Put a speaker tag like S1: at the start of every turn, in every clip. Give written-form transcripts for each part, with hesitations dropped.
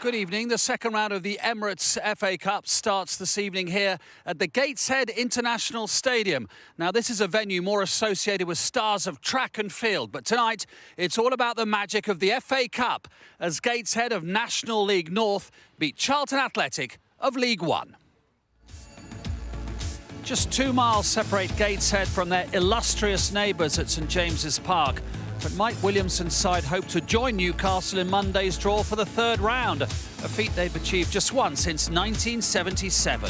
S1: Good evening. The second round of the Emirates FA Cup starts this evening here at the Gateshead International Stadium. Now, this is a venue more associated with stars of track and field, but tonight it's all about the magic of the FA Cup as Gateshead of National League North beat Charlton Athletic of League One. Just 2 miles separate Gateshead from their illustrious neighbours at St James's Park. But Mike Williamson's side hope to join Newcastle in Monday's draw for the third round, a feat they've achieved just once since 1977.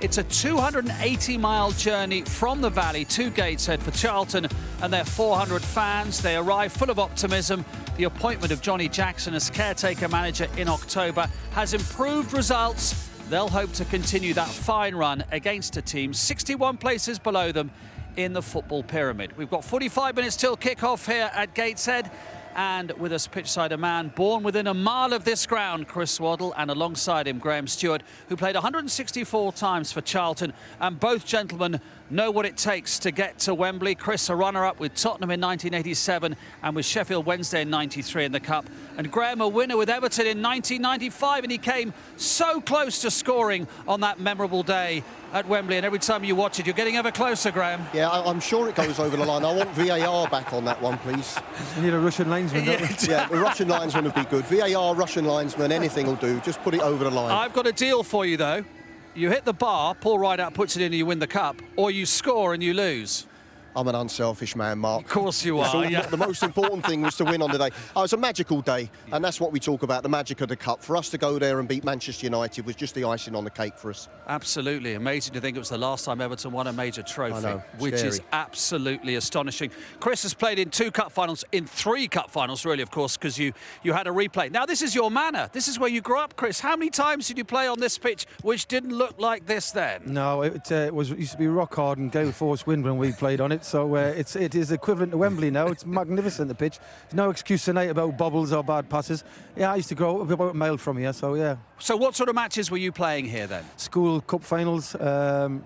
S1: It's a 280-mile journey from the Valley to Gateshead for Charlton and their 400 fans. They arrive full of optimism. The appointment of Johnny Jackson as caretaker manager in October has improved results. They'll hope to continue that fine run against a team 61 places below them in the football pyramid. We've got 45 minutes till kick-off here at Gateshead, and with us pitchside a man born within a mile of this ground, Chris Waddle, and alongside him Graham Stewart, who played 164 times for Charlton, and both gentlemen know what it takes to get to Wembley. Chris, a runner-up with Tottenham in 1987 and with Sheffield Wednesday in 93 in the Cup, and Graham a winner with Everton in 1995, and he came so close to scoring on that memorable day at Wembley, and every time you watch it you're getting ever closer, Graham.
S2: Yeah, I'm sure it goes over the line. I want VAR back on that one, please.
S3: We need a Russian linesman, don't we?
S2: Yeah, the Russian linesman would be good. VAR, Russian linesman, anything will do. Just put it over the line.
S1: I've got a deal for you, though. You hit the bar, Paul Rideout puts it in and you win the cup, or you score and you lose.
S2: I'm an unselfish man, Mark.
S1: Of course you are. Yeah.
S2: The most important thing was to win on the day. Oh, it's a magical day, and that's what we talk about, the magic of the Cup. For us to go there and beat Manchester United was just the icing on the cake for us.
S1: Absolutely. Amazing to think it was the last time Everton won a major trophy,
S2: I know,
S1: which
S2: scary.
S1: is absolutely astonishing. Chris has played in 2 cup finals, in 3 cup finals, really, of course, because you had a replay. Now, this is your manor. This is where you grew up, Chris. How many times did you play on this pitch, which didn't look like this then?
S3: No, it used to be rock hard and gale force wind when we played on it, so it is equivalent to Wembley now. It's magnificent, the pitch. There's no excuse tonight about bobbles or bad passes. Yeah, I used to grow up about a mile from here, so yeah.
S1: So what sort of matches were you playing here then?
S3: School cup finals,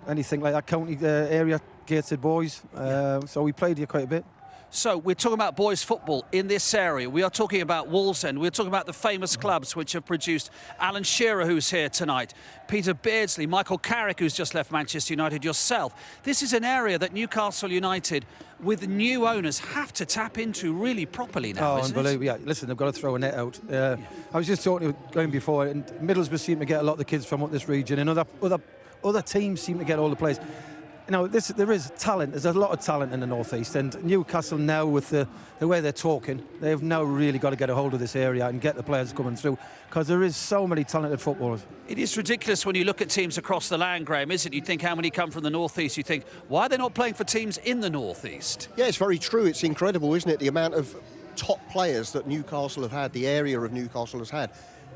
S3: anything like that, county area, Gateshead boys. So we played here quite a bit.
S1: So we're talking about boys football in this area. We are talking about Wallsend. We're talking about the famous clubs which have produced Alan Shearer, who's here tonight, Peter Beardsley, Michael Carrick, who's just left Manchester United, yourself. This is an area that Newcastle United, with new owners, have to tap into really properly now, isn't
S3: unbelievable. Yeah, listen, they've got to throw a net out. I was just talking to Graham before, and Middlesbrough seem to get a lot of the kids from up this region, and other teams seem to get all the players. You know, there is talent. There's a lot of talent in the northeast, and Newcastle now, with the way they're talking, they've now really got to get a hold of this area and get the players coming through, because there is so many talented footballers.
S1: It is ridiculous when you look at teams across the land, Graham, isn't it? You think how many come from the northeast. You think, why are they not playing for teams in the northeast?
S2: Yeah, it's very true. It's incredible, isn't it, the amount of top players that Newcastle have had, the area of Newcastle has had,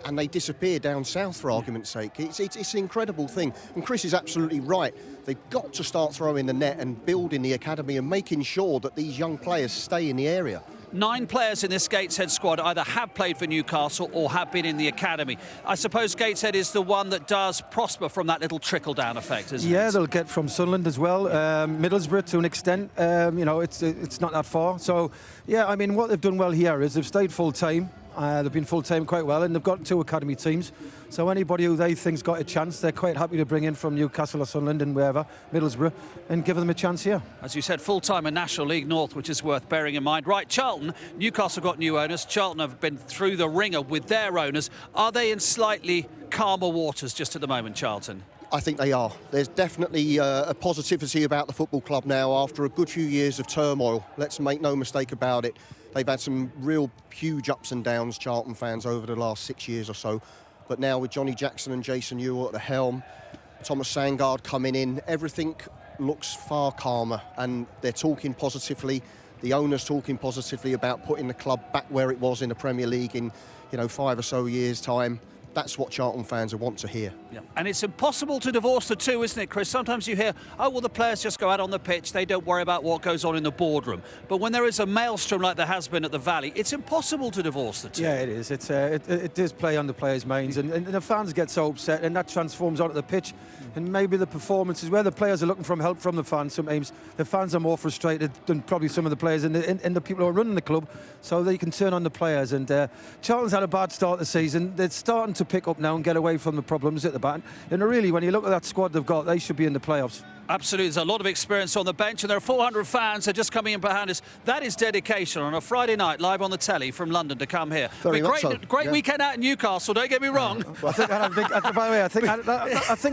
S2: and they disappear down south, for argument's sake. It's an incredible thing, and Chris is absolutely right. They've got to start throwing the net and building the academy and making sure that these young players stay in the area.
S1: 9 players in this Gateshead squad either have played for Newcastle or have been in the academy. I suppose Gateshead is the one that does prosper from that little trickle-down effect, isn't it?
S3: Yeah, they'll get from Sunderland as well, Middlesbrough to an extent. You know, it's not that far. So, yeah, I mean, what they've done well here is they've stayed full-time. They've been full-time quite well, and they've got 2 academy teams. So anybody who they think's got a chance, they're quite happy to bring in from Newcastle or Sunderland and wherever, Middlesbrough, and give them a chance here.
S1: As you said, full-time in National League North, which is worth bearing in mind. Right, Charlton, Newcastle got new owners. Charlton have been through the ringer with their owners. Are they in slightly calmer waters just at the moment, Charlton?
S2: I think they are. There's definitely a positivity about the football club now after a good few years of turmoil. Let's make no mistake about it. They've had some real huge ups and downs, Charlton fans, over the last 6 years or so. But now with Johnny Jackson and Jason Ewell at the helm, Thomas Sandgaard coming in, everything looks far calmer, and they're talking positively. The owner's talking positively about putting the club back where it was in the Premier League in, 5 or so years' time. That's what Charlton fans want to hear.
S1: Yeah. And it's impossible to divorce the two, isn't it, Chris? Sometimes you hear, oh, well, the players just go out on the pitch. They don't worry about what goes on in the boardroom. But when there is a maelstrom like there has been at the Valley, it's impossible to divorce the two.
S3: Yeah, it is. It does play on the players' minds. And the fans get so upset, and that transforms onto the pitch. And maybe the performances, where the players are looking for help from the fans, sometimes the fans are more frustrated than probably some of the players and the people who are running the club. So they can turn on the players. And Charlton's had a bad start this season. They're starting to pick up now and get away from the problems at the back. And really, when you look at that squad they've got, they should be in the playoffs.
S1: Absolutely, there's a lot of experience on the bench, and there are 400 fans that are just coming in behind us. That is dedication on a Friday night, live on the telly from London to come here. Great weekend out in Newcastle, don't get me wrong.
S3: By the way, I think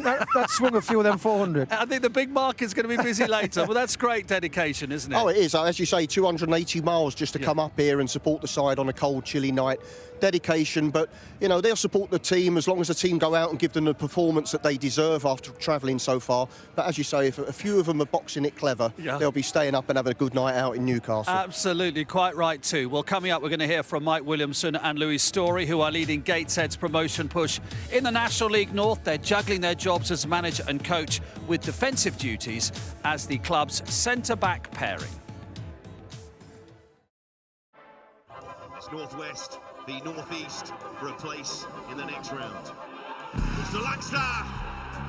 S3: that swung a few of them 400.
S1: I think the big market's going to be busy later, but that's great dedication, isn't it?
S2: Oh, it is. As you say, 280 miles just to come up here and support the side on a cold, chilly night. Dedication, but, you know, they'll support the team as long as the team go out and give them the performance that they deserve after travelling so far. But as you say, if a few of them are boxing it clever, they'll be staying up and having a good night out in Newcastle.
S1: Absolutely, quite right too. Well, coming up, we're going to hear from Mike Williamson and Louis Story, who are leading Gateshead's promotion push in the National League North. They're juggling their jobs as manager and coach with defensive duties as the club's centre-back pairing.
S4: It's Northwest, the Northeast for a place in the next round. It's the Langstaff,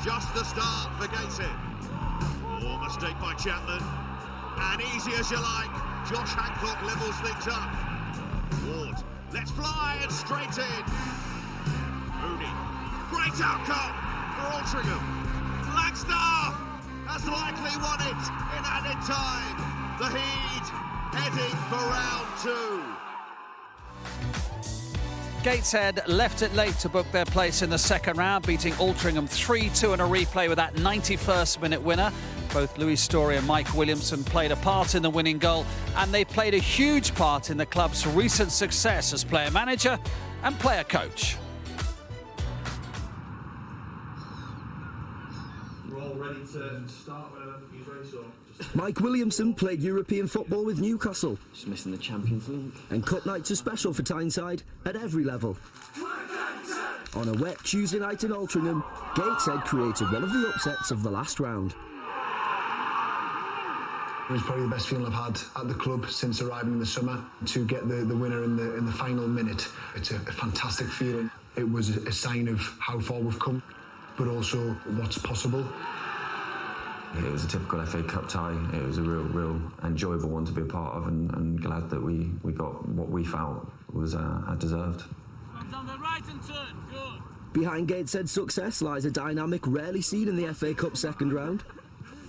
S4: just the start for Gateshead. Oh, mistake by Charlton. And easy as you like, Josh Hancock levels things up. Ward, let's fly and straight in. Mooney, great outcome for Altrincham. Langstaff has likely won it in added time. The Heat heading for round 2.
S1: Gateshead left it late to book their place in the second round, beating Altrincham 3-2 in a replay with that 91st minute winner. Both Louis Story and Mike Williamson played a part in the winning goal, and they played a huge part in the club's recent success as player manager and player coach.
S5: We're all ready to start whenever he's ready, so
S6: Mike Williamson played European football with Newcastle.
S7: Just missing the Champions League.
S6: And cup nights are special for Tyneside at every level. On a wet Tuesday night in Altrincham, Gateshead created one of the upsets of the last round.
S8: It was probably the best feeling I've had at the club since arriving in the summer. To get the winner in the final minute, it's a fantastic feeling. It was a sign of how far we've come, but also what's possible.
S7: It was a typical FA Cup tie. It was a real enjoyable one to be a part of, and glad that we got what we felt was deserved.
S6: Behind Gateshead's success lies a dynamic rarely seen in the FA Cup second round.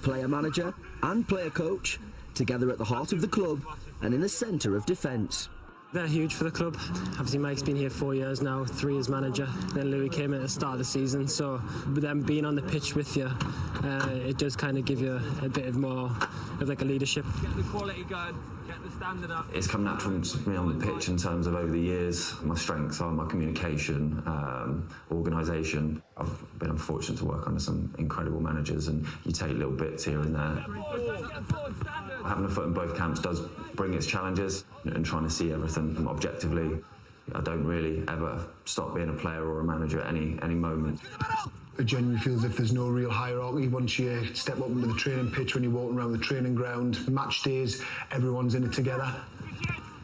S6: Player manager and player coach, together at the heart of the club and in the centre of defence.
S9: They're huge for the club. Obviously Mike's been here 4 years now, 3 as manager. Then Louis came in at the start of the season, so with them being on the pitch with you, it does kind of give you a bit of more of like a leadership.
S10: Get the quality going, get the standard up.
S7: It's come natural to me on the pitch in terms of over the years. My strengths are my communication, organisation. I've been unfortunate to work under some incredible managers, and you take little bits here and there. Having a foot in both camps does bring its challenges, and trying to see everything objectively. I don't really ever stop being a player or a manager at any moment.
S8: It genuinely feels as if there's no real hierarchy once you step up into the training pitch, when you're walking around the training ground. Match days, everyone's in it together.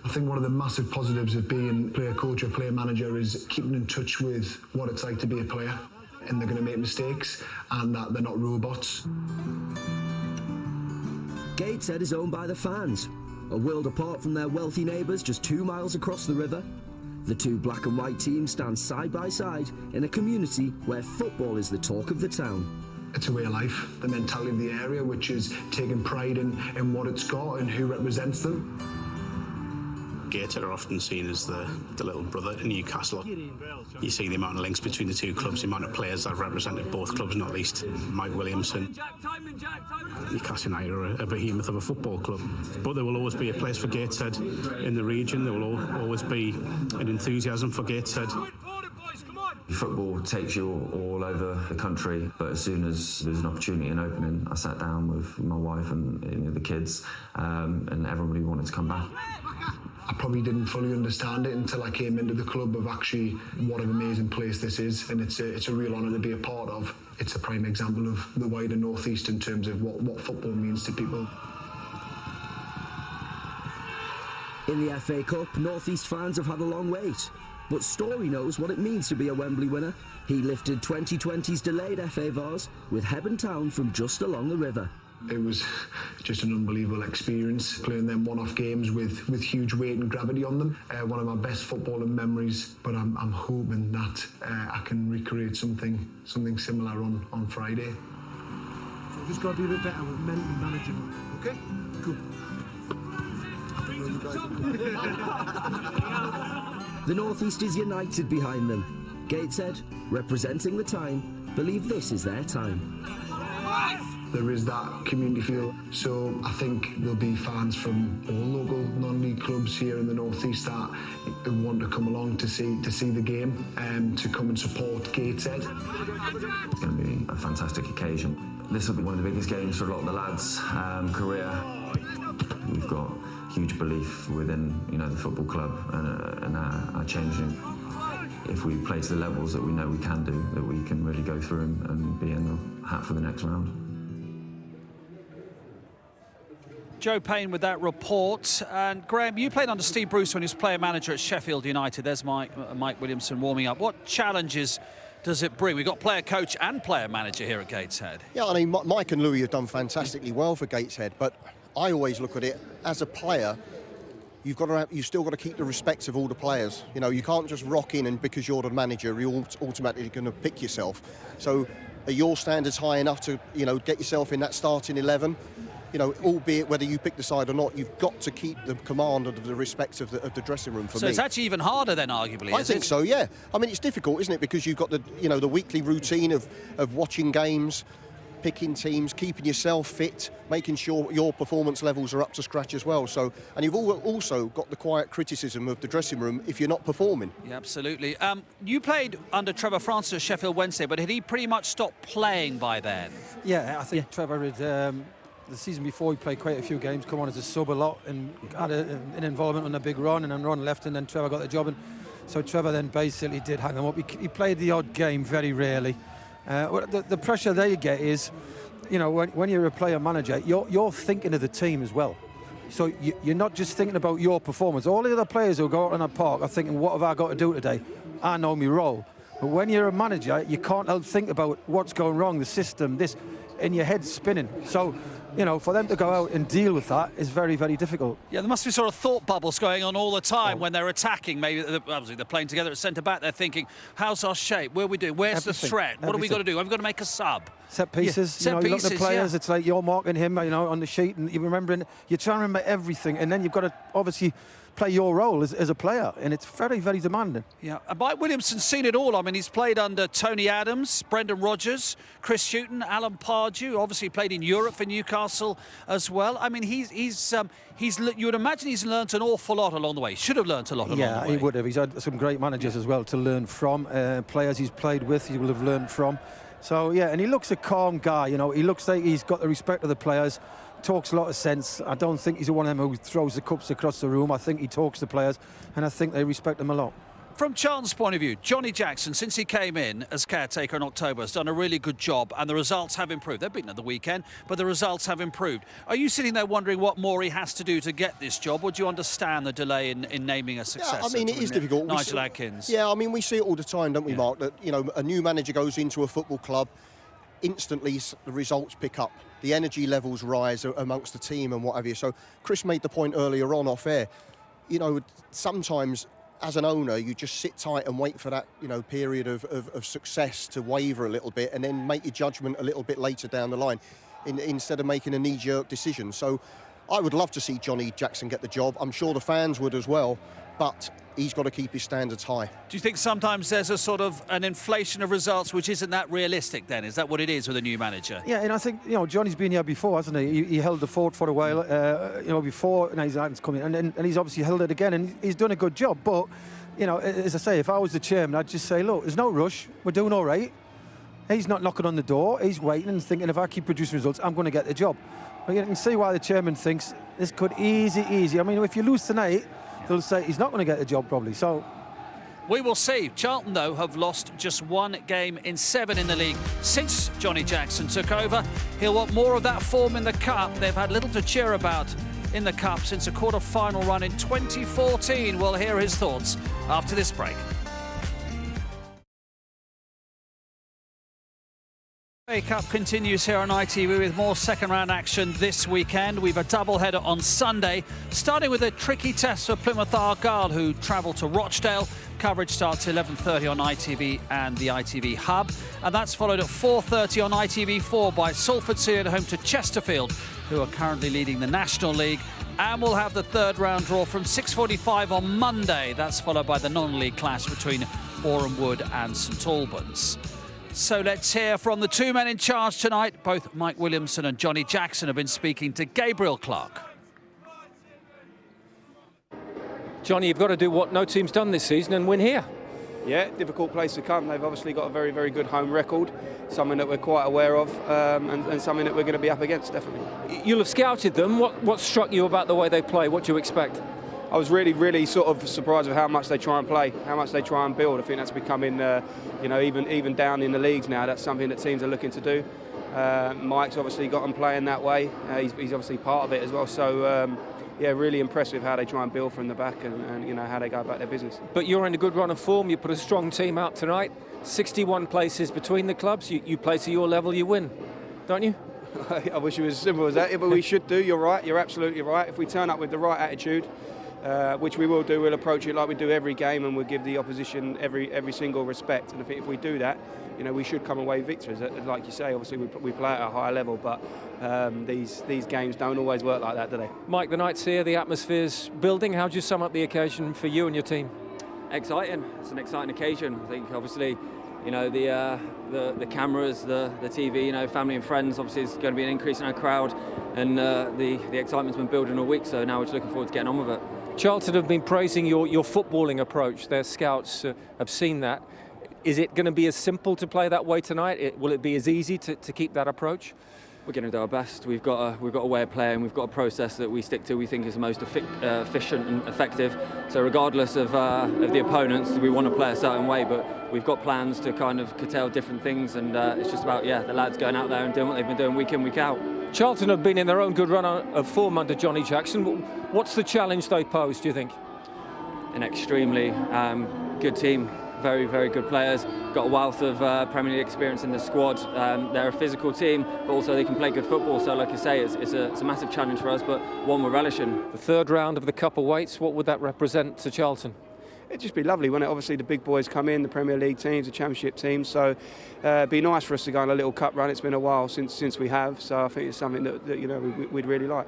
S8: I think one of the massive positives of being player coach or player manager is keeping in touch with what it's like to be a player, and they're going to make mistakes and that they're not robots.
S6: Gateshead is owned by the fans, a world apart from their wealthy neighbours just 2 miles across the river. The two black and white teams stand side by side in a community where football is the talk of the town.
S8: It's a way of life, the mentality of the area, which is taking pride in what it's got and who represents them.
S11: Gateshead are often seen as the little brother in Newcastle. You see the amount of links between the two clubs, the amount of players that have represented both clubs, not least Mike Williamson. Newcastle United are a behemoth of a football club, but there will always be a place for Gateshead in the region. There will always be an enthusiasm for Gateshead.
S7: Football takes you all over the country, but as soon as there's an opportunity and opening, I sat down with my wife and the kids, and everybody wanted to come back.
S8: I probably didn't fully understand it until I came into the club of actually what an amazing place this is, and it's a real honour to be a part of. It's a prime example of the wider North East in terms of what football means to people.
S6: In the FA Cup, North East fans have had a long wait, but Story knows what it means to be a Wembley winner. He lifted 2020's delayed FA Vars with Hebburn Town from just along the river.
S8: It was just an unbelievable experience, playing them one-off games with huge weight and gravity on them. One of my best footballing memories, but I'm hoping that I can recreate something similar on Friday.
S12: So we've just got to be a bit better with mentally managing them. Okay? Good.
S6: The North East is united behind them. Gateshead, representing the time, believe this is their time.
S8: There is that community feel, so I think there'll be fans from all local non-league clubs here in the North East that want to come along to see the game and to come and support Gateshead.
S7: It's going to be a fantastic occasion. This will be one of the biggest games for a lot of the lads' career. We've got huge belief within, the football club and our changing room. If we play to the levels that we know we can do, that we can really go through and be in the hat for the next round.
S1: Joe Payne with that report. And Graham, you played under Steve Bruce when he was player manager at Sheffield United. There's Mike Williamson warming up. What challenges does it bring? We've got player coach and player manager here at Gateshead.
S2: Yeah, I mean, Mike and Louis have done fantastically well for Gateshead, but I always look at it as a player. You've still got to keep the respect of all the players. You can't just rock in and because you're the manager, you're automatically going to pick yourself. So are your standards high enough to, get yourself in that starting 11? Albeit whether you pick the side or not, you've got to keep the command of the respect of the dressing room for me.
S1: So it's actually even harder then, arguably,
S2: I think so, yeah. I mean, it's difficult, isn't it? Because you've got the weekly routine of watching games, picking teams, keeping yourself fit, making sure your performance levels are up to scratch as well. So, and you've also got the quiet criticism of the dressing room if you're not performing.
S1: Yeah, absolutely. You played under Trevor Francis at Sheffield Wednesday, but had he pretty much stopped playing by then?
S3: Yeah, I think Trevor had... the season before, he played quite a few games, come on as a sub a lot and had an involvement on a big run, and then Ron left and then Trevor got the job. And so Trevor then basically did hang him up. He played the odd game very rarely. The pressure they get is, when you're a player manager, you're thinking of the team as well. So you're not just thinking about your performance. All the other players who go out on a park are thinking, what have I got to do today? I know my role. But when you're a manager, you can't help think about what's going wrong, the system, this, and your head's spinning. So, for them to go out and deal with that is very, very difficult.
S1: Yeah, there must be sort of thought bubbles going on all the time when they're attacking. Maybe obviously they're playing together at centre-back. They're thinking, how's our shape? Where are we doing? Where's the threat? What have we got to do? Have we got to make a sub?
S3: Set pieces.
S1: Yeah,
S3: you look at the players, it's like you're marking him, on the sheet, and you're trying to remember everything, and then you've got to obviously play your role as a player, and it's very, very demanding.
S1: Yeah, and Mike Williamson's seen it all. I mean, he's played under Tony Adams, Brendan Rodgers, Chris Hughton, Alan Pardew. Obviously played in Europe for Newcastle as well. I mean, he's you would imagine he's learnt an awful lot along the way. He should have learnt a lot along the way.
S3: Yeah, he would have. He's had some great managers as well to learn from. Players he's played with, he will have learned from. So, yeah, and he looks a calm guy, He looks like he's got the respect of the players. Talks a lot of sense. I don't think he's one of them who throws the cups across the room. I think he talks to players, and I think they respect him a lot.
S1: From Charlton's point of view, Johnny Jackson, since he came in as caretaker in October, has done a really good job, and the results have improved. They've beaten at the weekend, but the results have improved. Are you sitting there wondering what more he has to do to get this job, or do you understand the delay in naming a successor?
S2: Yeah, I mean, it is difficult.
S1: Nigel Adkins.
S2: Yeah, I mean, we see it all the time, don't we, Mark? That, a new manager goes into a football club, instantly the results pick up. The energy levels rise amongst the team and what have you. So Chris made the point earlier on off air. Sometimes as an owner, you just sit tight and wait for that, period of success to waver a little bit and then make your judgment a little bit later down the line instead of making a knee-jerk decision. So I would love to see Johnny Jackson get the job. I'm sure the fans would as well, but he's got to keep his standards high. Do
S1: you think sometimes there's a sort of an inflation of results which isn't that realistic then? Is that what it is with a new manager?
S3: Yeah, and I think, Johnny's been here before, hasn't he? He held the fort for a while, before, and he's come in, and he's obviously held it again, and he's done a good job. But, as I say, if I was the chairman, I'd just say, look, there's no rush. We're doing all right. He's not knocking on the door. He's waiting and thinking, if I keep producing results, I'm going to get the job. But you can see why the chairman thinks this could easy. I mean, if you lose tonight, they'll say he's not going to get the job probably. So
S1: we will see. Charlton, though, have lost just one game in 7 in the league since Johnny Jackson took over. He'll want more of that form in the Cup. They've had little to cheer about in the Cup since a quarter-final run in 2014. We'll hear his thoughts after this break. FA Cup continues here on ITV with more second-round action this weekend. We've a double-header on Sunday, starting with a tricky test for Plymouth Argyle, who travel to Rochdale. Coverage starts 11:30 on ITV and the ITV Hub, and that's followed at 4:30 on ITV4 by Salford City at home to Chesterfield, who are currently leading the National League. And we'll have the third-round draw from 6:45 on Monday. That's followed by the non-league clash between Boreham Wood and St Albans. So let's hear from the two men in charge tonight. Both Mike Williamson and Johnny Jackson have been speaking to Gabriel Clark.
S13: Johnny, you've got to do what no team's done this season and win here.
S14: Yeah, difficult place to come. They've obviously got a very, very good home record, something that we're quite aware of, and something that we're going to be up against, definitely.
S13: You'll have scouted them. What struck you about the way they play? What do you expect?
S14: I was really sort of surprised with how much they try and play, how much they try and build. I think that's becoming, even down in the leagues now, that's something that teams are looking to do. Mike's obviously got them playing that way. He's obviously part of it as well. So, yeah, really impressive how they try and build from the back and how they go about their business.
S13: But you're in a good run of form. You put a strong team out tonight. 61 places between the clubs. You play to your level, you win, don't you?
S14: I wish it was as simple as that, but we should do. You're right. You're absolutely right. If we turn up with the right attitude, which we will do, we'll approach it like we do every game, and we'll give the opposition every single respect. And I think if we do that, we should come away victors. Like you say, obviously we play at a higher level, but these games don't always work like that, do they?
S13: Mike, the night's here, the atmosphere's building. How do you sum up the occasion for you and your team?
S15: Exciting. It's an exciting occasion. I think obviously, the cameras, the TV, family and friends. Obviously, it's going to be an increase in our crowd, and the excitement's been building all week. So now we're just looking forward to getting on with it.
S13: Charlton have been praising your footballing approach. Their scouts have seen that. Is it going to be as simple to play that way tonight? Will it be as easy to keep that approach?
S15: We're going to do our best. We've got a way of playing. We've got a process that we stick to. We think is the most efficient and effective. So regardless of the opponents, we want to play a certain way. But we've got plans to kind of curtail different things, and it's just about the lads going out there and doing what they've been doing week in, week out.
S13: Charlton have been in their own good run of form under Johnny Jackson. What's the challenge they pose, do you think?
S15: An extremely good team. Very, very good players. Got a wealth of Premier League experience in the squad. They're a physical team, but also they can play good football. So, like I say, it's a massive challenge for us, but one we're relishing.
S13: The third round of the Cup Awaits. What would that represent to Charlton?
S14: It'd just be lovely, wouldn't it? Obviously, the big boys come in, the Premier League teams, the Championship teams. So, it'd be nice for us to go on a little cup run. It's been a while since we have. So, I think it's something that we'd really like.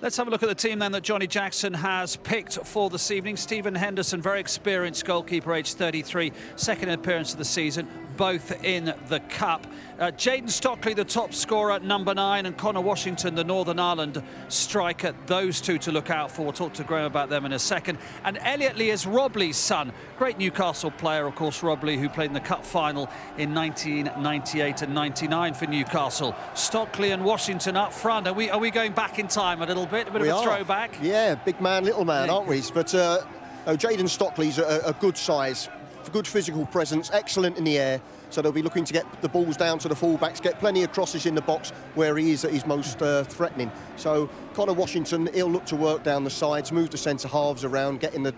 S1: Let's have a look at the team then that Johnny Jackson has picked for this evening. Stephen Henderson, very experienced goalkeeper, aged 33, second appearance of the season, both in the Cup. Jayden Stockley, the top scorer at number 9, and Connor Washington, the Northern Ireland striker. Those two to look out for. We'll talk to Graham about them in a second. And Elliot Lee is Robley's son. Great Newcastle player, of course, Robley, who played in the Cup final in 1998 and 99 for Newcastle. Stockley and Washington up front. Are we going back in time a little bit? A bit of a throwback?
S2: Yeah, big man, little man, aren't we? But Jayden Stockley's a good size, good physical presence, excellent in the air. So they'll be looking to get the balls down to the fullbacks, get plenty of crosses in the box where he is at his most threatening. So Connor Washington, he'll look to work down the sides, move the centre halves around, get in the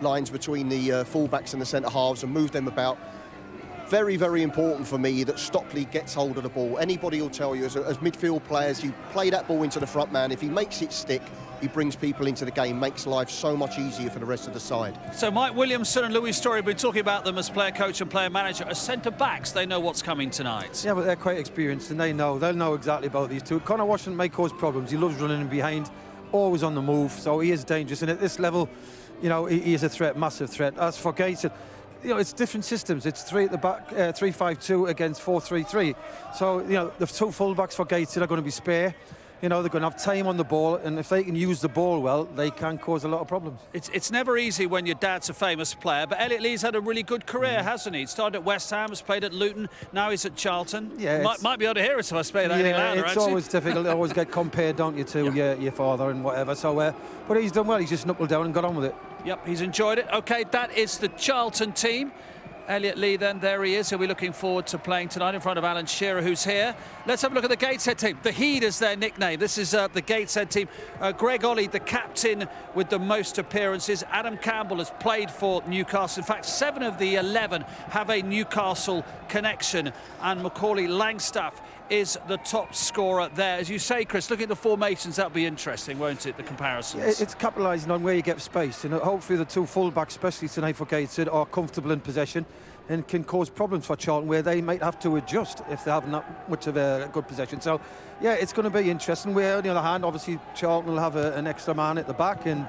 S2: lines between the fullbacks and the centre halves and move them about. Very, very important for me that Stockley gets hold of the ball. Anybody will tell you, as midfield players, you play that ball into the front man. If he makes it stick, he brings people into the game, makes life so much easier for the rest of the side.
S1: So Mike Williamson and Louis Story have been talking about them as player coach and player manager. As centre-backs, they know what's coming tonight.
S3: Yeah, but they're quite experienced and they'll know exactly about these two. Connor Washington may cause problems. He loves running in behind, always on the move, so he is dangerous. And at this level, he is a threat, massive threat. As for Gateshead, it's different systems. It's 3 at the back, 3-5-2 against 4-3-3. So, the two full-backs for Gateshead are going to be spare. They're going to have time on the ball, and if they can use the ball well, they can cause a lot of problems.
S1: It's never easy when your dad's a famous player, but Elliot Lee's had a really good career, hasn't he? He started at West Ham, has played at Luton, now he's at Charlton.
S3: Yeah,
S1: might be able to hear us if I say that any louder.
S3: It's always difficult to always get compared, don't you, to your father and whatever. So, but he's done well. He's just knuckled down and got on with it.
S1: Yep, he's enjoyed it. OK, that is the Charlton team. Elliot Lee then, there he is, who we're looking forward to playing tonight in front of Alan Shearer, who's here. Let's have a look at the Gateshead team. The Heat is their nickname. This is the Gateshead team. Greg Ollie, the captain with the most appearances. Adam Campbell has played for Newcastle. In fact, 7 of the 11 have a Newcastle connection. And Macaulay Langstaff is the top scorer there. As you say, Chris, looking at the formations, that'll be interesting, won't it, the comparisons?
S3: It's capitalising on where you get space, and hopefully the two full-backs, especially tonight for Gateshead, are comfortable in possession and can cause problems for Charlton, where they might have to adjust if they haven't that much of a good possession. So, yeah, it's going to be interesting. Where, on the other hand, obviously Charlton will have an extra man at the back, and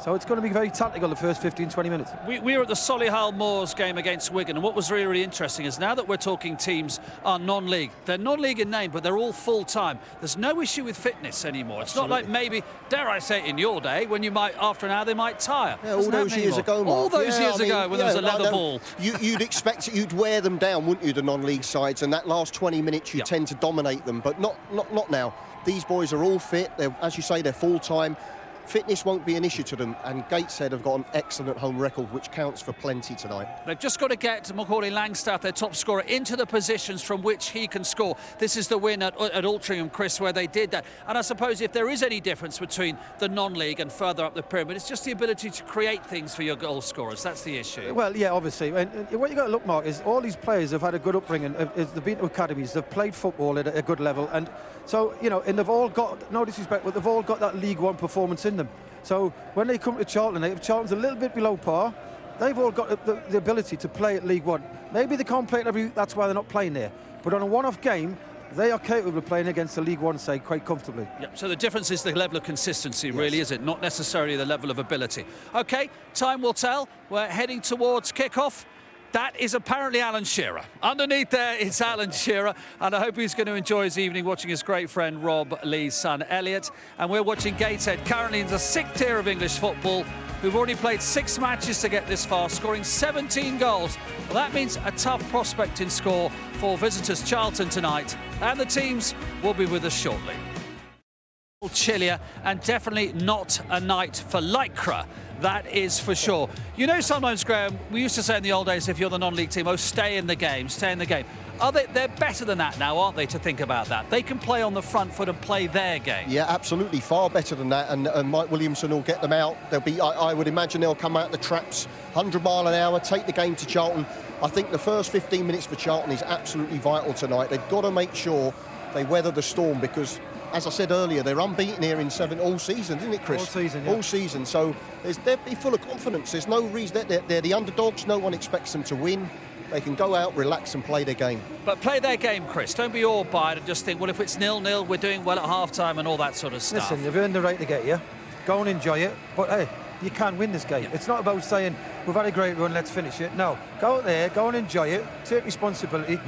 S3: so it's going to be very tactical the first 15-20 minutes.
S1: We were at the Solihull Moors game against Wigan, and what was really, really interesting is now that we're talking teams are non-league. They're non-league in name, but they're all full-time. There's no issue with fitness anymore. It's
S2: Absolutely.
S1: not like maybe, dare I say it, in your day, when you might, after an hour, they might tire.
S2: Yeah, all those years ago, Mark.
S1: All those years ago when there was a leather ball.
S2: You'd expect you'd wear them down, wouldn't you, the non-league sides, and that last 20 minutes you tend to dominate them, but not now. These boys are all fit. They're, as you say, they're full-time. Fitness won't be an issue to them, and Gateshead have got an excellent home record, which counts for plenty tonight.
S1: They've just got to get Macaulay Langstaff, their top scorer, into the positions from which he can score. This is the win at Altrincham, Chris, where they did that. And I suppose if there is any difference between the non-league and further up the pyramid, it's just the ability to create things for your goal scorers. That's the issue.
S3: Well, yeah, obviously. And what you've got to look, Mark, is all these players have had a good upbringing. They've been to academies, they've played football at a good level. And so, you know, and they've all got, no disrespect, but they've all got that League One performance in them. So when they come to Charlton, if Charlton's a little bit below par, they've all got the ability to play at League One. Maybe they can't play it that's why they're not playing there. But on a one-off game, they are capable of playing against the League One side quite comfortably.
S1: Yep, so the difference is the level of consistency, really, is it? Not necessarily the level of ability. OK, time will tell. We're heading towards kick-off. That is apparently Alan Shearer. Underneath there, it's Alan Shearer, and I hope he's going to enjoy his evening watching his great friend Rob Lee's son, Elliot. And we're watching Gateshead, currently in the 6th tier of English football, who've already played 6 matches to get this far, scoring 17 goals. Well, that means a tough prospect in score for visitors Charlton tonight, and the teams will be with us shortly. Chillier, and definitely not a night for Lycra. That is for sure. You know, sometimes, Graham, we used to say in the old days, if you're the non-league team, oh, stay in the game, stay in the game. They're better than that now, aren't they, to think about that? They can play on the front foot and play their game. Yeah, absolutely, far better than that, and Mike Williamson will get them out. They'll be, I would imagine they'll come out the traps, 100 mile an hour, take the game to Charlton. I think the first 15 minutes for Charlton is absolutely vital tonight. They've got to make sure they weather the storm, because as I said earlier, they're unbeaten here in 7 all season, isn't it, Chris? All season, yeah. All season. So they'll be full of confidence. There's no reason. They're the underdogs. No one expects them to win. They can go out, relax and play their game. But play their game, Chris. Don't be all by it and just think, well, if it's 0-0, we're doing well at half-time and all that sort of stuff.
S3: Listen, you've earned the right to get you. Go and enjoy it. But, hey, you can win this game. Yeah. It's not about saying, we've had a great run, let's finish it. No, go out there, go and enjoy it, take responsibility.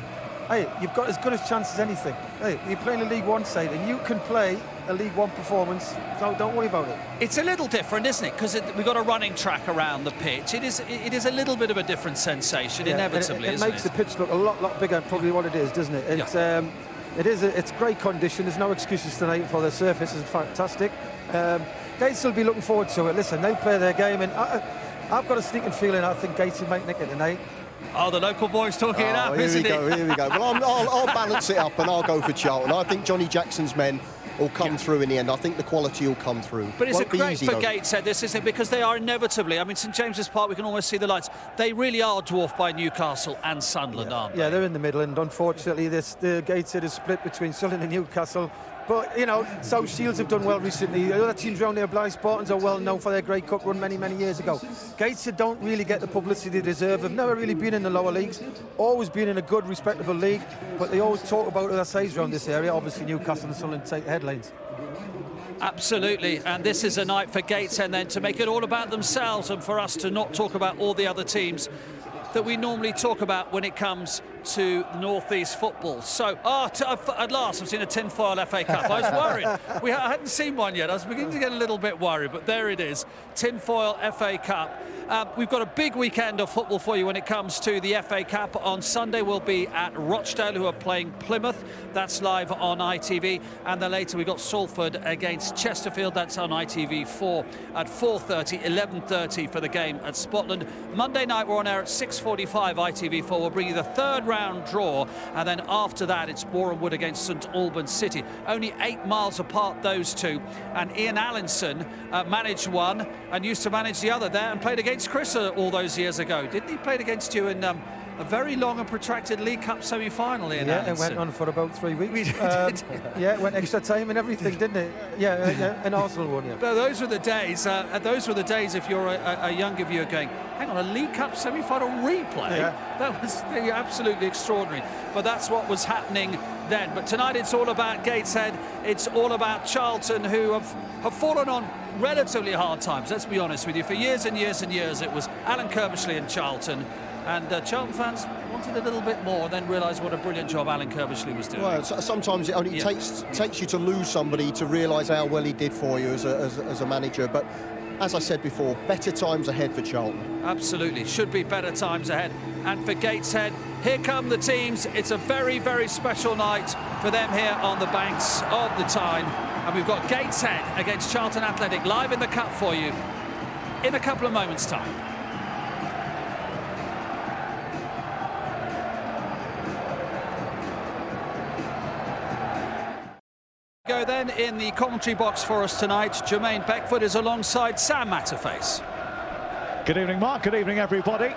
S3: Hey, you've got as good a chance as anything. Hey, you're playing a League One side and you can play a League One performance, so don't worry about it. It's a little different, isn't it? Because we've got a running track around the pitch. It is a little bit of a different sensation, yeah, inevitably, isn't it? It makes the pitch look a lot bigger than probably what it is, doesn't it? It's, yeah. It's great condition. There's no excuses tonight for the surface. It's fantastic. Gates will be looking forward to it. Listen, they'll play their game, and I've got a sneaking feeling I think Gates will make nick it tonight. Oh, the local boy's talking it up, isn't he? Here we go. Well, I'll balance it up and I'll go for Charlton. I think Johnny Jackson's men will come through in the end. I think the quality will come through. But it's a great for Gateshead, this, isn't it? Because they are inevitably, I mean, St James's Park, we can almost see the lights. They really are dwarfed by Newcastle and Sunderland, aren't they? Yeah, they're in the middle, and unfortunately, the Gateshead is split between Sunderland and Newcastle. But, you know, South Shields have done well recently. The other teams around there, Blythe Spartans, are well known for their Grey Cup run many years ago. Gateshead don't really get the publicity they deserve. They've never really been in the lower leagues, always been in a good, respectable league, but they always talk about other sides around this area. Obviously, Newcastle and Sunderland take the headlines. Absolutely, and this is a night for Gateshead then to make it all about themselves and for us to not talk about all the other teams that we normally talk about when it comes
S1: to North East football. So, at last I've seen a tinfoil FA Cup. I was worried. I hadn't seen one yet. I was beginning to get a little bit worried, but there it is, tinfoil FA Cup. We've got a big weekend of football for you when it comes to the FA Cup. On Sunday we'll be at Rochdale, who are playing Plymouth. That's live on ITV. And then later we've got Salford against Chesterfield. That's on ITV4 at 4:30, 11:30 for the game at Spotland. Monday night we're on air at 6:45 ITV4. We'll bring you the third round draw. And then after that it's Boreham Wood against St Albans City. Only 8 miles apart, those two. And Ian Allinson managed one and used to manage the other there and played against Chris all those years ago. Didn't he? Played against you in a very long and protracted League Cup semi-final, Ian Allinson.
S3: It went on for about 3 weeks. Yeah, it went extra time and everything, didn't it? Yeah, an Arsenal one, yeah.
S1: But those were the days. Those were the days if you're a younger viewer going, hang on, a League Cup semi-final replay? Yeah. That was absolutely extraordinary. But that's what was happening then. But tonight it's all about Gateshead. It's all about Charlton, who have fallen on relatively hard times, let's be honest with you. For years and years and years it was Alan Kirbishley and Charlton, and Charlton fans wanted a little bit more, then realised what a brilliant job Alan Kirbishley was doing.
S2: Well, sometimes it only takes you to lose somebody to realise how well he did for you as a manager. But as I said before, better times ahead for Charlton. Absolutely, should be better times ahead. And for Gateshead, here come the teams. It's a very, very special night for them here on the banks of the Tyne. And we've got Gateshead against Charlton Athletic live in the Cup for you in a couple of moments' time. Go then in the commentary box for us tonight. Jermaine Beckford is alongside Sam Matterface.
S16: Good evening, Mark. Good evening, everybody.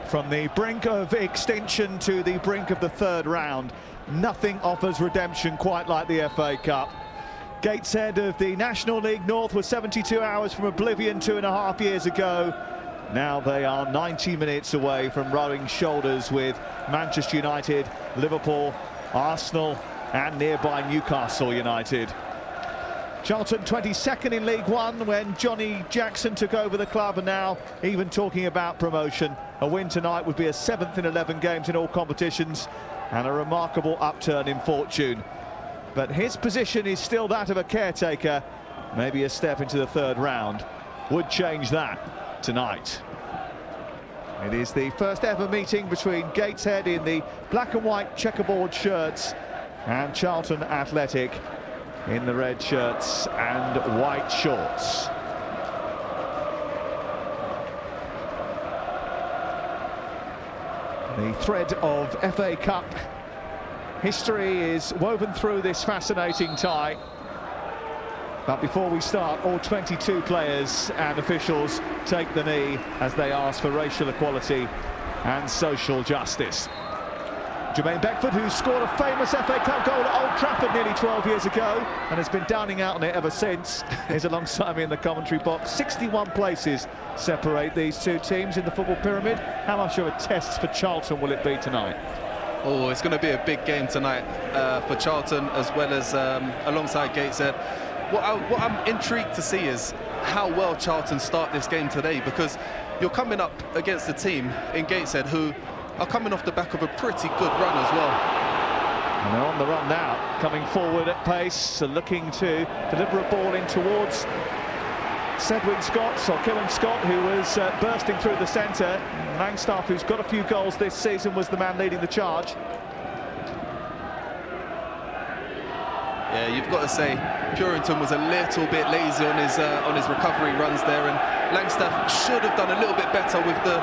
S16: From the brink of extinction to the brink of the third round, nothing offers redemption quite like the FA Cup. Gateshead of the National League North was 72 hours from oblivion 2.5 years ago. Now they are 90 minutes away from rubbing shoulders with Manchester United, Liverpool, Arsenal and nearby Newcastle United. Charlton 22nd in League One when Johnny Jackson took over the club, and now even talking about promotion. A win tonight would be a 7th in 11 games in all competitions and a remarkable upturn in fortune. But his position is still that of a caretaker. Maybe a step into the third round would change that tonight. It is the first ever meeting between Gateshead in the black and white checkerboard shirts and Charlton Athletic in the red shirts and white shorts. The thread of FA Cup history is woven through this fascinating tie. But before we start, all 22 players and officials take the knee as they ask for racial equality and social justice. Jermaine Beckford, who scored a famous FA Cup goal at Old Trafford nearly 12 years ago and has been downing out on it ever since, is alongside me in the commentary box. 61 places separate these two teams in the football pyramid. How much of a test for Charlton will it be tonight?
S17: Oh, it's going to be a big game tonight for Charlton, as well as alongside Gateshead. What I'm intrigued to see is how well Charlton start this game today, because you're coming up against a team in Gateshead who are coming off the back of a pretty good run as well.
S16: And they're on the run now, coming forward at pace, looking to deliver a ball in towards Sedwin Scott, or Killen Scott, who was bursting through the centre. Langstaff, who's got a few goals this season, was the man leading the charge.
S17: Yeah, you've got to say Purinton was a little bit lazy on his recovery runs there, and Langstaff should have done a little bit better with the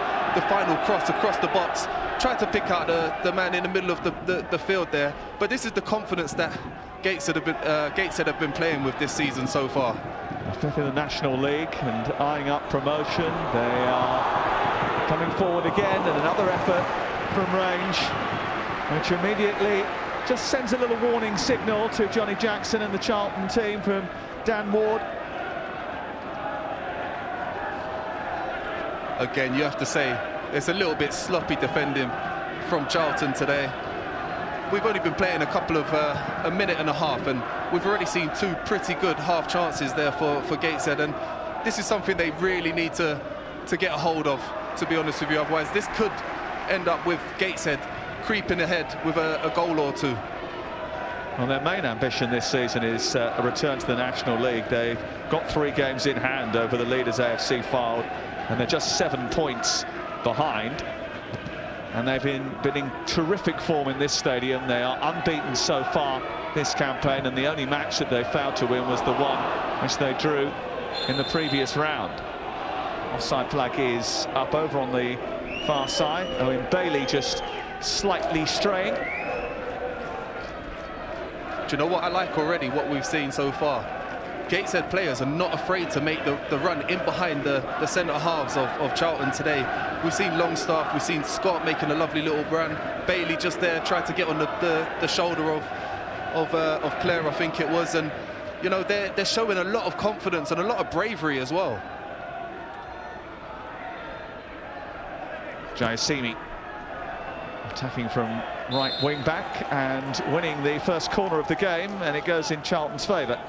S17: final cross across the box. Tried to pick out the man in the middle of the field there, but this is the confidence that Gateshead have been playing with this season so far.
S16: Fifth in the National League and eyeing up promotion. They are coming forward again, and another effort from range, which immediately just sends a little warning signal to Johnny Jackson and the Charlton team from Dan Ward.
S17: Again, you have to say it's a little bit sloppy defending from Charlton today. We've only been playing a minute and a half, and we've already seen two pretty good half chances there for Gateshead, and this is something they really need to get a hold of, to be honest with you. Otherwise this could end up with Gateshead creeping ahead with a goal or two.
S16: Well, their main ambition this season is a return to the National League. They've got 3 games in hand over the leaders AFC Fylde, and they're just 7 points behind. And they've been in terrific form in this stadium. They are unbeaten so far this campaign, and the only match that they failed to win was the one which they drew in the previous round. Offside flag is up over on the far side. Owen Bailey just slightly straying.
S17: Do you know what I like already, what we've seen so far? Gateshead players are not afraid to make the run in behind the centre halves of Charlton today. We've seen Longstaff, we've seen Scott making a lovely little run. Bailey just there trying to get on the shoulder of Claire, I think it was. And, you know, they're showing a lot of confidence and a lot of bravery as well.
S16: Jayasimi attacking from right wing back and winning the first corner of the game, and it goes in Charlton's favour.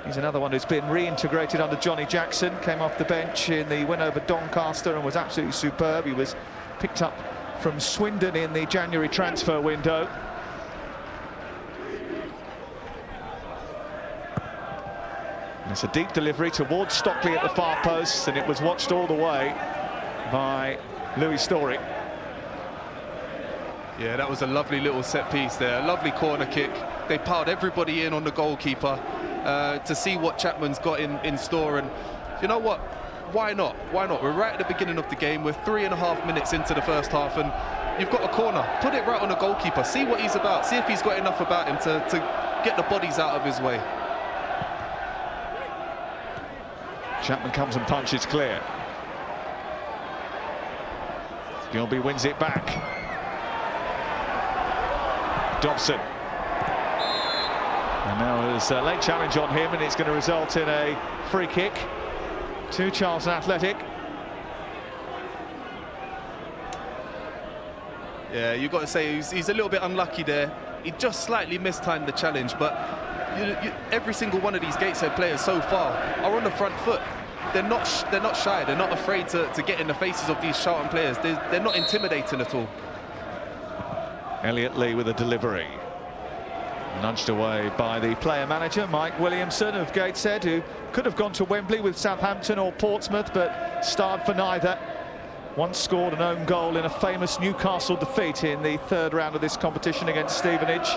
S16: He's another one who's been reintegrated under Johnny Jackson, came off the bench in the win over Doncaster and was absolutely superb. He was picked up from Swindon in the January transfer window. It's a deep delivery towards Stockley at the far post, and it was watched all the way by Louis Story.
S17: Yeah, that was a lovely little set piece there, a lovely corner kick. They piled everybody in on the goalkeeper to see what Chapman's got in store, and you know what? Why not? Why not? We're right at the beginning of the game. We're 3.5 minutes into the first half, and you've got a corner. Put it right on the goalkeeper. See what he's about. See if he's got enough about him to get the bodies out of his way.
S16: Chapman comes and punches clear. Gilby wins it back. Dobson. And now there's a late challenge on him, and it's going to result in a free kick to Charlton Athletic.
S17: Yeah, you've got to say he's a little bit unlucky there. He just slightly mistimed the challenge, but every single one of these Gateshead players so far are on the front foot. They're not shy. They're not afraid to get in the faces of these Charlton players. They're not intimidating at all.
S16: Elliot Lee with a delivery. Nudged away by the player manager, Mike Williamson of Gateshead, who could have gone to Wembley with Southampton or Portsmouth, but starred for neither. Once scored an own goal in a famous Newcastle defeat in the 3rd round of this competition against Stevenage.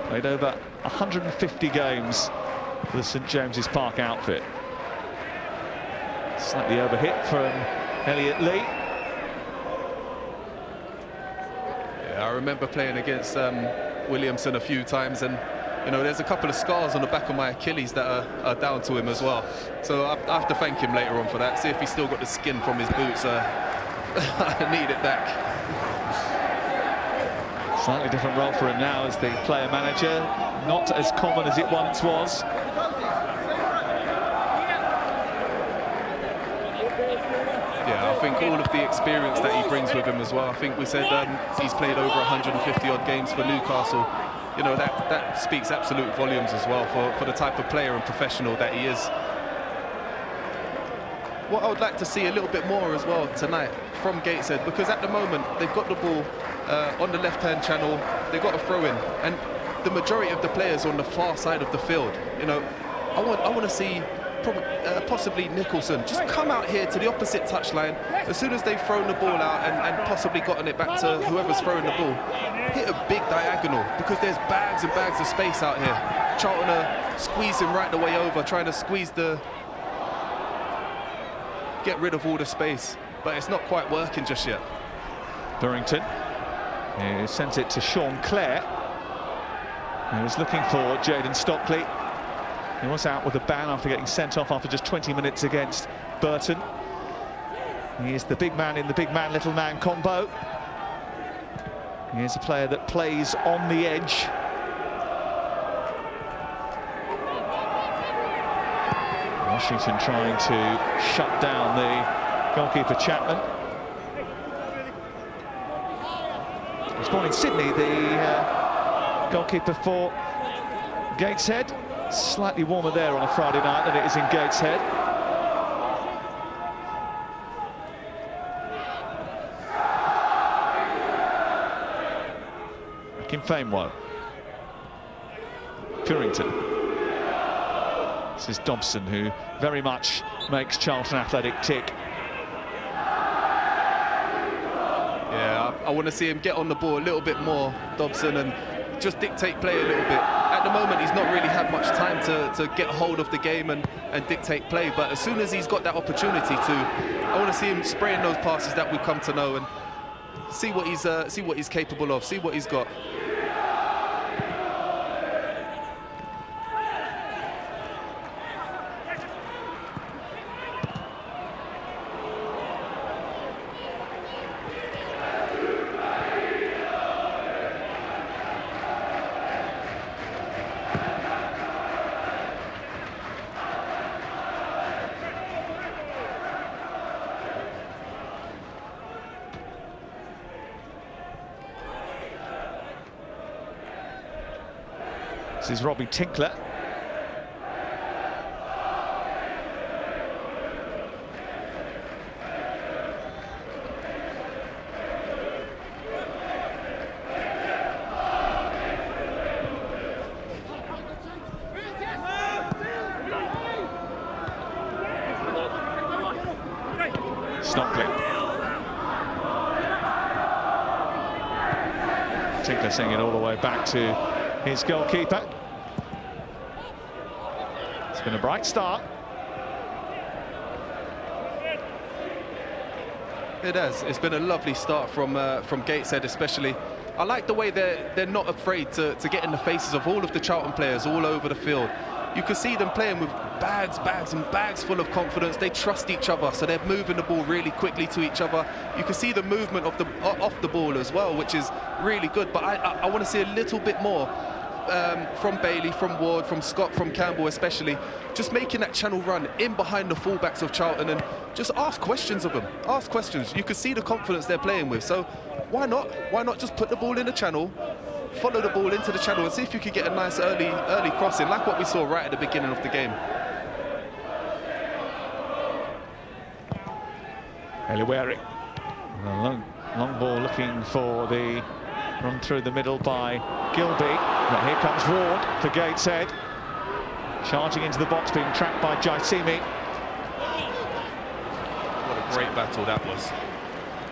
S16: Played over 150 games for the St James's Park outfit. Slightly overhit from Elliot Lee.
S17: Yeah, I remember playing against Williamson a few times, and you know, there's a couple of scars on the back of my Achilles that are down to him as well. So I have to thank him later on for that. See if he's still got the skin from his boots. I need it back.
S16: Slightly different role for him now as the player manager, not as common as it once was.
S17: Yeah, I think all of the experience that he brings with him as well. I think we said he's played over 150 odd games for Newcastle. You know, that speaks absolute volumes as well for the type of player and professional that he is. What I would like to see a little bit more as well tonight from Gateshead, because at the moment they've got the ball on the left-hand channel, they've got a throw-in, and the majority of the players on the far side of the field. You know, I want to see possibly Nicholson just come out here to the opposite touchline as soon as they've thrown the ball out and possibly gotten it back to whoever's throwing the ball. Hit a big diagonal, because there's bags and bags of space out here. Charlton are squeezing right the way over, trying to squeeze get rid of all the space, but it's not quite working just yet.
S16: Burrington sent it to Sean Clare. He was looking for Jaden Stockley. He was out with a ban after getting sent off after just 20 minutes against Burton. He is the big man in the big man, little man combo. He is a player that plays on the edge. Washington trying to shut down the goalkeeper Chapman. He was born in Sydney, the goalkeeper for Gateshead. Slightly warmer there on a Friday night than it is in Gateshead. Kim Famewell. Purington. This is Dobson, who very much makes Charlton Athletic tick.
S17: Yeah, I want to see him get on the ball a little bit more, Dobson, and just dictate play a little bit. At the moment, he's not really had much time to get hold of the game and dictate play, but as soon as he's got that opportunity to, I want to see him spraying those passes that we've come to know and see what he's capable of, see what he's got.
S16: This is Robbie Tinkler. Stockley. Tinkler sending it all the way back to his goalkeeper. It's been a bright start.
S17: It has. It's been a lovely start from Gateshead, especially. I like the way they're not afraid to get in the faces of all of the Charlton players all over the field. You can see them playing with bags and bags full of confidence. They trust each other, so they're moving the ball really quickly to each other. You can see the movement of off the ball as well, which is really good. But I want to see a little bit more from Bailey, from Ward, from Scott, from Campbell especially, just making that channel run in behind the fullbacks of Charlton and just ask questions of them. Ask questions. You can see the confidence they're playing with. So why not? Why not just put the ball in the channel, follow the ball into the channel and see if you could get a nice early crossing, like what we saw right at the beginning of the game.
S16: Eliweri. Long ball looking for the run through the middle by Gilby. But here comes Ward for Gateshead. Charging into the box, being trapped by Jaisimi.
S17: What a great battle that was.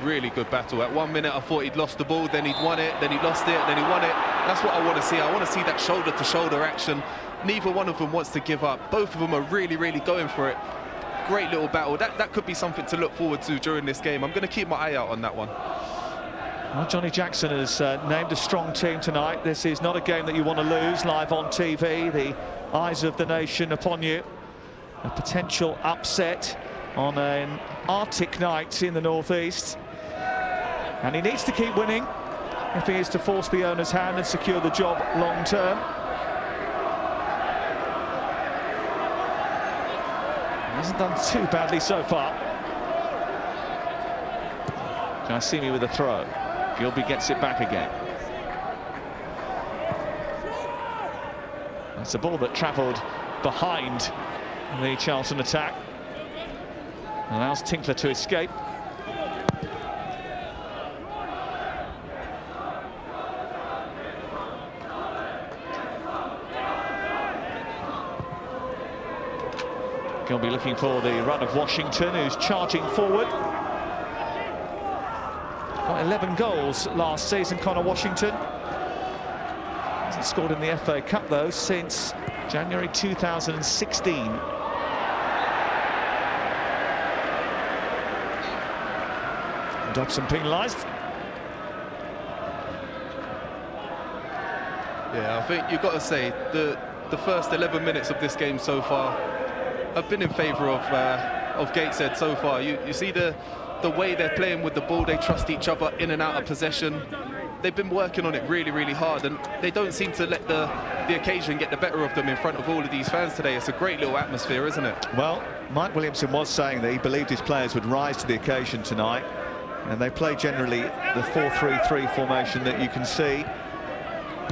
S17: Really good battle. At 1 minute I thought he'd lost the ball, then he'd won it, then he lost it, then he won it. That's what I want to see. I want to see that shoulder-to-shoulder action. Neither one of them wants to give up. Both of them are really going for it. Great little battle. That could be something to look forward to during this game. I'm going to keep my eye out on that one.
S16: Well, Johnny Jackson has named a strong team tonight. This is not a game that you want to lose live on TV. The eyes of the nation upon you. A potential upset on an Arctic night in the northeast. And he needs to keep winning if he is to force the owner's hand and secure the job long term. He hasn't done too badly so far. Jaisimi with a throw. Gilby gets it back again. That's a ball that travelled behind the Charlton attack. Allows Tinkler to escape. Gilby looking for the run of Washington, who's charging forward. Got 11 goals last season, Connor Washington. Hasn't scored in the FA Cup, though, since January 2016. Dobson penalised.
S17: Yeah, I think you've got to say the first 11 minutes of this game so far have been in favour of Gateshead so far. You see the way they're playing with the ball. They trust each other in and out of possession. They've been working on it really hard, and they don't seem to let the occasion get the better of them in front of all of these fans today. It's a great little atmosphere, isn't it?
S16: Well, Mike Williamson was saying that he believed his players would rise to the occasion tonight, and they play generally the 4-3-3 formation that you can see.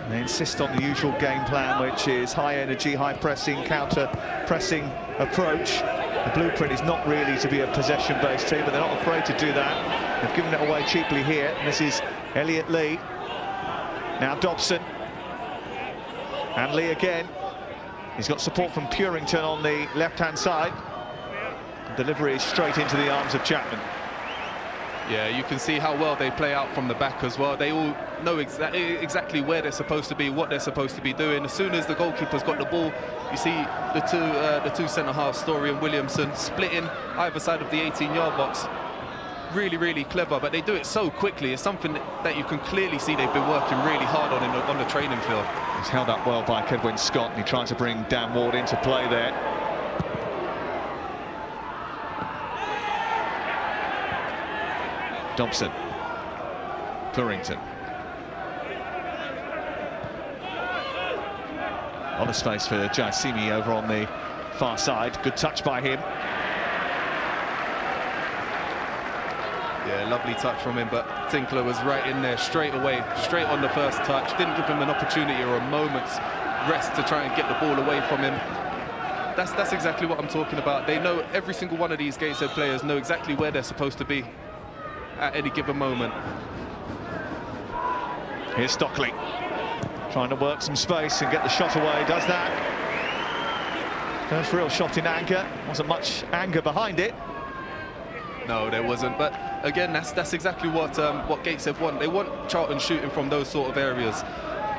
S16: They insist on the usual game plan, which is high energy, high pressing, counter pressing approach. The blueprint is not really to be a possession-based team, but they're not afraid to do that. They've given it away cheaply here. And this is Elliot Lee. Now Dobson. And Lee again. He's got support from Purington on the left-hand side. The delivery is straight into the arms of Chapman.
S17: Yeah, you can see how well they play out from the back as well. They all know exactly where they're supposed to be, what they're supposed to be doing. As soon as the goalkeeper's got the ball, you see the two centre-halves, Story and Williamson, splitting either side of the 18-yard box. Really, really clever, but they do it so quickly. It's something that you can clearly see they've been working really hard on the training field.
S16: He's held up well by Kedwin Scott, and he tries to bring Dan Ward into play there. Dobson, Purington. On the space for Jaisimi over on the far side. Good touch by him.
S17: Yeah, lovely touch from him, but Tinkler was right in there straight away, straight on the first touch. Didn't give him an opportunity or a moment's rest to try and get the ball away from him. That's exactly what I'm talking about. They know, every single one of these Gateshead players know exactly where they're supposed to be at any given moment.
S16: Here's Stockley, trying to work some space and get the shot away, does that. First real shot in anger, wasn't much anger behind it.
S17: No, there wasn't, but again, that's exactly what Gateshead want. They want Charlton shooting from those sort of areas,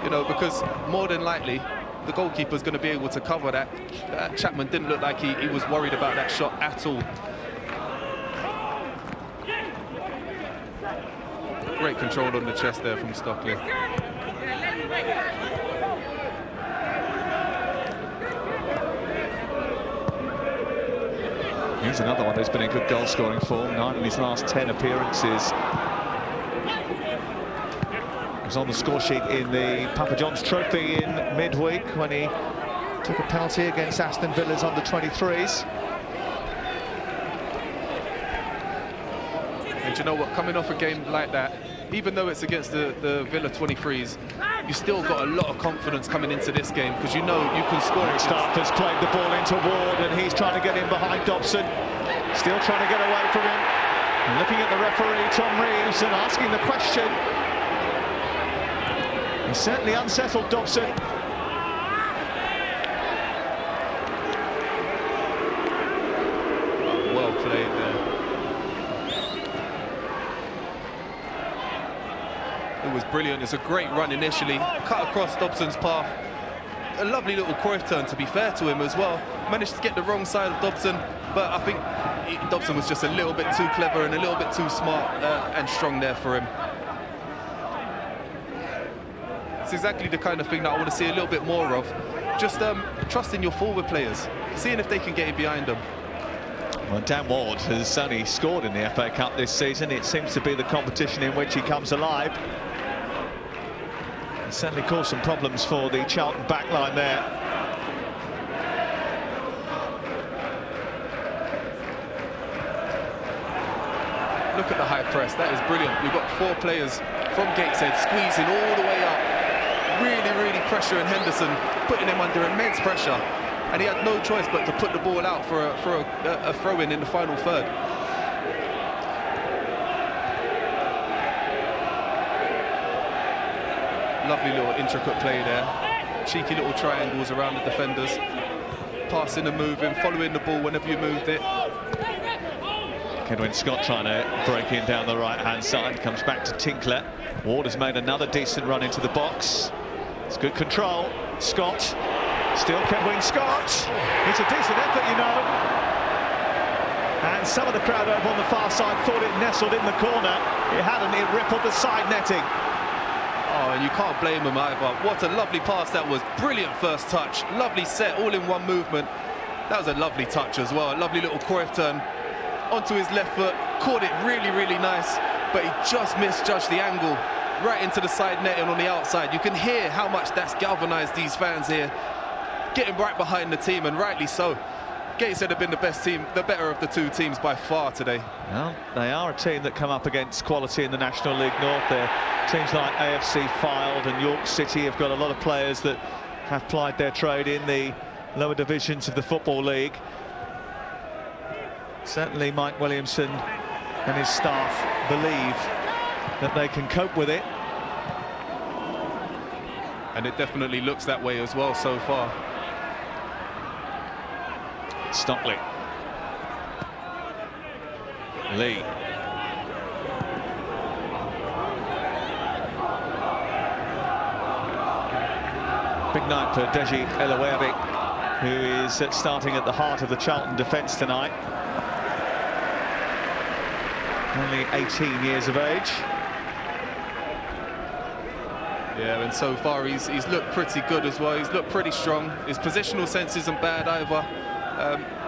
S17: you know, because more than likely the goalkeeper's going to be able to cover that. Chapman didn't look like he was worried about that shot at all. Great control on the chest there from Stockley.
S16: Here's another one who's been in good goal-scoring form. 9 in his last 10 appearances. He was on the score sheet in the Papa John's Trophy in midweek when he took a penalty against Aston Villa's under-23s.
S17: And you know what, coming off a game like that, even though it's against the Villa 23s, you still got a lot of confidence coming into this game because you know you can score.
S16: Stafford's played the ball into Ward and he's trying to get in behind Dobson. Still trying to get away from him. And looking at the referee, Tom Reeves, and asking the question. He's certainly unsettled Dobson.
S17: Well played there. It was brilliant. It's a great run initially, cut across Dobson's path. A lovely little Cruyff turn, to be fair to him as well. Managed to get the wrong side of Dobson, but I think Dobson was just a little bit too clever and a little bit too smart and strong there for him. It's exactly the kind of thing that I want to see a little bit more of. Just trusting your forward players, seeing if they can get in behind them.
S16: Well, Dan Ward has only scored in the FA Cup this season. It seems to be the competition in which he comes alive. It certainly caused some problems for the Charlton backline there.
S17: Look at the high press, that is brilliant. We've got 4 players from Gateshead squeezing all the way up. Really, really pressuring Henderson, putting him under immense pressure. And he had no choice but to put the ball out for a throw-in in the final third. Lovely little intricate play there. Cheeky little triangles around the defenders. Passing and moving, following the ball whenever you moved it.
S16: Kedwin Scott trying to break in down the right-hand side. Comes back to Tinkler. Ward has made another decent run into the box. It's good control. Scott. Still Kedwin Scott. It's a decent effort, you know. And some of the crowd over on the far side thought it nestled in the corner. It hadn't. It rippled the side netting.
S17: Oh, and you can't blame him either. What a lovely pass that was. Brilliant first touch. Lovely set, all in one movement. That was a lovely touch as well. A lovely little Cruyff turn onto his left foot. Caught it really, really nice. But he just misjudged the angle. Right into the side netting on the outside. You can hear how much that's galvanised these fans here. Getting right behind the team, and rightly so. Gateshead have been the best team, the better of the two teams by far today.
S16: Well, they are a team that come up against quality in the National League North. There, teams like AFC Fylde and York City have got a lot of players that have plied their trade in the lower divisions of the Football League. Certainly Mike Williamson and his staff believe that they can cope with it.
S17: And it definitely looks that way as well so far.
S16: Stockley. Lee. Big night for Deji Elaweri, who is starting at the heart of the Charlton defence tonight. Only 18 years of age.
S17: Yeah, and so far he's looked pretty good as well. He's looked pretty strong. His positional sense isn't bad either.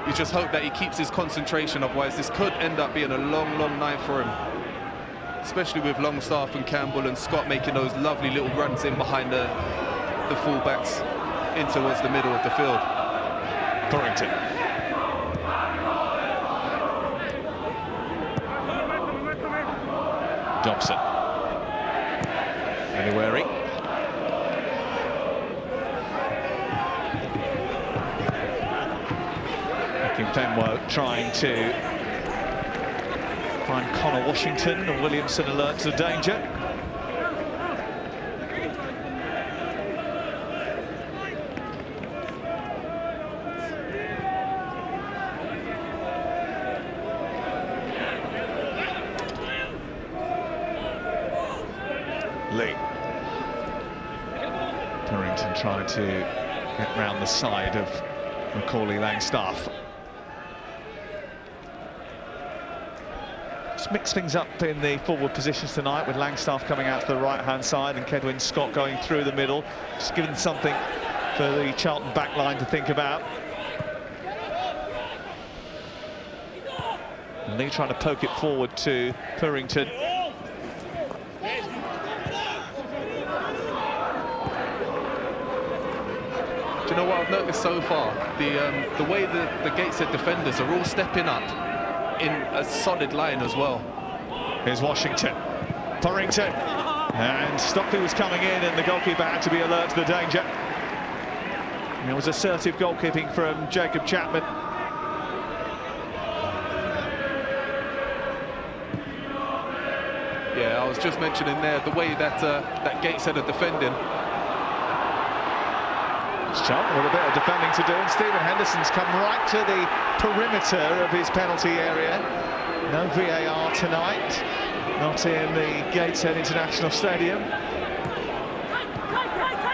S17: You just hope that he keeps his concentration, otherwise this could end up being a long, long night for him. Especially with Longstaff and Campbell and Scott making those lovely little runs in behind the fullbacks in towards the middle of the field.
S16: Torrington. Dobson. Elaweri. Penwo trying to find Connor Washington, and Williamson alert to danger. Lee. Torrington trying to get round the side of Macaulay Langstaff. Mix things up in the forward positions tonight, with Langstaff coming out to the right-hand side and Kedwin Scott going through the middle, just giving something for the Charlton backline to think about. And Lee trying to poke it forward to Purrington.
S17: Do you know what I've noticed so far? The way the Gateshead defenders are all stepping up in a solid line as well.
S16: Here's Washington. Purrington. And Stockley was coming in, and the goalkeeper had to be alert to the danger. And it was assertive goalkeeping from Jacob Chapman.
S17: Yeah, I was just mentioning there the way that that Gateshead are defending.
S16: Charlton with a bit of defending to do, and Stephen Henderson's come right to the perimeter of his penalty area. No VAR tonight, not in the Gateshead International Stadium.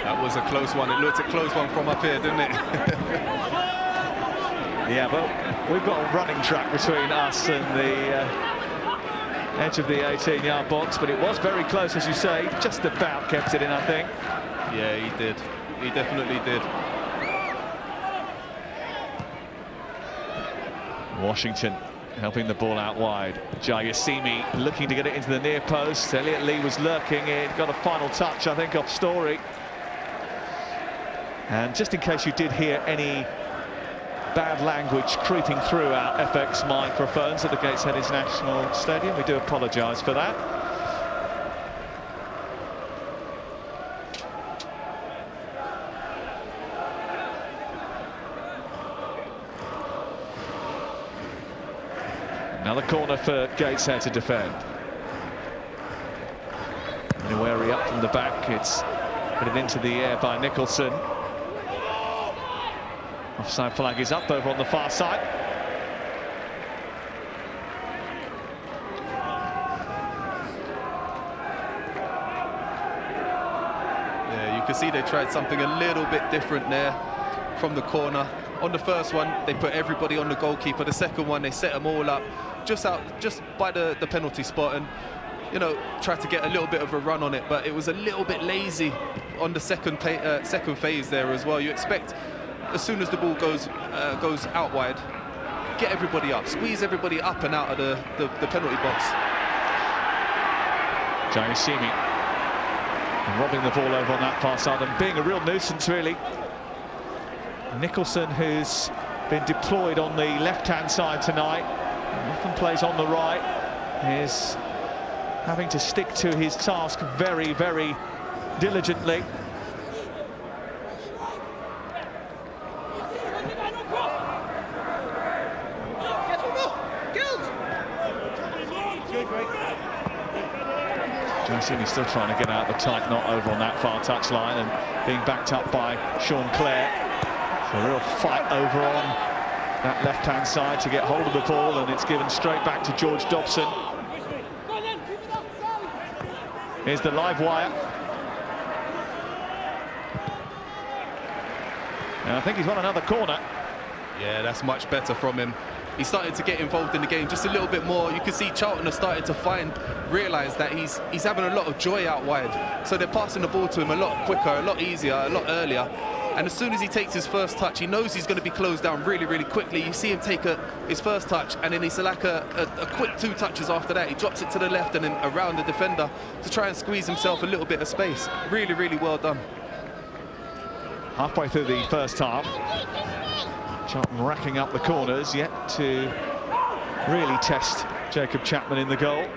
S17: That was a close one. It looked a close one from up here, didn't it?
S16: Yeah, but we've got a running track between us and the edge of the 18-yard box, but it was very close, as you say. Just about kept it in, I think.
S17: Yeah, he did. He definitely did.
S16: Washington helping the ball out wide. Jayasimi looking to get it into the near post. Elliot Lee was lurking in, got a final touch, I think, off Story. And just in case you did hear any bad language creeping through our FX microphones at the Gateshead International Stadium, we do apologise for that. Another corner for Gateshead to defend. Elaweri up from the back. It's put it into the air by Nicholson. Offside flag is up over on the far side.
S17: Yeah, you can see they tried something a little bit different there from the corner. On the first one, they put everybody on the goalkeeper. The second one, they set them all up just by the penalty spot, and you know, tried to get a little bit of a run on it, but it was a little bit lazy on the second phase there as well. You expect, as soon as the ball goes out wide, get everybody up, squeeze everybody up and out of the penalty box.
S16: Jayasimi robbing the ball over on that far side and being a real nuisance, really. Nicholson, who's been deployed on the left-hand side tonight, and often plays on the right, is having to stick to his task very, very diligently. He's still trying to get out of the tight knot over on that far touchline and being backed up by Sean Clare. It's a real fight over on that left-hand side to get hold of the ball, and it's given straight back to George Dobson. Here's the live wire. And I think he's won another corner.
S17: Yeah, that's much better from him. He's starting to get involved in the game just a little bit more. You can see Charlton are starting to realise that he's having a lot of joy out wide. So they're passing the ball to him a lot quicker, a lot easier, a lot earlier. And as soon as he takes his first touch, he knows he's going to be closed down really, really quickly. You see him take his first touch, and then he's like a quick 2 touches after that. He drops it to the left and then around the defender to try and squeeze himself a little bit of space. Really, really well done.
S16: Halfway through the first half, Charlton racking up the corners, yet to really test Jacob Chapman in the goal.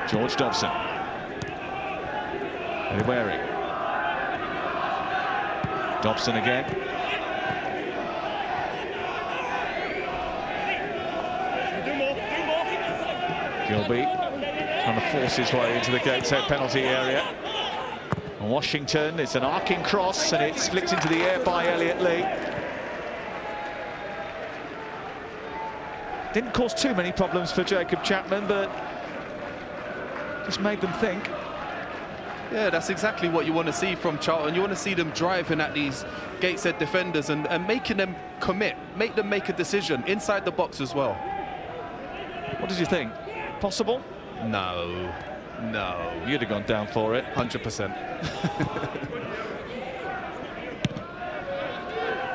S16: George Dobson. Wary. Dobson again. Gilby trying to force his way into the Gateshead penalty area. Washington, it's an arcing cross and it's flicked into the air by Elliot Lee. Didn't cause too many problems for Jacob Chapman, but just made them think.
S17: Yeah, that's exactly what you want to see from Charlton. You want to see them driving at these Gateshead defenders and making them commit, make them make a decision inside the box as well.
S16: What did you think? Possible?
S17: No.
S16: You'd have gone down for it.
S17: 100%.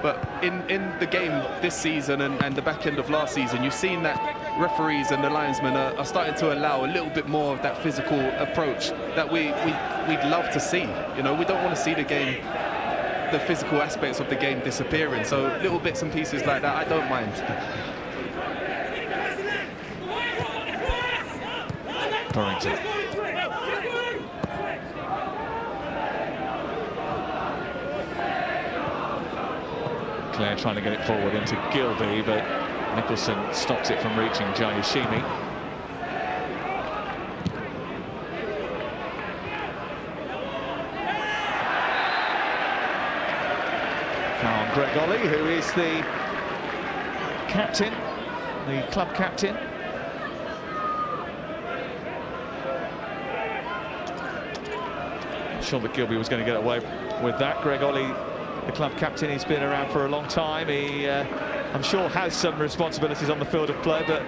S17: But in the game this season and the back end of last season, you've seen that referees and the linesmen are starting to allow a little bit more of that physical approach that we'd love to see. You know, we don't want to see the physical aspects of the game disappearing. So little bits and pieces like that, I don't mind.
S16: Torrington. Clare trying to get it forward into Gilby, but Nicholson stops it from reaching Jayashimi. Foul on Greg Ollie, who is the captain, the club captain. Sure that Gilby was going to get away with that. Greg Ollie, the club captain, he's been around for a long time. He, I'm sure, has some responsibilities on the field of play, but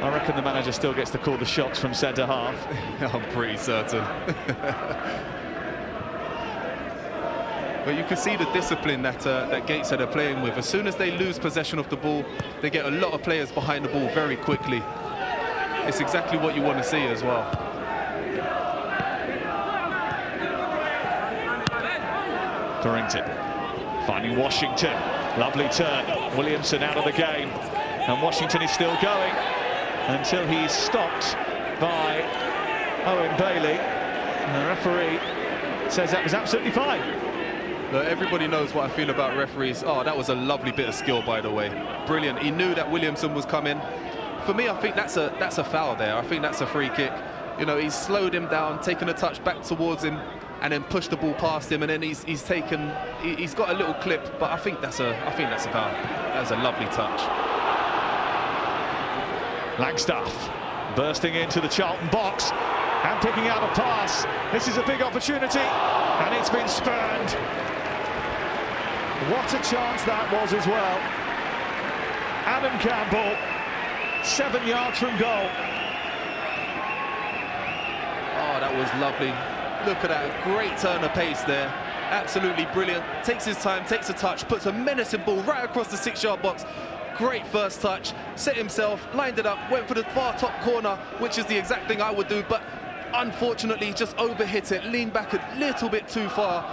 S16: I reckon the manager still gets to call the shots from centre half.
S17: I'm pretty certain. But you can see the discipline that Gateshead are playing with. As soon as they lose possession of the ball, they get a lot of players behind the ball very quickly. It's exactly what you want to see as well.
S16: Torrington finding Washington, lovely turn. Williamson out of the game, and Washington is still going until he's stopped by Owen Bailey. And the referee says that was absolutely fine.
S17: Look, everybody knows what I feel about referees. Oh, that was a lovely bit of skill, by the way. Brilliant. He knew that Williamson was coming. For me, I think that's a foul there. I think that's a free kick. You know, he's slowed him down, taken a touch back towards him, and then pushed the ball past him, and then he's got a little clip, but I think that's a foul. That's a lovely touch.
S16: Langstaff bursting into the Charlton box and picking out a pass. This is a big opportunity, and it's been spurned. What a chance that was as well. Adam Campbell, 7 yards from goal.
S17: Oh, that was lovely. Look at that, great turn of pace there. Absolutely brilliant. Takes his time, takes a touch, puts a menacing ball right across the 6-yard box. great first touch, set himself, lined it up, went for the far top corner, which is the exact thing I would do, but unfortunately just overhit it, leaned back a little bit too far,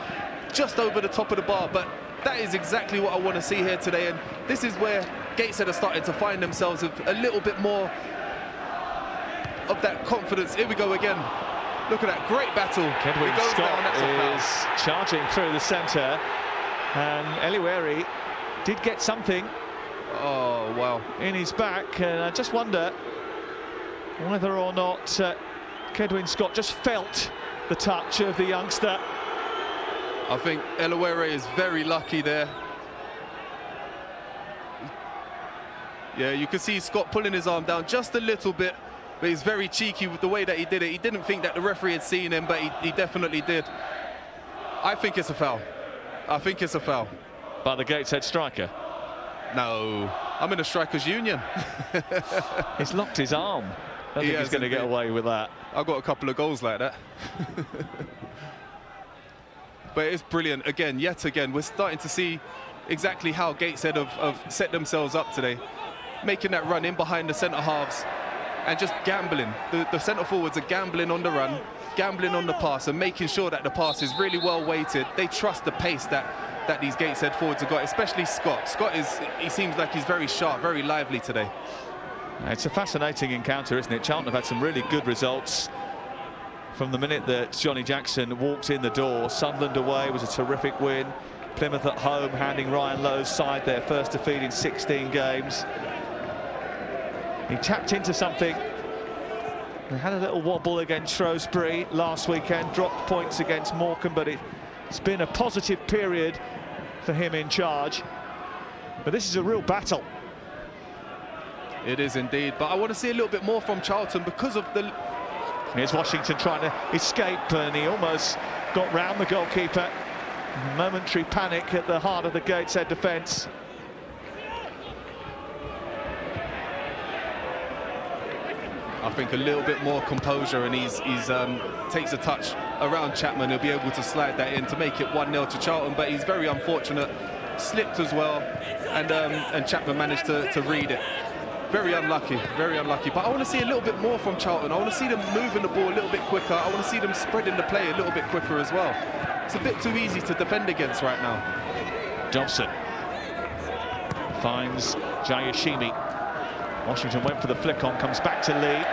S17: just over the top of the bar. But that is exactly what I want to see here today, and this is where Gateshead are starting to find themselves with a little bit more of that confidence. Here we go again. Look at that great battle.
S16: Kedwin Scott is charging through the centre, and Eliweri did get something.
S17: Oh wow!
S16: In his back, and I just wonder whether or not Kedwin Scott just felt the touch of the youngster.
S17: I think Eliweri is very lucky there. Yeah, you can see Scott pulling his arm down just a little bit, but he's very cheeky with the way that he did it. He didn't think that the referee had seen him, but he definitely did. I think it's a foul. I think it's a foul.
S16: By the Gateshead striker?
S17: No, I'm in a strikers union.
S16: He's locked his arm. I don't think he's going to get away with that.
S17: I've got a couple of goals like that. But it's brilliant. Again, yet again, we're starting to see exactly how Gateshead have set themselves up today. Making that run in behind the centre-halves and just gambling. The centre-forwards are gambling on the run, gambling on the pass, and making sure that the pass is really well weighted. They trust the pace that these Gateshead forwards have got, especially Scott. Scott he seems like he's very sharp, very lively today.
S16: It's a fascinating encounter, isn't it? Charlton have had some really good results from the minute that Johnny Jackson walked in the door. Sunderland away was a terrific win. Plymouth at home handing Ryan Lowe's side their first defeat in 16 games. He tapped into something. They had a little wobble against Shrewsbury last weekend, dropped points against Morecambe, but it's been a positive period for him in charge. But this is a real battle.
S17: It is indeed, but I want to see a little bit more from Charlton because of the...
S16: Here's Washington trying to escape, and he almost got round the goalkeeper. Momentary panic at the heart of the Gateshead defence.
S17: I think a little bit more composure, and he's takes a touch around Chapman. He'll be able to slide that in to make it 1-0 to Charlton, but he's very unfortunate. Slipped as well, and Chapman managed to read it. Very unlucky, very unlucky. But I want to see a little bit more from Charlton. I want to see them moving the ball a little bit quicker. I want to see them spreading the play a little bit quicker as well. It's a bit too easy to defend against right now.
S16: Dobson finds Jayashimi. Washington went for the flick on, comes back to Lee.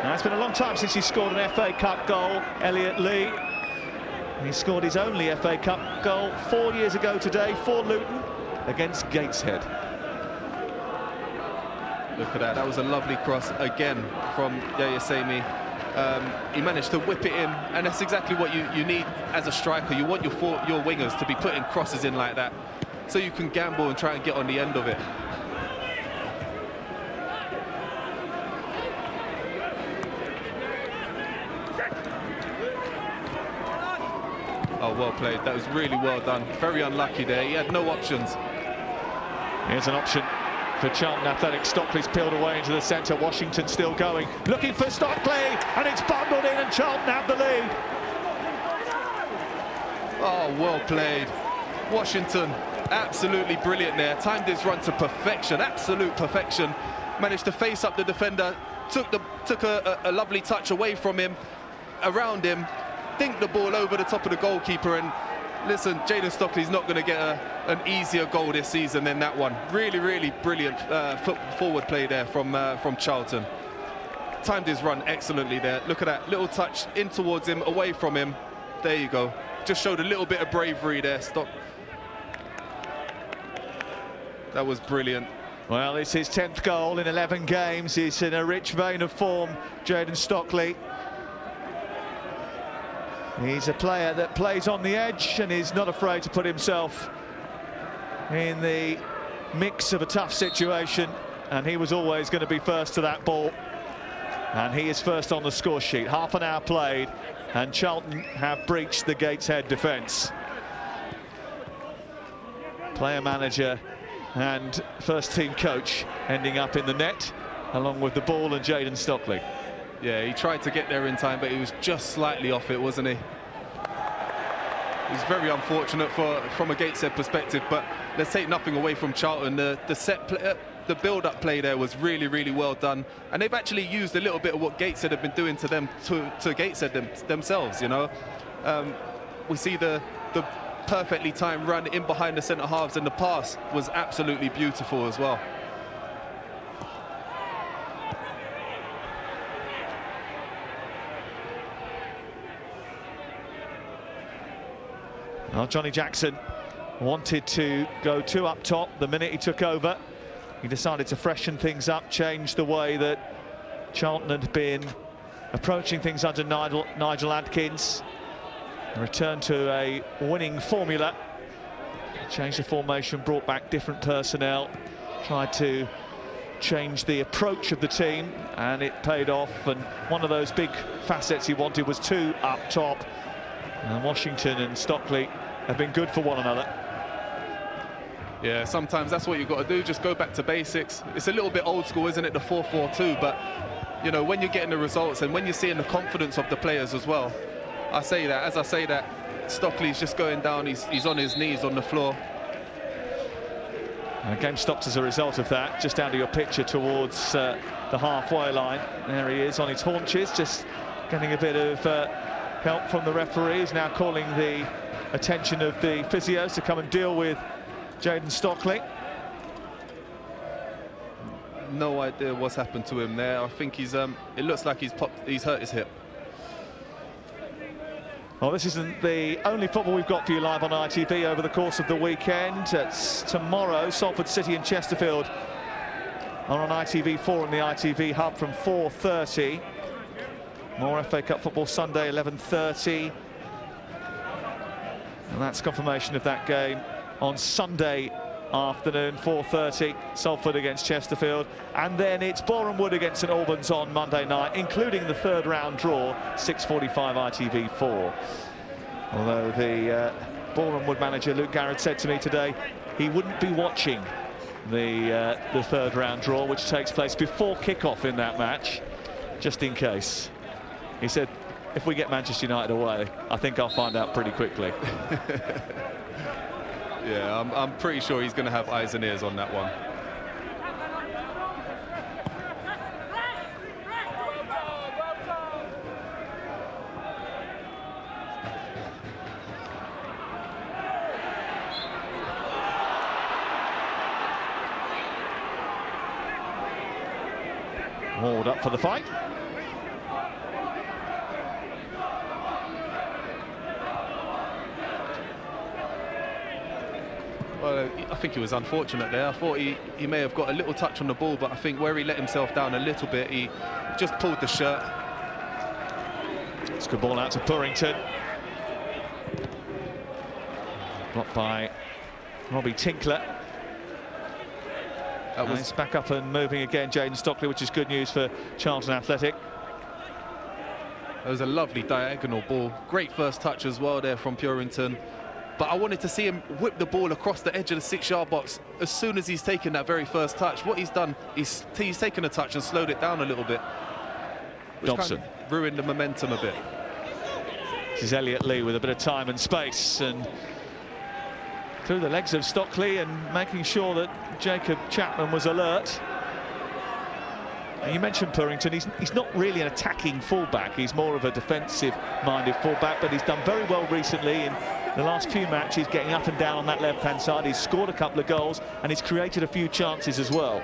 S16: Now, it's been a long time since he scored an FA Cup goal, Elliot Lee. He scored his only FA Cup goal 4 years ago today for Luton against Gateshead.
S17: Look at that, that was a lovely cross again from Yayasemi. He managed to whip it in, and that's exactly what you need as a striker. You want your wingers to be putting crosses in like that, so you can gamble and try and get on the end of it. Oh, well played. That was really well done. Very unlucky there. He had no options.
S16: Here's an option for Charlton Athletic. Stockley's peeled away into the centre. Washington still going. Looking for Stockley, and it's bundled in, and Charlton have the lead.
S17: Oh, well played. Washington, absolutely brilliant there. Timed his run to perfection, absolute perfection. Managed to face up the defender. Took a lovely touch away from him, around him. Dinked the ball over the top of the goalkeeper, and listen, Jaden Stockley's not going to get an easier goal this season than that one. Really, really brilliant forward play there from Charlton. Timed his run excellently there. Look at that little touch in towards him, away from him. There you go. Just showed a little bit of bravery there. That was brilliant.
S16: Well, it's his 10th goal in 11 games. He's in a rich vein of form, Jaden Stockley. He's a player that plays on the edge and is not afraid to put himself in the mix of a tough situation, and he was always going to be first to that ball, and he is first on the score sheet. Half an hour played, and Charlton have breached the Gateshead defence. Player manager and first team coach ending up in the net along with the ball and Jaden Stockley.
S17: Yeah, he tried to get there in time, but he was just slightly off it, wasn't he? It's very unfortunate from a Gateshead perspective, but let's take nothing away from Charlton. The build-up play there was really, really well done, and they've actually used a little bit of what Gateshead have been doing to them to Gateshead themselves. You know, we see the perfectly timed run in behind the centre halves, and the pass was absolutely beautiful as well.
S16: Well, Johnny Jackson wanted to go 2 up top the minute he took over. He decided to freshen things up, change the way that Charlton had been approaching things under Nigel Adkins. Returned to a winning formula. Changed the formation, brought back different personnel. Tried to change the approach of the team, and it paid off. And one of those big facets he wanted was 2 up top. And Washington and Stockley have been good for one another.
S17: Yeah, sometimes that's what you've got to do, just go back to basics. It's a little bit old school, isn't it, the 4-4-2, but, you know, when you're getting the results and when you're seeing the confidence of the players as well, as I say that, Stockley's just going down, he's on his knees on the floor.
S16: And the game stopped as a result of that, just down to your picture towards the halfway line. There he is on his haunches, just getting a bit of help from the referee, who's now calling the attention of the physios to come and deal with Jayden Stockley.
S17: No idea what's happened to him there. I think he's it looks like he's hurt his hip.
S16: Well, this isn't the only football we've got for you live on ITV over the course of the weekend. It's tomorrow, Salford City and Chesterfield are on ITV4 and the ITV Hub from 4:30. More FA Cup football Sunday, 11:30. And that's confirmation of that game on Sunday afternoon, 4:30, Salford against Chesterfield. And then it's Boreham Wood against St Albans on Monday night, including the 3rd round draw, 6:45 ITV4. Although the Boreham Wood manager, Luke Garrett, said to me today he wouldn't be watching the 3rd round draw, which takes place before kick-off in that match, just in case. He said, if we get Manchester United away, I think I'll find out pretty quickly.
S17: Yeah, I'm pretty sure he's going to have eyes and ears on that one.
S16: Ward up for the fight.
S17: Well, I think he was unfortunate there. I thought he may have got a little touch on the ball, but I think where he let himself down a little bit, he just pulled the shirt.
S16: It's a good ball out to Purrington. Blocked by Robbie Tinkler. He's back up and moving again, Jayden Stockley, which is good news for Charlton Athletic.
S17: It was a lovely diagonal ball. Great first touch as well there from Purrington. But I wanted to see him whip the ball across the edge of the 6-yard box as soon as he's taken that very first touch. What he's done, he's taken a touch and slowed it down a little bit, which
S16: Dobson
S17: kind of ruined the momentum a bit.
S16: This is Elliot Lee with a bit of time and space, and through the legs of Stockley and making sure that Jacob Chapman was alert. And you mentioned Purrington, he's not really an attacking fullback, he's more of a defensive-minded fullback, but he's done very well recently in the last few matches, getting up and down on that left-hand side. He's scored a couple of goals and he's created a few chances as well.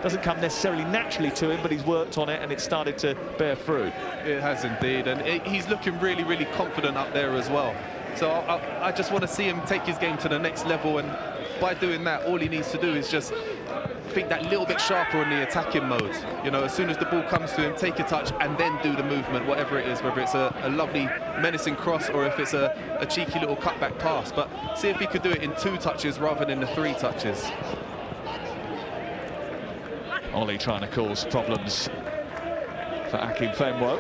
S16: Doesn't come necessarily naturally to him, but he's worked on it and it's started to bear fruit.
S17: It has indeed, and he's looking really, really confident up there as well. So I just want to see him take his game to the next level, and by doing that, all he needs to do is just think that little bit sharper in the attacking mode. You know, as soon as the ball comes to him, take a touch and then do the movement, whatever it is, whether it's a lovely menacing cross or if it's a cheeky little cutback pass. But see if he could do it in 2 touches rather than the 3 touches.
S16: Ollie trying to cause problems for Akim Fenwo.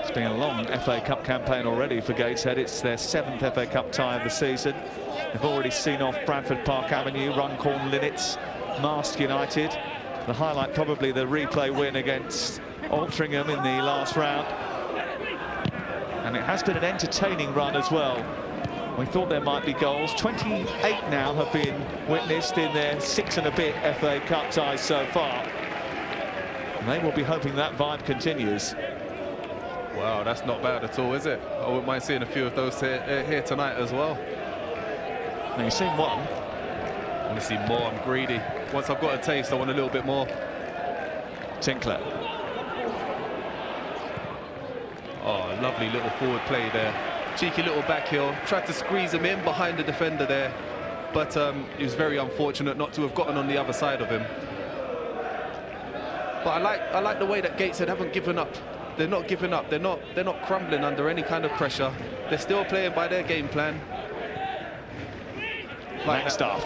S16: It's been a long FA Cup campaign already for Gateshead. It's their 7th FA Cup tie of the season. They've already seen off Bradford Park Avenue, Runcorn, Linnets, masked United. The highlight probably the replay win against Altrincham in the last round. And it has been an entertaining run as well. We thought there might be goals. 28 now have been witnessed in their 6 and a bit FA Cup ties so far. And they will be hoping that vibe continues.
S17: Wow, that's not bad at all, is it? I wouldn't mind seeing a few of those here tonight as well.
S16: Now, you've seen one.
S17: I want to see more. I'm greedy. Once I've got a taste, I want a little bit more.
S16: Tinkler.
S17: Oh, lovely little forward play there. Cheeky little back heel. Tried to squeeze him in behind the defender there, but he was very unfortunate not to have gotten on the other side of him. But I like the way that Gateshead haven't given up. They're not giving up. They're not crumbling under any kind of pressure. They're still playing by their game plan.
S16: Langstaff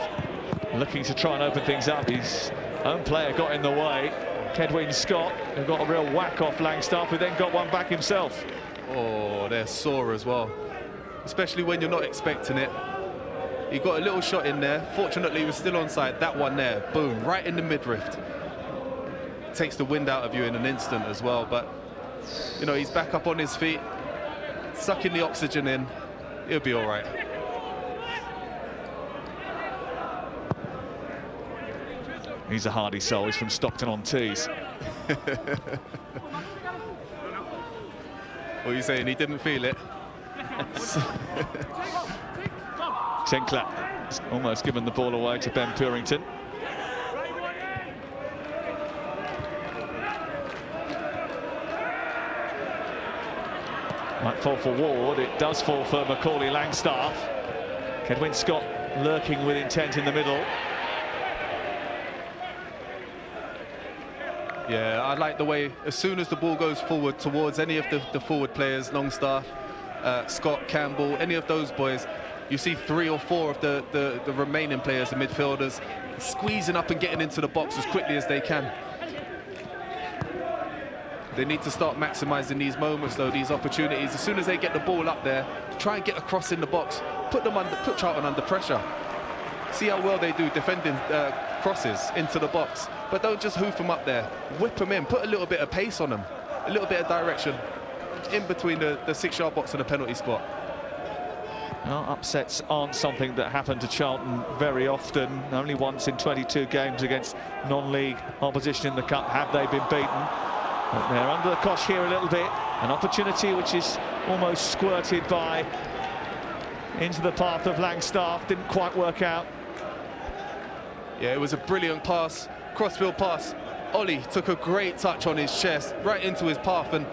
S16: looking to try and open things up. His own player got in the way. Kedwin Scott, who got a real whack off Langstaff, who then got one back himself.
S17: Oh, they're sore as well, especially when you're not expecting it. He got a little shot in there. Fortunately, he was still onside. That one there, boom, right in the midriff. Takes the wind out of you in an instant as well. But you know, he's back up on his feet, sucking the oxygen in. He'll be all right.
S16: He's a hardy soul. He's from Stockton-on-Tees.
S17: What are you saying? He didn't feel it.
S16: Tinkler has almost given the ball away to Ben Purington. Might fall for Ward. It does fall for Macaulay Langstaff. Kedwin Scott lurking with intent in the middle.
S17: Yeah, I like the way, as soon as the ball goes forward towards any of the forward players, Longstaff, Scott, Campbell, any of those boys, you see 3 or 4 of the remaining players, the midfielders, squeezing up and getting into the box as quickly as they can. They need to start maximising these moments, though, these opportunities. As soon as they get the ball up there, try and get across in the box, put Charlton under pressure. See how well they do defending crosses into the box, but don't just hoof them up there. Whip them in, put a little bit of pace on them, a little bit of direction in between the 6-yard box and the penalty spot.
S16: Well, upsets aren't something that happen to Charlton very often. Only once in 22 games against non-league opposition in the Cup have they been beaten. But they're under the cosh here a little bit. An opportunity which is almost squirted by into the path of Langstaff. Didn't quite work out.
S17: Yeah, it was a brilliant pass, crossfield pass. Ollie took a great touch on his chest, right into his path, and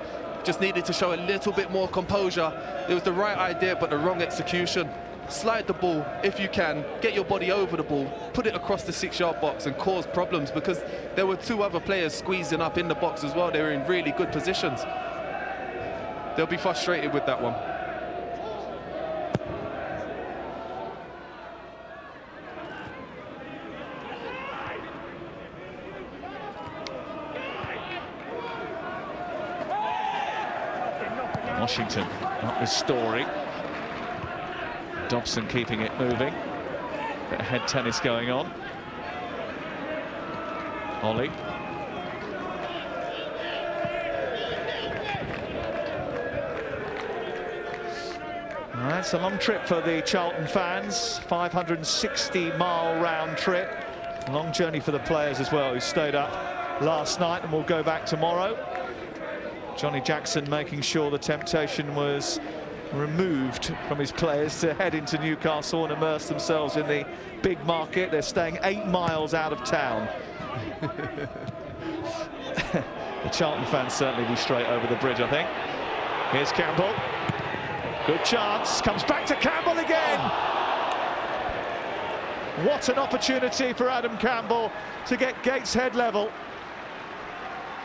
S17: just needed to show a little bit more composure. It was the right idea, but the wrong execution. Slide the ball if you can, get your body over the ball, put it across the 6-yard box and cause problems, because there were 2 other players squeezing up in the box as well. They were in really good positions. They'll be frustrated with that one.
S16: Washington up with Story. Dobson keeping it moving. Bit of head tennis going on. Ollie. All right, it's a long trip for the Charlton fans. 560-mile round trip. Long journey for the players as well, who stayed up last night and will go back tomorrow. Johnny Jackson making sure the temptation was removed from his players to head into Newcastle and immerse themselves in the big market. They're staying 8 miles out of town. The Charlton fans certainly be straight over the bridge, I think. Here's Campbell. Good chance. Comes back to Campbell again. What an opportunity for Adam Campbell to get Gateshead level.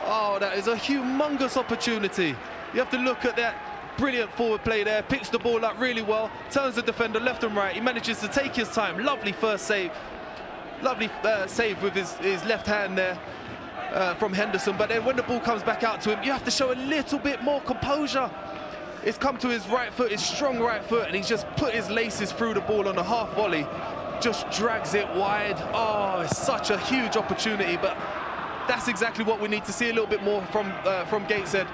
S17: Oh, that is a humongous opportunity. You have to look at that brilliant forward play there. Picks the ball up really well, turns the defender left and right. He manages to take his time. Lovely first save. Lovely save with his left hand there from Henderson. But then when the ball comes back out to him, you have to show a little bit more composure. It's come to his right foot, his strong right foot, and he's just put his laces through the ball on a half volley. just drags it wide. Oh, it's such a huge opportunity, but that's exactly what we need to see a little bit more from Gateshead.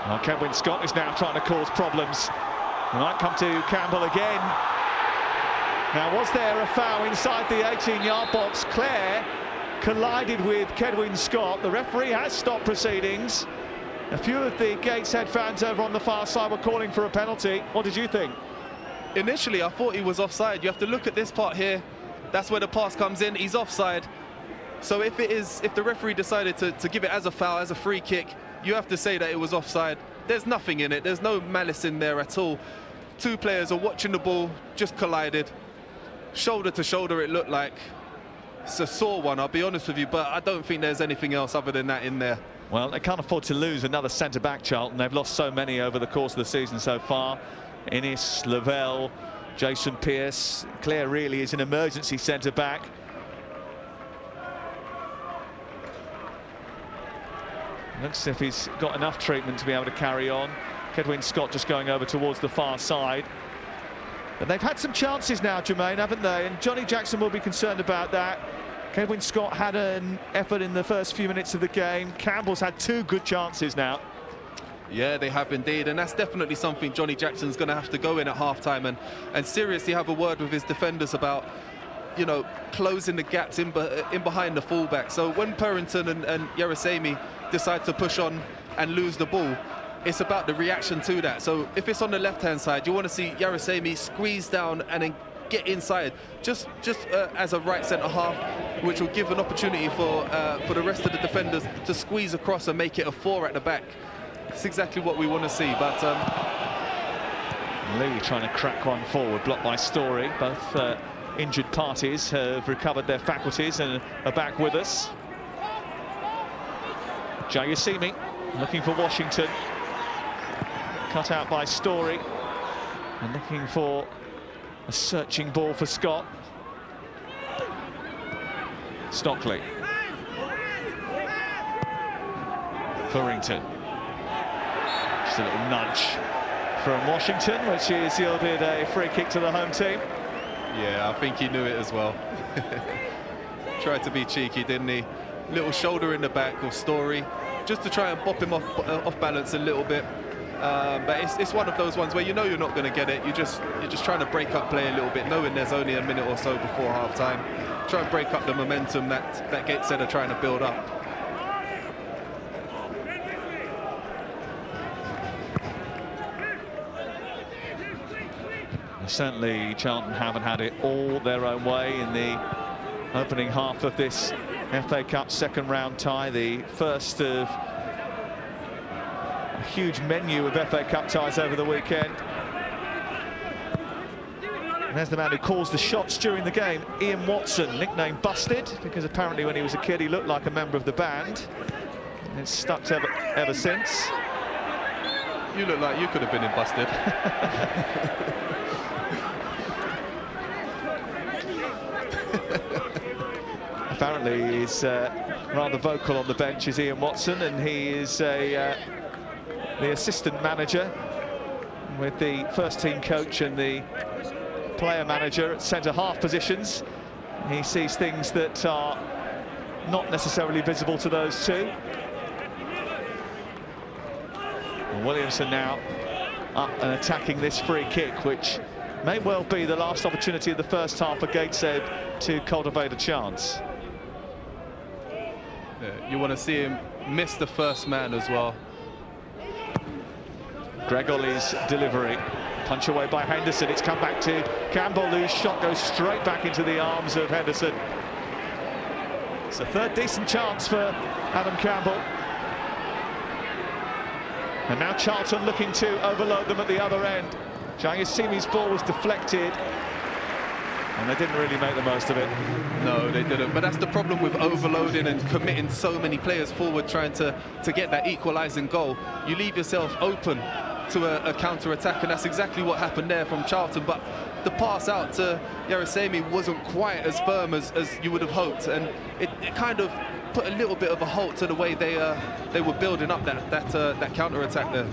S16: Well, Kedwin Scott is now trying to cause problems. He might come to Campbell again. Now, was there a foul inside the 18-yard box? Clare collided with Kedwin Scott. The referee has stopped proceedings. A few of the Gateshead fans over on the far side were calling for a penalty. What did you think?
S17: Initially, I thought he was offside. You have to look at this part here. That's where the pass comes in. He's offside. So if the referee decided to give it as a foul, as a free kick, you have to say that it was offside. There's nothing in it. There's no malice in there at all. Two players are watching the ball, just collided. Shoulder to shoulder, it looked like. It's a sore one, I'll be honest with you, but I don't think there's anything else other than that in there.
S16: Well, they can't afford to lose another centre-back, Charlton. They've lost so many over the course of the season so far. Innes, Lavelle, Jason Pearce. Clare really is an emergency centre-back. Looks as if he's got enough treatment to be able to carry on. Kedwin Scott just going over towards the far side. And they've had some chances now, Jermaine, haven't they? And Johnny Jackson will be concerned about that. Kedwin Scott had an effort in the first few minutes of the game. Campbell's had two good chances now.
S17: Yeah, they have indeed, and that's definitely something Johnny Jackson's going to have to go in at half-time and seriously have a word with his defenders about, you know, closing the gaps in behind the fullback. So when Purrington and Yarosemi decide to push on and lose the ball, it's about the reaction to that. So if it's on the left-hand side, you want to see Yarosemi squeeze down and then get inside, just as a right centre-half, which will give an opportunity for the rest of the defenders to squeeze across and make it a 4 at the back. It's exactly what we want to see, but...
S16: Lee trying to crack one forward, blocked by Story. Both injured parties have recovered their faculties and are back with us. Jayasimi looking for Washington. Cut out by Story. And looking for a searching ball for Scott. Stockley. Purrington. Just a little nudge from Washington, which has yielded a free kick to the home team.
S17: Yeah, I think he knew it as well. Tried to be cheeky, didn't he? Little shoulder in the back of Story, just to try and bop him off balance a little bit. But it's one of those ones where you know you're not going to get it. You're just trying to break up play a little bit, knowing there's only a minute or so before half-time. Try and break up the momentum that Gateshead are trying to build up.
S16: Certainly Charlton haven't had it all their own way in the opening half of this FA Cup second round tie, the first of a huge menu of FA Cup ties over the weekend. And there's the man who calls the shots during the game, Ian Watson, nicknamed Busted, because apparently when he was a kid he looked like a member of the band. And it's stuck ever since.
S17: You look like you could have been in Busted.
S16: Apparently he's rather vocal on the bench, is Ian Watson, and he is the assistant manager with the first team coach and the player manager at centre-half positions. He sees things that are not necessarily visible to those two. And Williamson now up and attacking this free kick, which may well be the last opportunity of the first half for Gateshead to cultivate a chance.
S17: Yeah, you want to see him miss the first man as well.
S16: Gregor's delivery, punch away by Henderson. It's come back to Campbell, whose shot goes straight back into the arms of Henderson. It's a third decent chance for Adam Campbell. And now Charlton looking to overload them at the other end. Jayasimi's ball was deflected, and they didn't really make the most of it.
S17: No, they didn't. But that's the problem with overloading and committing so many players forward, trying to get that equalising goal. You leave yourself open to a counter-attack, and that's exactly what happened there from Charlton. But the pass out to Yarosemi wasn't quite as firm as you would have hoped, and it kind of put a little bit of a halt to the way they were building up that counter-attack there.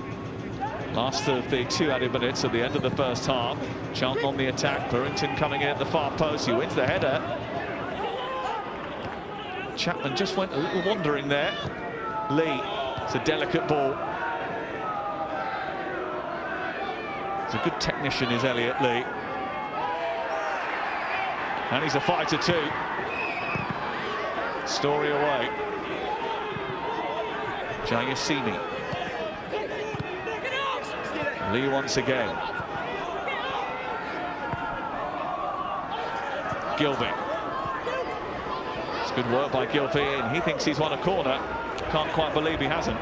S16: Last of the 2 added minutes at the end of the first half. Charlton on the attack. Burrington coming in at the far post. He wins the header. Chapman just went a little wandering there. Lee, it's a delicate ball. He's a good technician, is Elliot Lee. And he's a fighter too. Story away. Jayasini. Lee once again. Gilby. It's good work by Gilby, and he thinks he's won a corner. Can't quite believe he hasn't.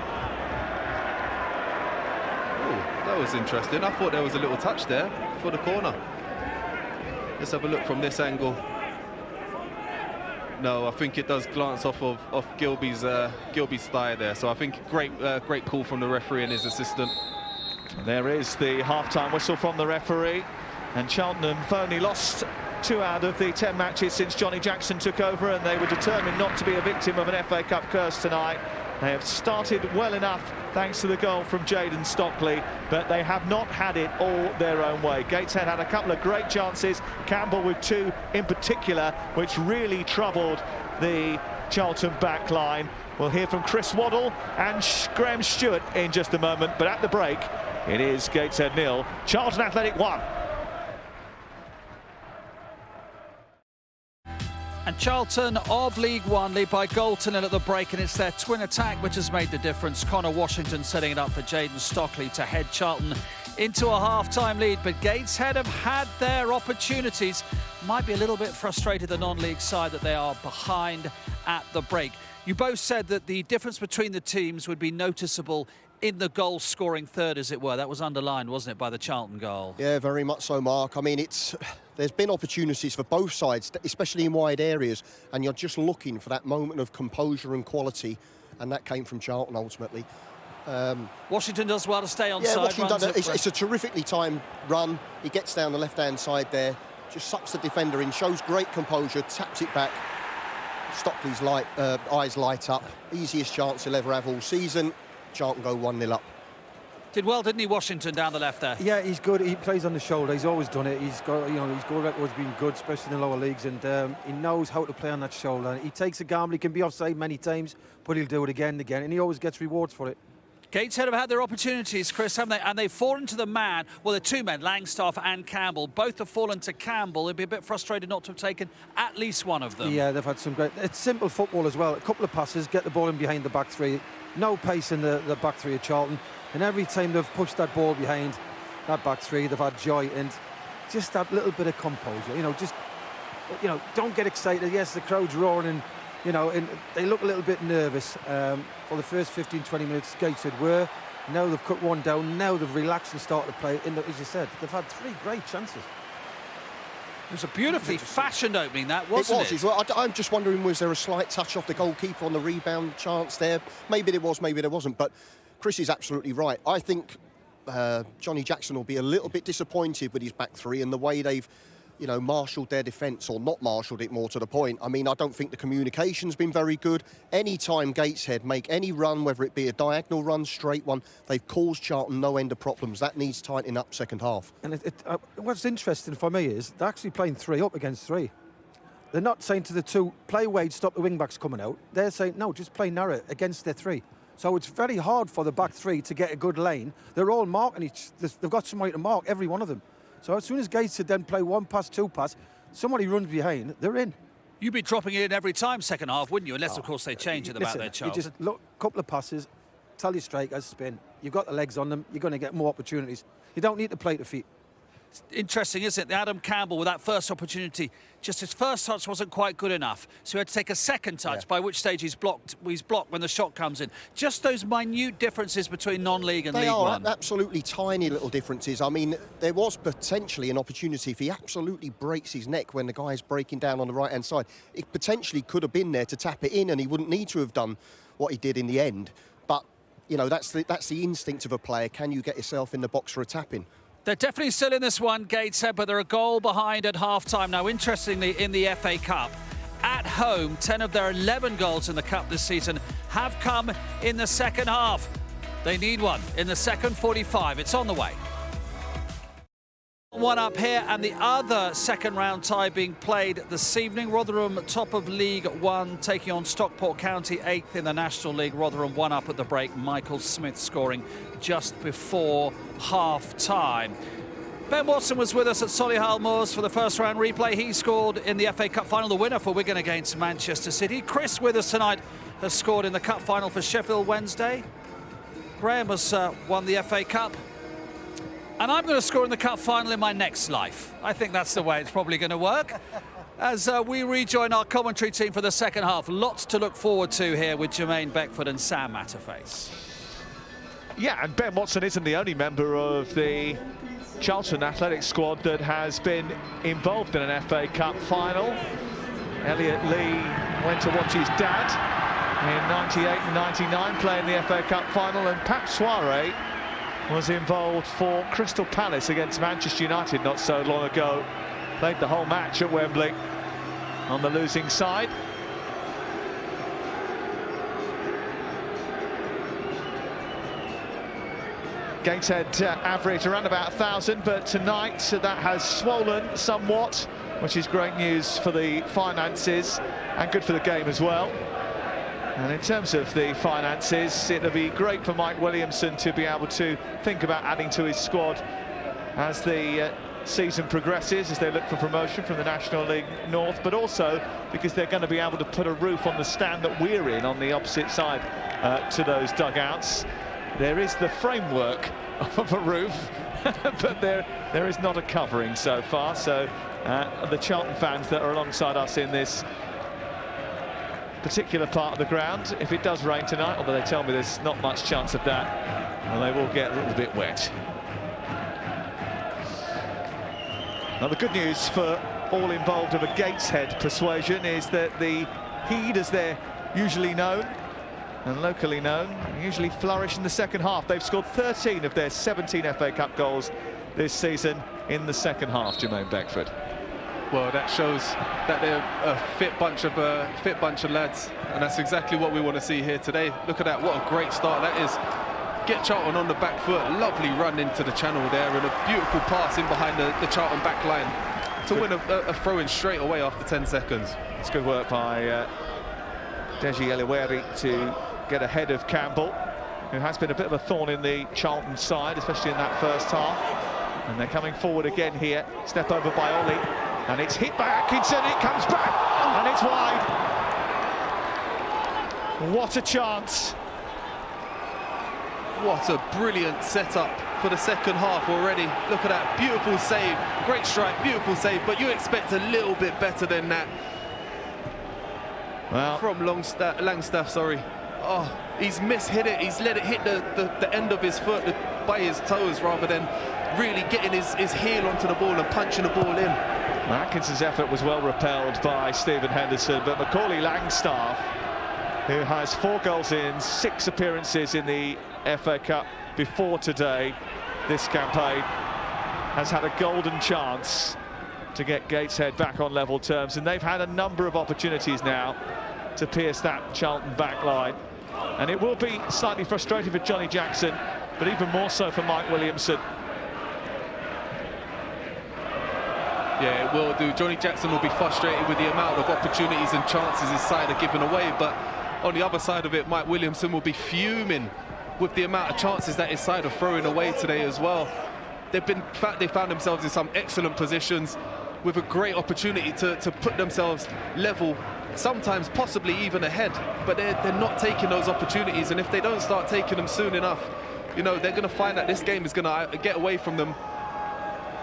S17: Ooh, that was interesting. I thought there was a little touch there for the corner. Let's have a look from this angle. No, I think it does glance off Gilby's thigh there. So I think great call from the referee and his assistant.
S16: There is the half-time whistle from the referee, and Charlton have only lost 2 out of the 10 matches since Johnny Jackson took over, and they were determined not to be a victim of an FA Cup curse tonight. They have started well enough thanks to the goal from Jayden Stockley, but they have not had it all their own way. Gateshead had a couple of great chances, Campbell with 2 in particular, which really troubled the Charlton back line. We'll hear from Chris Waddle and Graham Stewart in just a moment, but at the break, it is Gateshead 0, Charlton Athletic 1.
S1: And Charlton of League One lead by goal to nil at the break, and it's their twin attack which has made the difference. Connor Washington setting it up for Jayden Stockley to head Charlton into a half-time lead, but Gateshead have had their opportunities. Might be a little bit frustrated, the non-league side, that they are behind at the break. You both said that the difference between the teams would be noticeable in the goal-scoring third, as it were. That was underlined, wasn't it, by the Charlton goal?
S2: Yeah, very much so, Mark. I mean, there's been opportunities for both sides, especially in wide areas, and you're just looking for that moment of composure and quality, and that came from Charlton ultimately.
S1: Washington does well to stay on side.
S2: Washington it's a terrifically timed run. He gets down the left-hand side there, just sucks the defender in, shows great composure, taps it back. Stockley's eyes light up. Easiest chance he'll ever have all season. Charlton go 1-0 up.
S1: Did well, didn't he, Washington, down the left there?
S3: Yeah, he's good. He plays on the shoulder. He's always done it. He's got, his goal record's been good, especially in the lower leagues, and he knows how to play on that shoulder. He takes a gamble. He can be offside many times, but he'll do it again and again, and he always gets rewards for it.
S1: Gateshead have had their opportunities, Chris, haven't they? And they've fallen to the man. Well, they're 2 men, Langstaff and Campbell. Both have fallen to Campbell. They'd be a bit frustrated not to have taken at least one of them.
S3: Yeah, they've had some great... It's simple football as well. A couple of passes, get the ball in behind the back three. No pace in the back three of Charlton. And every time they've pushed that ball behind that back three, they've had joy and just that little bit of composure. Don't get excited. Yes, the crowd's roaring and they look a little bit nervous. For the first 15-20 minutes, Gateshead were. Now they've cut one down. Now they've relaxed and started to play. As you said, they've had 3 great chances.
S1: It was a beautifully fashioned opening, that, wasn't it?
S2: Well, I'm just wondering, was there a slight touch off the goalkeeper on the rebound chance there? Maybe there was, maybe there wasn't. But Chris is absolutely right. I think Johnny Jackson will be a little bit disappointed with his back three and the way they've marshalled their defence, or not marshalled it, more to the point. I mean, I don't think the communication's been very good. Any time Gateshead make any run, whether it be a diagonal run, straight one, they've caused Charlton no end of problems. That needs tightening up second half.
S3: And what's interesting for me is they're actually playing 3 up against 3. They're not saying to the 2, play wide, stop the wing-backs coming out. They're saying, no, just play narrow against their 3. So it's very hard for the back 3 to get a good lane. They're all marking they've got somebody to mark, every one of them. So as soon as Gateshead then play 1 pass, 2 pass, somebody runs behind, they're in.
S1: You'd be dropping it in every time second half, wouldn't you? Unless, of course, they change it about their Charlton.
S3: You just look, a couple of passes, tell your strikers, spin. You've got the legs on them, you're going to get more opportunities. You don't need to play to feet.
S1: It's interesting, isn't it? Adam Campbell, with that first opportunity, just his first touch wasn't quite good enough. So he had to take a second touch, by which stage he's blocked when the shot comes in. Just those minute differences between non-league and League One.
S2: They are absolutely tiny little differences. I mean, there was potentially an opportunity if he absolutely breaks his neck when the guy's breaking down on the right-hand side. It potentially could have been there to tap it in, and he wouldn't need to have done what he did in the end. But, that's the instinct of a player. Can you get yourself in the box for a tap-in?
S1: They're definitely still in this one, Gateshead, but they're a goal behind at half-time. Now, interestingly, in the FA Cup, at home, 10 of their 11 goals in the Cup this season have come in the second half. They need one in the second 45. It's on the way. One up here, and the other second round tie being played this evening. Rotherham, top of League One, taking on Stockport County, 8th in the National League. Rotherham 1 up at the break. Michael Smith scoring just before half-time. Ben Watson was with us at Solihull Moors for the first round replay. He scored in the FA Cup final, the winner for Wigan against Manchester City. Chris with us tonight has scored in the Cup final for Sheffield Wednesday. Graham has won the FA Cup. And I'm going to score in the Cup final in my next life. I think that's the way it's probably going to work. As we rejoin our commentary team for the second half. Lots to look forward to here with Jermaine Beckford and Sam Matterface.
S16: Yeah, and Ben Watson isn't the only member of the Charlton Athletic squad that has been involved in an FA Cup final. Elliot Lee went to watch his dad in 98 and 99 playing the FA Cup final, and Pap Soiree was involved for Crystal Palace against Manchester United not so long ago. Played the whole match at Wembley on the losing side. Gateshead average around about 1,000, but tonight that has swollen somewhat, which is great news for the finances and good for the game as well. And in terms of the finances, it'll be great for Mike Williamson to be able to think about adding to his squad as the season progresses, as they look for promotion from the National League North, but also because they're going to be able to put a roof on the stand that we're in on the opposite side to those dugouts. There is the framework of a roof, but there is not a covering so far. So the Charlton fans that are alongside us in this particular part of the ground, if it does rain tonight, although they tell me there's not much chance of that, well, they will get a little bit wet. Now, the good news for all involved of a Gateshead persuasion is that the Heed, as they're usually known and locally known, usually flourish in the second half. They've scored 13 of their 17 FA Cup goals this season in the second half, Jermaine Beckford.
S17: Well, that shows that they're a fit bunch of lads, and that's exactly what we want to see here today. Look at that, what a great start that is. Get Charlton on the back foot, lovely run into the channel there, and a beautiful pass in behind the Charlton back line to win a throw-in straight away after 10 seconds.
S16: It's good work by Deji Eliweri to get ahead of Campbell, who has been a bit of a thorn in the Charlton side, especially in that first half. And they're coming forward again here. Step over by Ollie, and it's hit back, it comes back, and it's wide. What a chance.
S17: What a brilliant setup for the second half already. Look at that, beautiful save, great strike, beautiful save, but you expect a little bit better than that.
S16: Well,
S17: from Langstaff, sorry. Oh, he's mishit it, he's let it hit the end of his foot by his toes rather than really getting his heel onto the ball and punching the ball in.
S16: Atkinson's effort was well repelled by Stephen Henderson, but Macaulay Langstaff, who has 4 goals in 6 appearances in the FA Cup before today, this campaign, has had a golden chance to get Gateshead back on level terms, and they've had a number of opportunities now to pierce that Charlton back line. And it will be slightly frustrating for Johnny Jackson, but even more so for Mike Williamson.
S17: Yeah, it will do. Johnny Jackson will be frustrated with the amount of opportunities and chances his side are giving away, but on the other side of it, Mike Williamson will be fuming with the amount of chances that his side are throwing away today as well. They found themselves in some excellent positions with a great opportunity to put themselves level, sometimes possibly even ahead, but they're not taking those opportunities, and if they don't start taking them soon enough, you know, they're going to find that this game is going to get away from them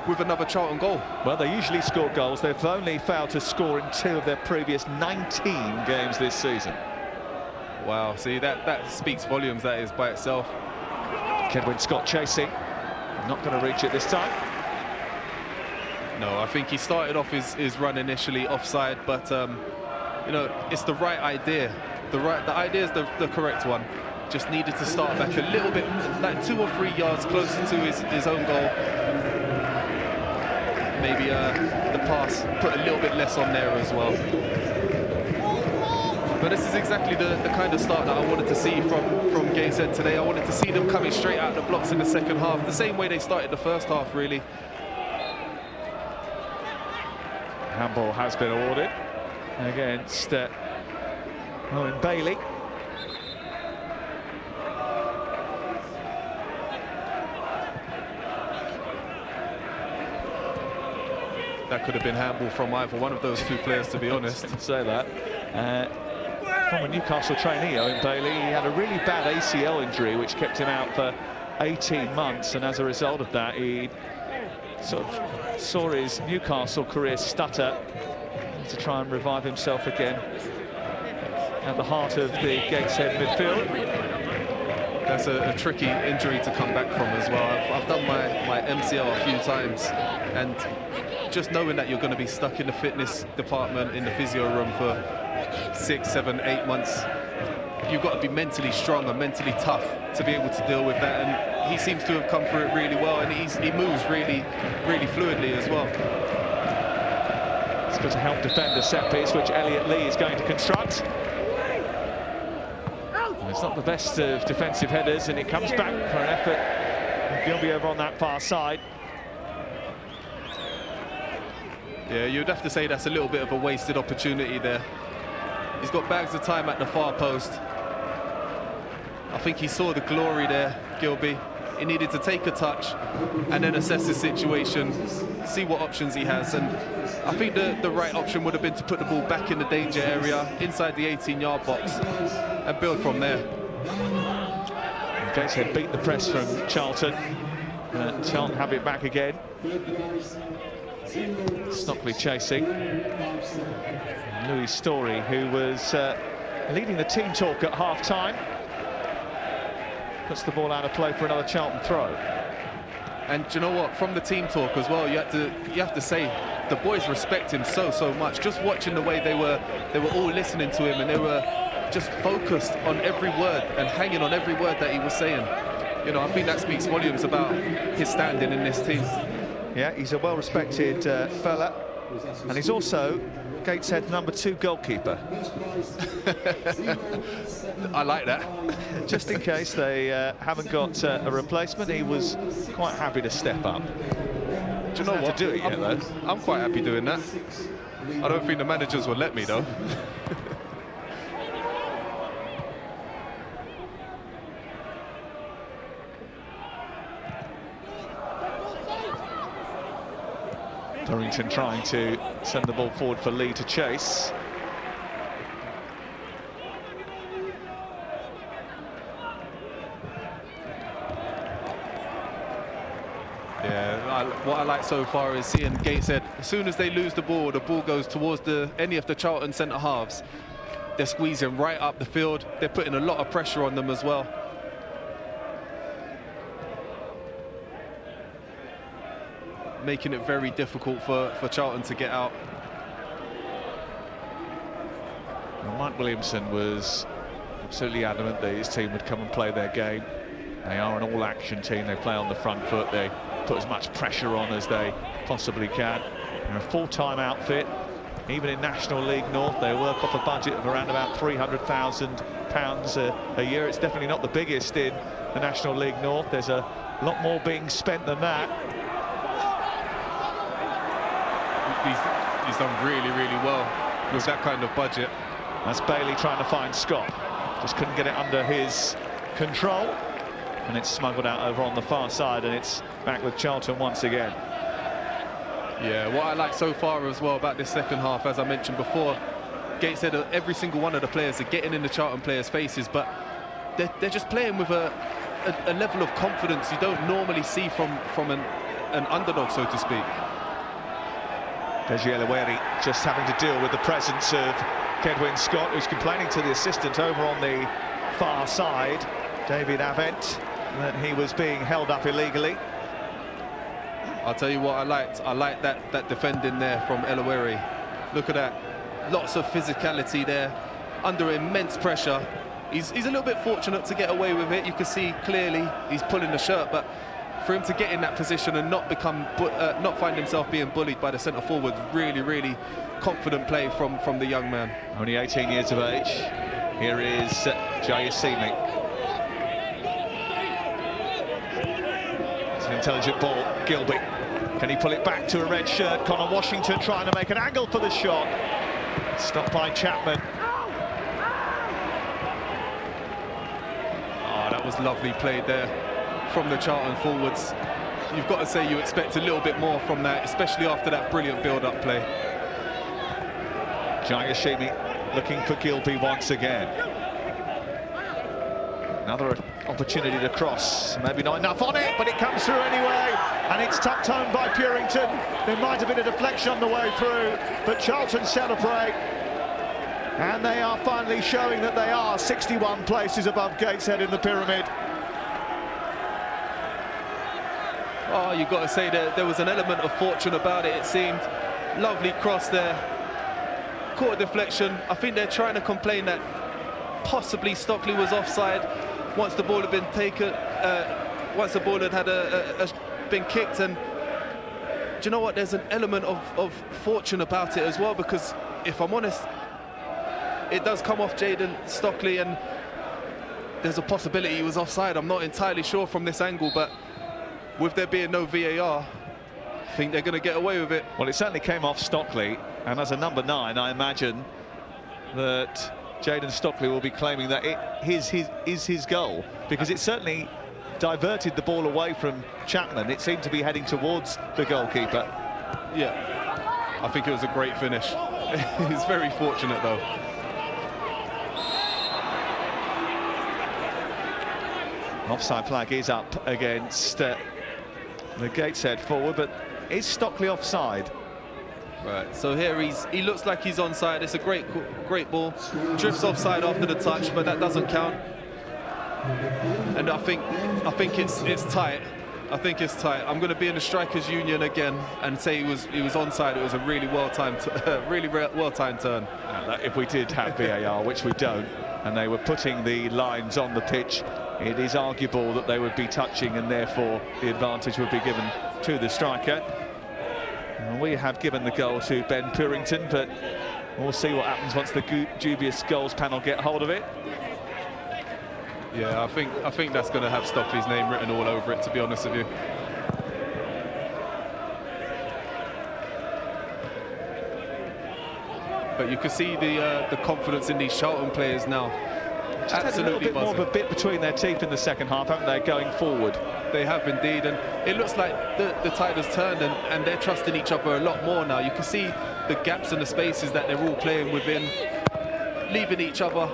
S17: with another Charlton goal.
S16: Well, they usually score goals. They've only failed to score in 2 of their previous 19 games this season.
S17: Wow, see, that speaks volumes, that is, by itself.
S16: Kedwin Scott chasing. Not going to reach it this time.
S17: No, I think he started off his run initially offside, but, you know, it's the right idea. The idea is the correct one. Just needed to start back a little bit, like 2 or 3 yards closer to his own goal. Maybe the pass put a little bit less on there as well. but this is exactly the kind of start that I wanted to see from Gateshead today. I wanted to see them coming straight out of the blocks in the second half, the same way they started the first half, really.
S16: Handball has been awarded against Owen Bailey.
S17: That could have been handball from either one of those two players, to be honest.
S16: Say that. From a Newcastle trainee, Owen Bailey, he had a really bad ACL injury which kept him out for 18 months, and as a result of that he sort of saw his Newcastle career stutter to try and revive himself again at the heart of the Gateshead midfield.
S17: That's a tricky injury to come back from as well. I've done my MCL a few times, and just knowing that you're going to be stuck in the fitness department in the physio room for 6, 7, 8 months, you've got to be mentally strong and mentally tough to be able to deal with that, and he seems to have come through it really well, and he moves really fluidly as well.
S16: It's going to help defend the set piece, which Elliot Lee is going to construct. It's not the best of defensive headers, and it comes back for an effort. Gilby over on that far side.
S17: Yeah, you'd have to say that's a little bit of a wasted opportunity there. He's got bags of time at the far post. I think he saw the glory there, Gilby. He needed to take a touch and then assess the situation, see what options he has, and I think the right option would have been to put the ball back in the danger area, inside the 18-yard box, and build from there.
S16: Gateshead beat the press from Charlton. Charlton have it back again. Stockley chasing. Louis Story, who was leading the team talk at half-time, puts the ball out of play for another Charlton throw.
S17: And do you know what? From the team talk as well, you have to say the boys respect him so much. Just watching the way they were all listening to him, and they were just focused on every word and hanging on every word that he was saying. You know, I think that speaks volumes about his standing in this team.
S16: Yeah, he's a well-respected fella, and he's also Gateshead #2 goalkeeper.
S17: I like that.
S16: Just in case they haven't got a replacement, he was quite happy to step up.
S17: Do you know what?
S16: To do it yet, though.
S17: I'm quite happy doing that. I don't think the managers will let me, though.
S16: Dorrington trying to send the ball forward for Lee to chase.
S17: Yeah, what I like so far is seeing Gateshead, as soon as they lose the ball goes towards any of the Charlton centre halves. They're squeezing right up the field. They're putting a lot of pressure on them as well. Making it very difficult for Charlton to get out.
S16: Well, Mike Williamson was absolutely adamant that his team would come and play their game. They are an all-action team. They play on the front foot. They put as much pressure on as they possibly can. They're a full-time outfit. Even in National League North, they work off a budget of around about £300,000 a year. It's definitely not the biggest in the National League North. There's a lot more being spent than that.
S17: He's done really well with that kind of budget.
S16: That's Bailey trying to find Scott. Just couldn't get it under his control. And it's smuggled out over on the far side, and it's back with Charlton once again.
S17: Yeah, what I like so far as well about this second half, as I mentioned before, Gateshead, every single one of the players are getting in the Charlton players' faces, but they're just playing with a level of confidence you don't normally see from an underdog, so to speak.
S16: Gateshead just having to deal with the presence of Kedwin Scott, who's complaining to the assistant over on the far side, David Avent, that he was being held up illegally.
S17: I'll tell you what I liked. I liked that defending there from Eloweri. Look at that. Lots of physicality there, under immense pressure. He's a little bit fortunate to get away with it. You can see clearly he's pulling the shirt, but for him to get in that position and not find himself being bullied by the centre forward, really confident play from the young man.
S16: Only 18 years of age. Here is Jayasimi. It's an intelligent ball. Gilby. Can he pull it back to a red shirt? Connor Washington trying to make an angle for the shot. Stopped by Chapman.
S17: Oh, that was lovely played there from the Charlton forwards. You've got to say you expect a little bit more from that, especially after that brilliant build-up play.
S16: Jayasimi looking for Gilby once again. Another opportunity to cross. Maybe not enough on it, but it comes through anyway. And it's tucked home by Purington. There might have been a deflection on the way through, but Charlton celebrate. And they are finally showing that they are 61 places above Gateshead in the pyramid.
S17: Oh, you've got to say that there was an element of fortune about it, it seemed. Lovely cross there. Caught a deflection. I think they're trying to complain that possibly Stockley was offside once the ball had been taken, once the ball had been kicked. And do you know what? There's an element of fortune about it as well, because if I'm honest, it does come off Jaden Stockley, and there's a possibility he was offside. I'm not entirely sure from this angle, but with there being no VAR, I think they're going to get away with it.
S16: Well, it certainly came off Stockley, and as a number 9, I imagine that Jaden Stockley will be claiming that it is his goal, because it certainly diverted the ball away from Chapman. It seemed to be heading towards the goalkeeper.
S17: Yeah, I think it was a great finish. He's very fortunate, though.
S16: Offside flag is up against the Gateshead forward, but is Stockley offside?
S17: Right, so here he looks like he's onside. It's a great ball. Drifts offside after the touch, but that doesn't count. And I think it's tight. I think it's tight. I'm going to be in the strikers' union again and say he was onside. It was a really well-timed turn.
S16: If we did have VAR, which we don't, and they were putting the lines on the pitch, it is arguable that they would be touching, and therefore the advantage would be given to the striker. And we have given the goal to Ben Purington, but we'll see what happens once the dubious goals panel get hold of it.
S17: Yeah, I think that's going to have Stockley's name written all over it, to be honest with you. But you can see the confidence in these Charlton players now.
S16: Just had a little bit more of a bit between their teeth in the second half, haven't they, going forward?
S17: They have indeed, and it looks like the tide has turned, and they're trusting each other a lot more now. You can see the gaps and the spaces that they're all playing within, leaving each other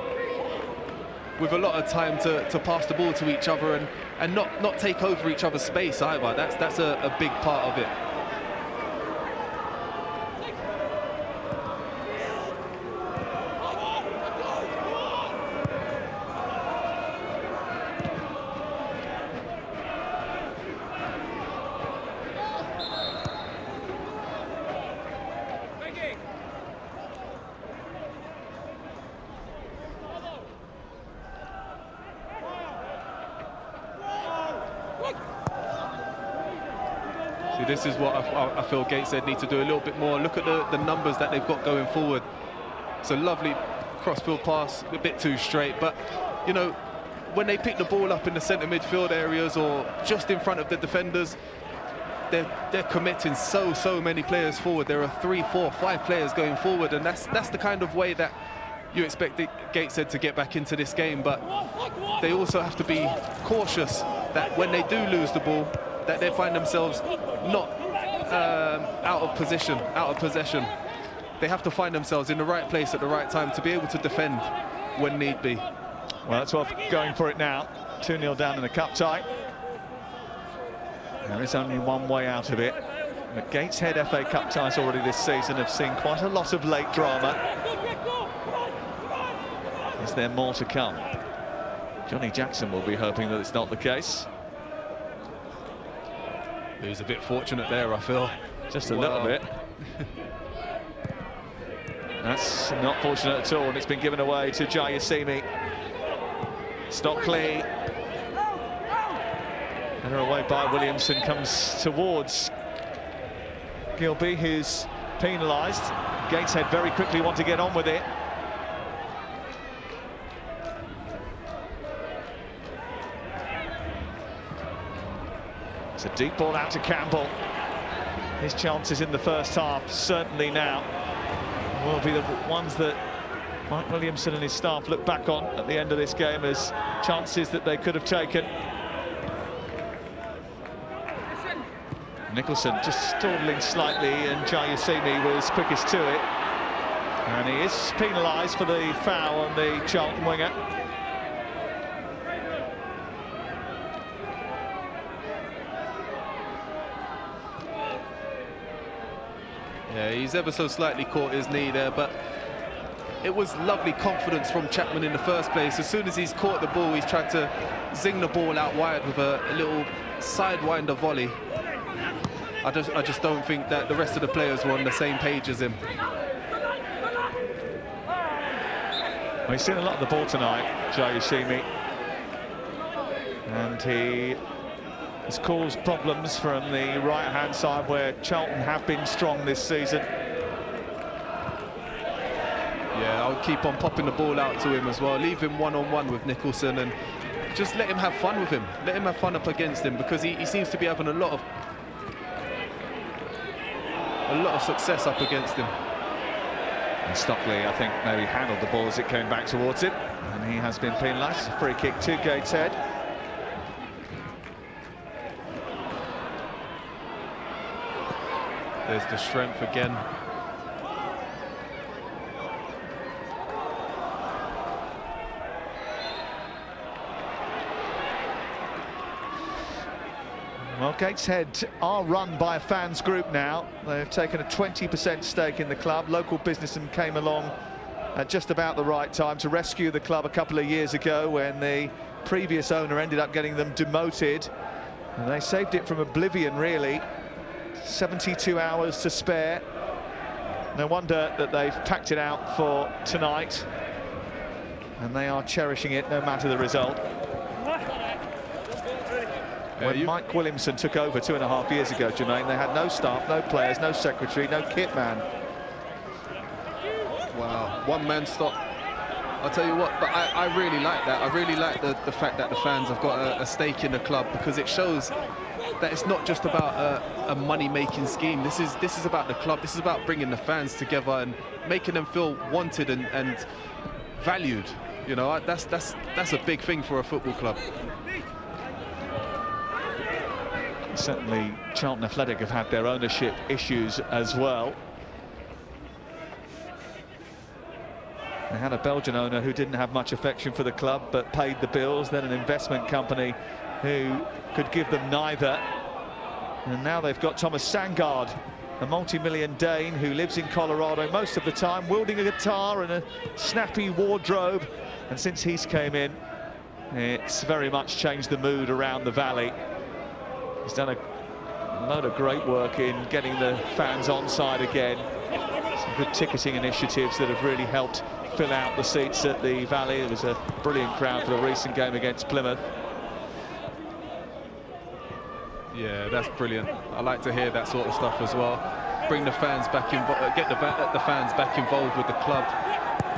S17: with a lot of time to pass the ball to each other and not take over each other's space either. That's a big part of it. This is what I feel Gateshead need to do a little bit more. Look at the numbers that they've got going forward. It's a lovely crossfield pass, a bit too straight, but you know, when they pick the ball up in the centre midfield areas or just in front of the defenders, they're committing so many players forward. There are 3, 4, 5 players going forward, and that's the kind of way that you expect the Gateshead to get back into this game. But they also have to be cautious that when they do lose the ball, that they find themselves not out of possession. They have to find themselves in the right place at the right time to be able to defend when need be.
S16: Well, that's what going for it now. 2-0 down in the cup tie. There is only one way out of it. The Gateshead FA Cup ties already this season have seen quite a lot of late drama. Is there more to come? Johnny Jackson will be hoping that it's not the case.
S17: He was a bit fortunate there, I feel.
S16: Just a little bit. That's not fortunate at all, and it's been given away to Jayasimi. Stockley. Header away by Williamson, comes towards Gilby, who's penalised. Gateshead very quickly want to get on with it. It's a deep ball out to Campbell. His chances in the first half, certainly now, will be the ones that Mike Williamson and his staff look back on at the end of this game as chances that they could have taken. Nicholson just stalling slightly, and Jayasimi was quickest to it. And he is penalised for the foul on the Charlton winger.
S17: Yeah, he's ever so slightly caught his knee there, but it was lovely confidence from Chapman in the first place. As soon as he's caught the ball, he's tried to zing the ball out wide with a little sidewinder volley. I just don't think that the rest of the players were on the same page as him.
S16: Well, he's seen a lot of the ball tonight, Jayasimi, and he has caused problems from the right-hand side where Charlton have been strong this season.
S17: Yeah, I'll keep on popping the ball out to him as well. Leave him one-on-one with Nicholson and just let him have fun with him. Let him have fun up against him, because he seems to be having a lot of success up against him.
S16: And Stockley, I think, maybe handled the ball as it came back towards him, and he has been penalised. Free kick to Gateshead.
S17: There's the strength again.
S16: Well, Gateshead are run by a fans group now. They've taken a 20% stake in the club. Local businessmen came along at just about the right time to rescue the club a couple of years ago when the previous owner ended up getting them demoted. And they saved it from oblivion, really. 72 hours to spare. No wonder that they've packed it out for tonight. And they are cherishing it no matter the result. When Mike Williamson took over 2.5 years ago, Jermaine, they had no staff, no players, no secretary, no kit man.
S17: Wow, one-man stop. I'll tell you what, but I really like that. I really like the fact that the fans have got a stake in the club, because it shows that it's not just about a money-making scheme. This is about the club. This is about bringing the fans together and making them feel wanted and valued. You know, that's a big thing for a football club.
S16: Certainly, Charlton Athletic have had their ownership issues as well. They had a Belgian owner who didn't have much affection for the club but paid the bills, then an investment company who could give them neither. And now they've got Thomas Sangard, a multi-million Dane who lives in Colorado most of the time, wielding a guitar and a snappy wardrobe. And since he's came in, it's very much changed the mood around the valley. He's done a load of great work in getting the fans on side again. Some good ticketing initiatives that have really helped fill out the seats at the Valley. There was a brilliant crowd for the recent game against Plymouth.
S17: Yeah, that's brilliant. I like to hear that sort of stuff as well. Bring the fans back involved, get the fans back involved with the club.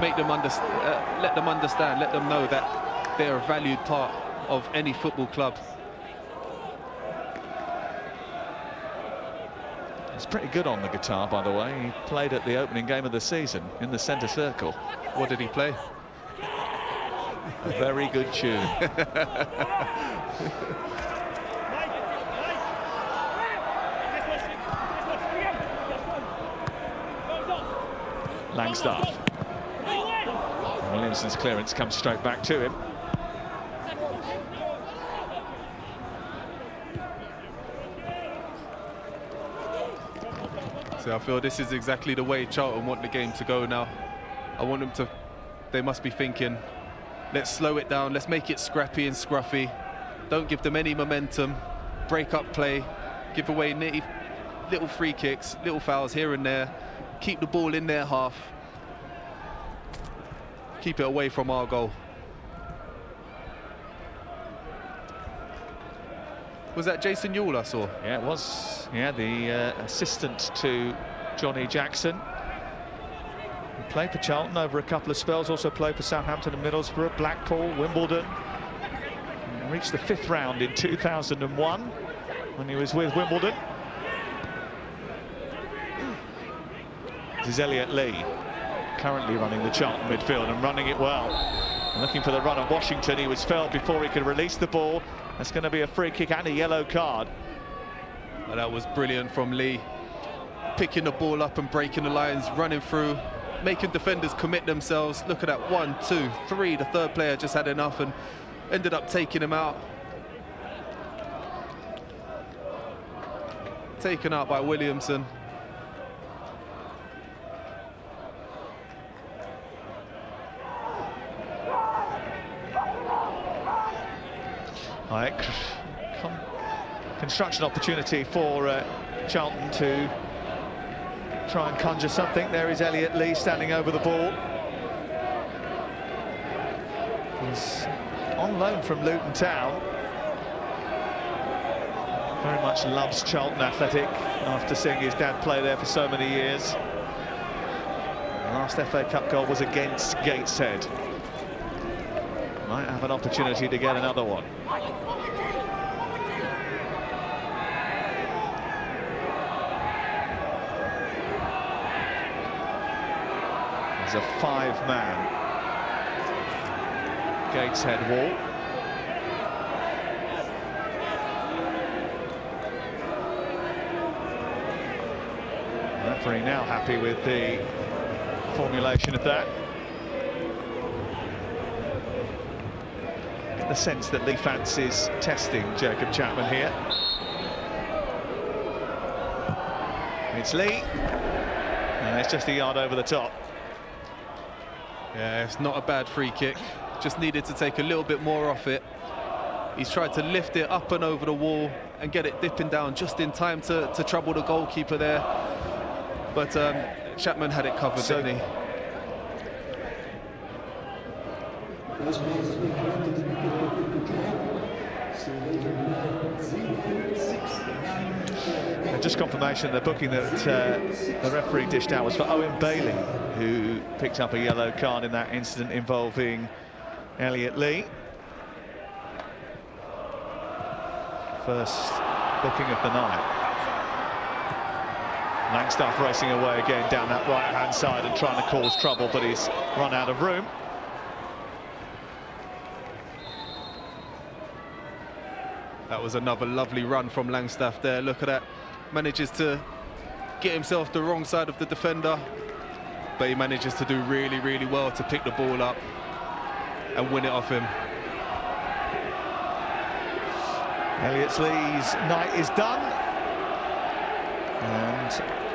S17: Make them let them understand, let them know that they're a valued part of any football club.
S16: He's pretty good on the guitar, by the way. He played at the opening game of the season in the centre circle.
S17: What did he play?
S16: A very good tune. Langstaff. Williamson's clearance comes straight back to him.
S17: So I feel this is exactly the way Charlton want the game to go now. I want them to, they must be thinking, let's slow it down, let's make it scrappy and scruffy. Don't give them any momentum, break up play, give away little free kicks, little fouls here and there, keep the ball in their half, keep it away from our goal. Was that Jason Yule I saw?
S16: Yeah, it was. Yeah, the assistant to Johnny Jackson. He played for Charlton over a couple of spells, also played for Southampton and Middlesbrough, Blackpool, Wimbledon. And reached the 5th round in 2001 when he was with Wimbledon. This is Elliot Lee, currently running the Charlton midfield and running it well. And looking for the run of Washington. He was felled before he could release the ball. That's going to be a free kick and a yellow card.
S17: And that was brilliant from Lee. Picking the ball up and breaking the lines, running through, making defenders commit themselves. Look at that, 1, 2, 3. The third player just had enough and ended up taking him out. Taken out by Williamson.
S16: Right. Construction opportunity for Charlton to try and conjure something. There is Elliot Lee standing over the ball. He's on loan from Luton Town. Very much loves Charlton Athletic after seeing his dad play there for so many years. The last FA Cup goal was against Gateshead. Might have an opportunity to get another one. There's a 5-man Gateshead wall. The referee now happy with the formulation of that. Get the sense that Lee fancies testing Jacob Chapman here. It's Lee, and it's just a yard over the top.
S17: Yeah, it's not a bad free kick. Just needed to take a little bit more off it. He's tried to lift it up and over the wall and get it dipping down just in time to trouble the goalkeeper there. But Chapman had it covered, didn't he?
S16: Just confirmation, the booking that the referee dished out was for Owen Bailey, who picked up a yellow card in that incident involving Elliot Lee. First booking of the night. Langstaff racing away again down that right-hand side and trying to cause trouble, but he's run out of room.
S17: That was another lovely run from Langstaff there. Look at that. Manages to get himself the wrong side of the defender, but he manages to do really, really well to pick the ball up and win it off him.
S16: Elliot Lee's night is done, and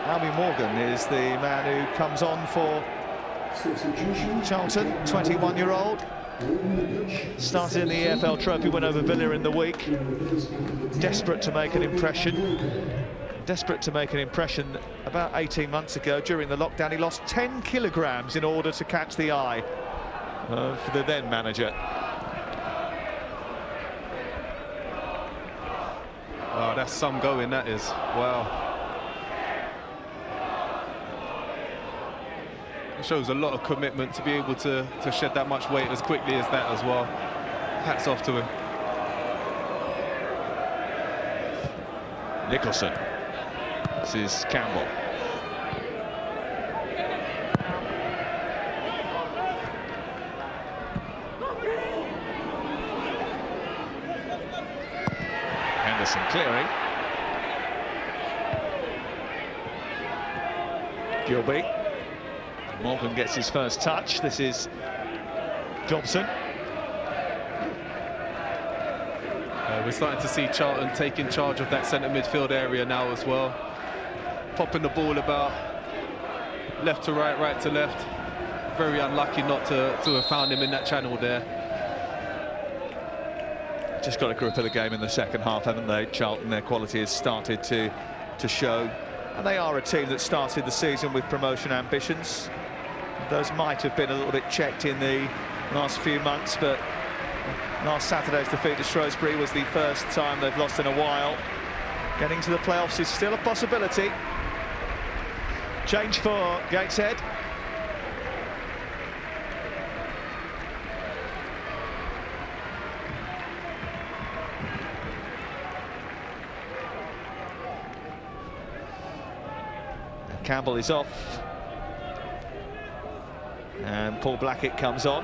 S16: Albie Morgan is the man who comes on for Charlton, 21-year-old. Started in the EFL Trophy win over Villa in the week. Desperate to make an impression. Desperate to make an impression. About 18 months ago, during the lockdown, he lost 10 kilograms in order to catch the eye of the then manager.
S17: Oh, that's some going, that is. Wow. It shows a lot of commitment to be able to shed that much weight as quickly as that as well. Hats off to him.
S16: Nicholson. This is Campbell. Henderson clearing. Gilby. Morgan gets his first touch. This is Jobson.
S17: We're starting to see Charlton taking charge of that centre midfield area now as well. Popping the ball about left to right, right to left. Very unlucky not to have found him in that channel there.
S16: Just got a grip of the game in the second half, haven't they? Charlton, their quality has started to show. And they are a team that started the season with promotion ambitions. Those might have been a little bit checked in the last few months, but Last Saturday's defeat to Shrewsbury was the first time they've lost in a while. Getting to the playoffs is still a possibility. Change for Gateshead. Campbell is off. And Paul Blackett comes on.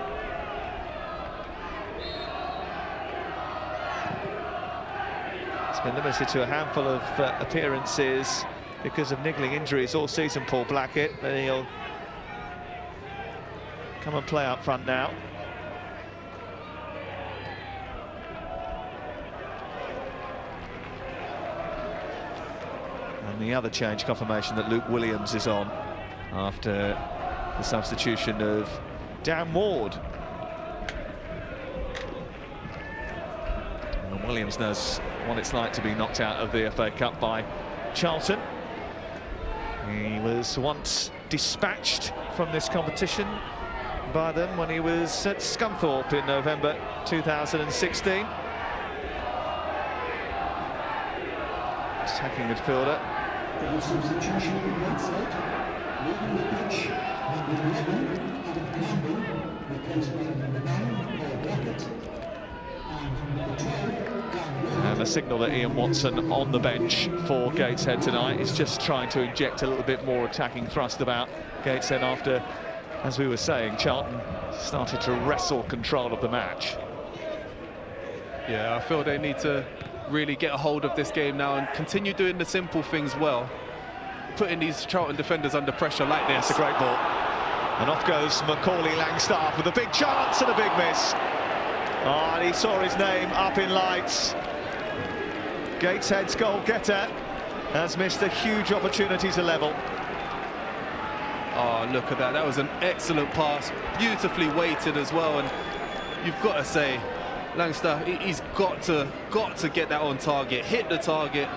S16: He's been limited to a handful of appearances because of niggling injuries all season, Paul Blackett. But he'll come and play up front now. And the other change confirmation that Luke Williams is on after the substitution of Dan Ward. And Williams knows what it's like to be knocked out of the FA Cup by Charlton. He was once dispatched from this competition by them when he was at Scunthorpe in November 2016. Attacking midfielder.
S18: Substitution leaving the pitch, number 11, Adam Campbell, replaced by number 9, Paul Blackett, and number 12,
S16: and a signal that Ian Watson on the bench for Gateshead tonight is just trying to inject a little bit more attacking thrust about Gateshead after, as we were saying, Charlton started to wrestle control of the match.
S17: Yeah, I feel they need to really get a hold of this game now and continue doing the simple things well, putting these Charlton defenders under pressure like this.
S16: That's a great ball. And off goes Macaulay Langstaff with a big chance and a big miss. Oh, and he saw his name up in lights. Gateshead's goal getter has missed a huge opportunity to level.
S17: Oh, look at that. That was an excellent pass, beautifully weighted as well. And you've got to say, Langstaff, he's got to get that on target, hit the target.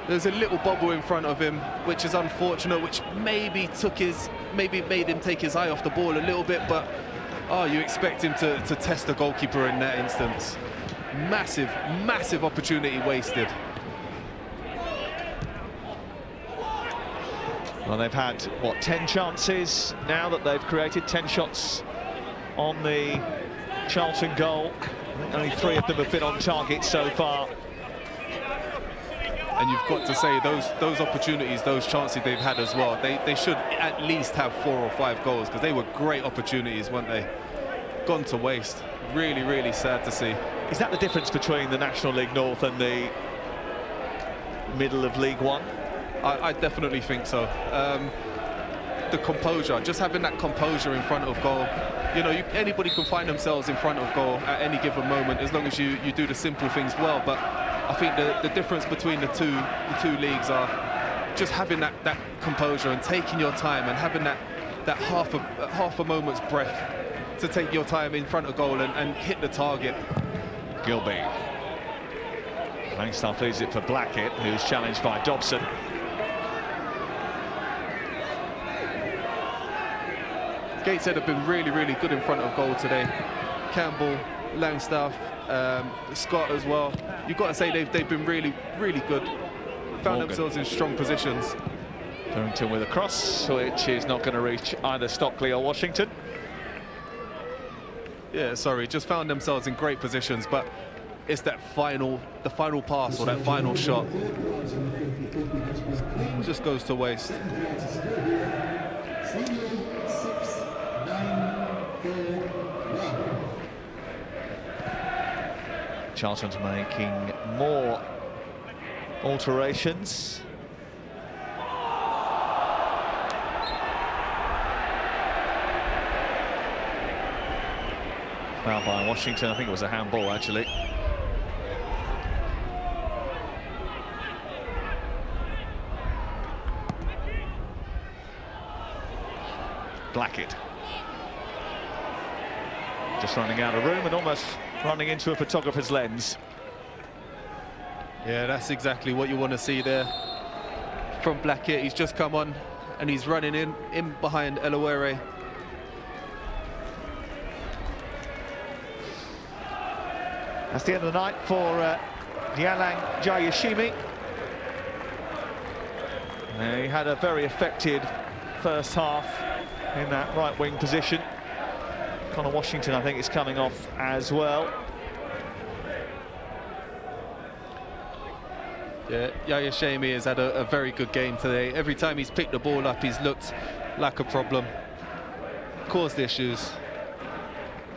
S17: There's a little bubble in front of him, which is unfortunate, which maybe made him take his eye off the ball a little bit, but oh, you expect him to test the goalkeeper in that instance. Massive opportunity wasted.
S16: Well, they've had, what, 10 chances now that they've created, 10 shots on the Charlton goal. Only 3 of them have been on target so far.
S17: And you've got to say, those opportunities, those chances they've had as well, they should at least have 4 or 5 goals, because they were great opportunities, weren't they? Gone to waste. Really sad to see.
S16: Is that the difference between the National League North and the middle of League One?
S17: I definitely think so. The composure, just having that composure in front of goal. You know, anybody can find themselves in front of goal at any given moment, as long as you do the simple things well. But I think the difference between the two leagues are just having that composure and taking your time and having that half a moment's breath to take your time in front of goal and hit the target.
S16: Gilby. Langstaff leaves it for Blackett, who's challenged by Dobson.
S17: Gateshead have been really good in front of goal today. Campbell, Langstaff, Scott as well. You've got to say they've been really good. Found themselves in strong positions.
S16: Durrington with a cross, which is not going to reach either Stockley or Washington.
S17: Yeah, sorry, just found themselves in great positions, but it's the final pass or that final shot just goes to waste.
S16: Charlton's making more alterations. Foul by Washington. I think it was a handball, actually. Blackett. Just running out of room and almost running into a photographer's lens.
S17: Yeah, that's exactly what you want to see there from Blackett. He's just come on and he's running in behind Elawere.
S16: That's the end of the night for Yalang Jayashimi. He had a very effective first half in that right wing position. Connor Washington, I think, is coming off as well.
S17: Yeah, Jayashimi has had a very good game today. Every time he's picked the ball up, he's looked like a problem, caused issues.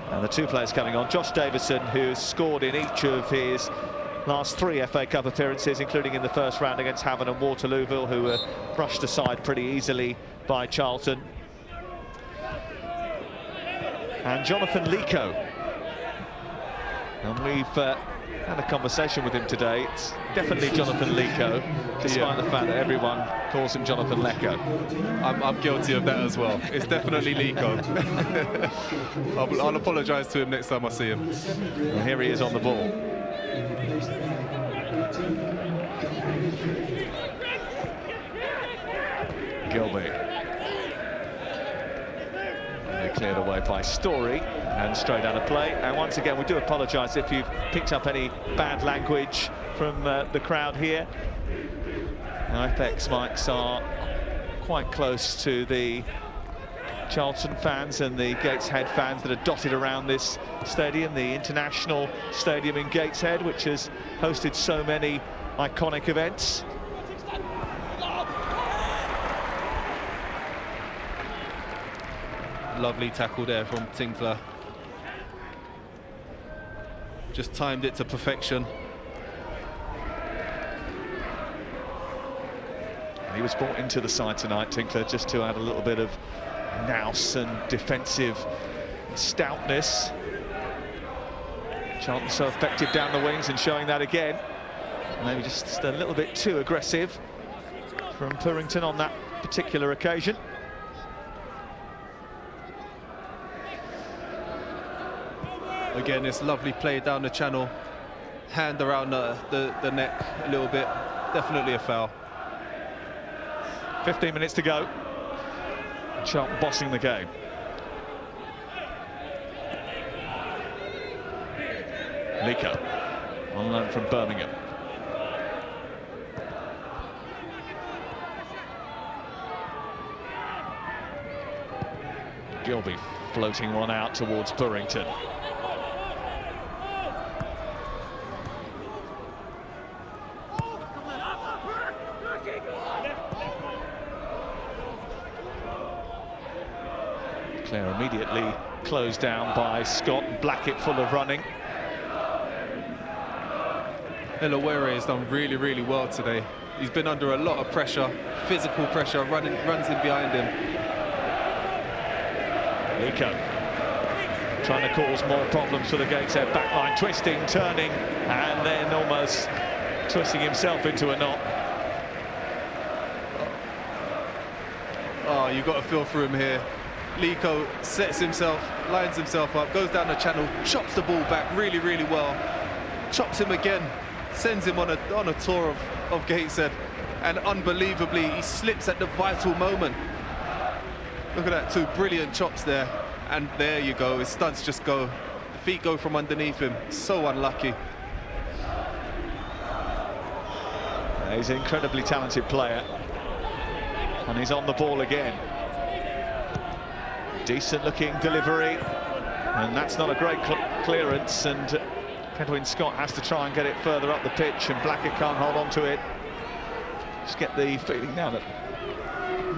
S16: And the two players coming on, Josh Davison, who's scored in each of his last 3 FA Cup appearances, including in the first round against Havant and Waterlooville, who were brushed aside pretty easily by Charlton. And Jonathan Lico. And we've had a conversation with him today. It's definitely Jonathan Lico, despite the fact that everyone calls him Jonathan Lecco.
S17: I'm guilty of that as well. It's definitely Lico. I'll apologise to him next time I see him.
S16: And here he is on the ball. Gilby. They're cleared away by Story and straight out of play. And once again, we do apologise if you've picked up any bad language from the crowd here. FX mics are quite close to the Charlton fans and the Gateshead fans that are dotted around this stadium, the international stadium in Gateshead, which has hosted so many iconic events.
S17: Lovely tackle there from Tinkler. Just timed it to perfection.
S16: He was brought into the side tonight, Tinkler, just to add a little bit of nous and defensive stoutness. Charlton so effective down the wings and showing that again. Maybe just a little bit too aggressive from Purrington on that particular occasion.
S17: Again, it's lovely play down the channel. Hand around the neck a little bit. Definitely a foul.
S16: 15 minutes to go. Charlton bossing the game. Lico on loan from Birmingham. Gilby floating one out towards Purrington. Claire immediately closed down by Scott. Blackett full of running.
S17: Elawere has done really, really well today. He's been under a lot of pressure, physical pressure, runs in behind him.
S16: Lico trying to cause more problems for the Gateshead backline, twisting, turning, and then almost twisting himself into a knot.
S17: Oh, you've got to feel for him here. Lico sets himself, lines himself up, goes down the channel, chops the ball back really, really well. Chops him again, sends him on a tour of Gateshead, and unbelievably he slips at the vital moment. Look at that, 2 brilliant chops there, and there you go, his studs just go, the feet go from underneath him. So unlucky.
S16: He's an incredibly talented player, and he's on the ball again. Decent looking delivery, and that's not a great clearance, and Edwin Scott has to try and get it further up the pitch, and Blackett can't hold on to it. Just get the feeling now that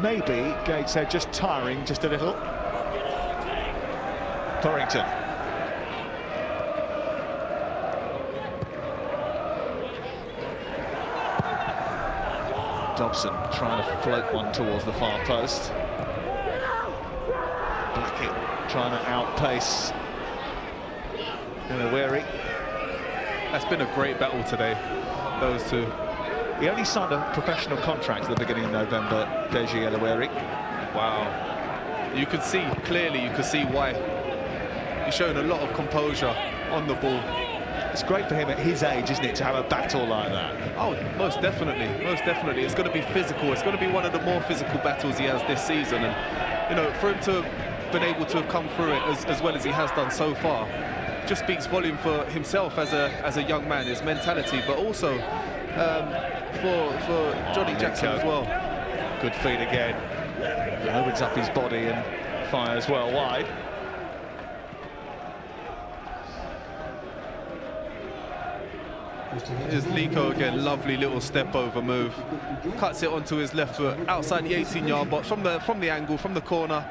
S16: maybe Gateshead just tiring just a little. Torrington. Dobson trying to float one towards the far post. Blackett trying to outpace Elawere.
S17: That's been a great battle today, those two.
S16: He only signed a professional contract at the beginning of November, Deji Elawere.
S17: Wow. You could see, clearly you could see why. He's shown a lot of composure on the ball.
S16: It's great for him at his age, isn't it, to have a battle like that?
S17: Oh, most definitely, most definitely. It's going to be physical. It's going to be one of the more physical battles he has this season. And, you know, for him to have been able to have come through it as well as he has done so far, just speaks volume for himself as a young man, his mentality, but also for Johnny Jackson as well.
S16: Good feed again. Opens up his body and fires well wide.
S17: Here's Lico again, lovely little step over move. Cuts it onto his left foot outside the 18-yard box from the angle, from the corner.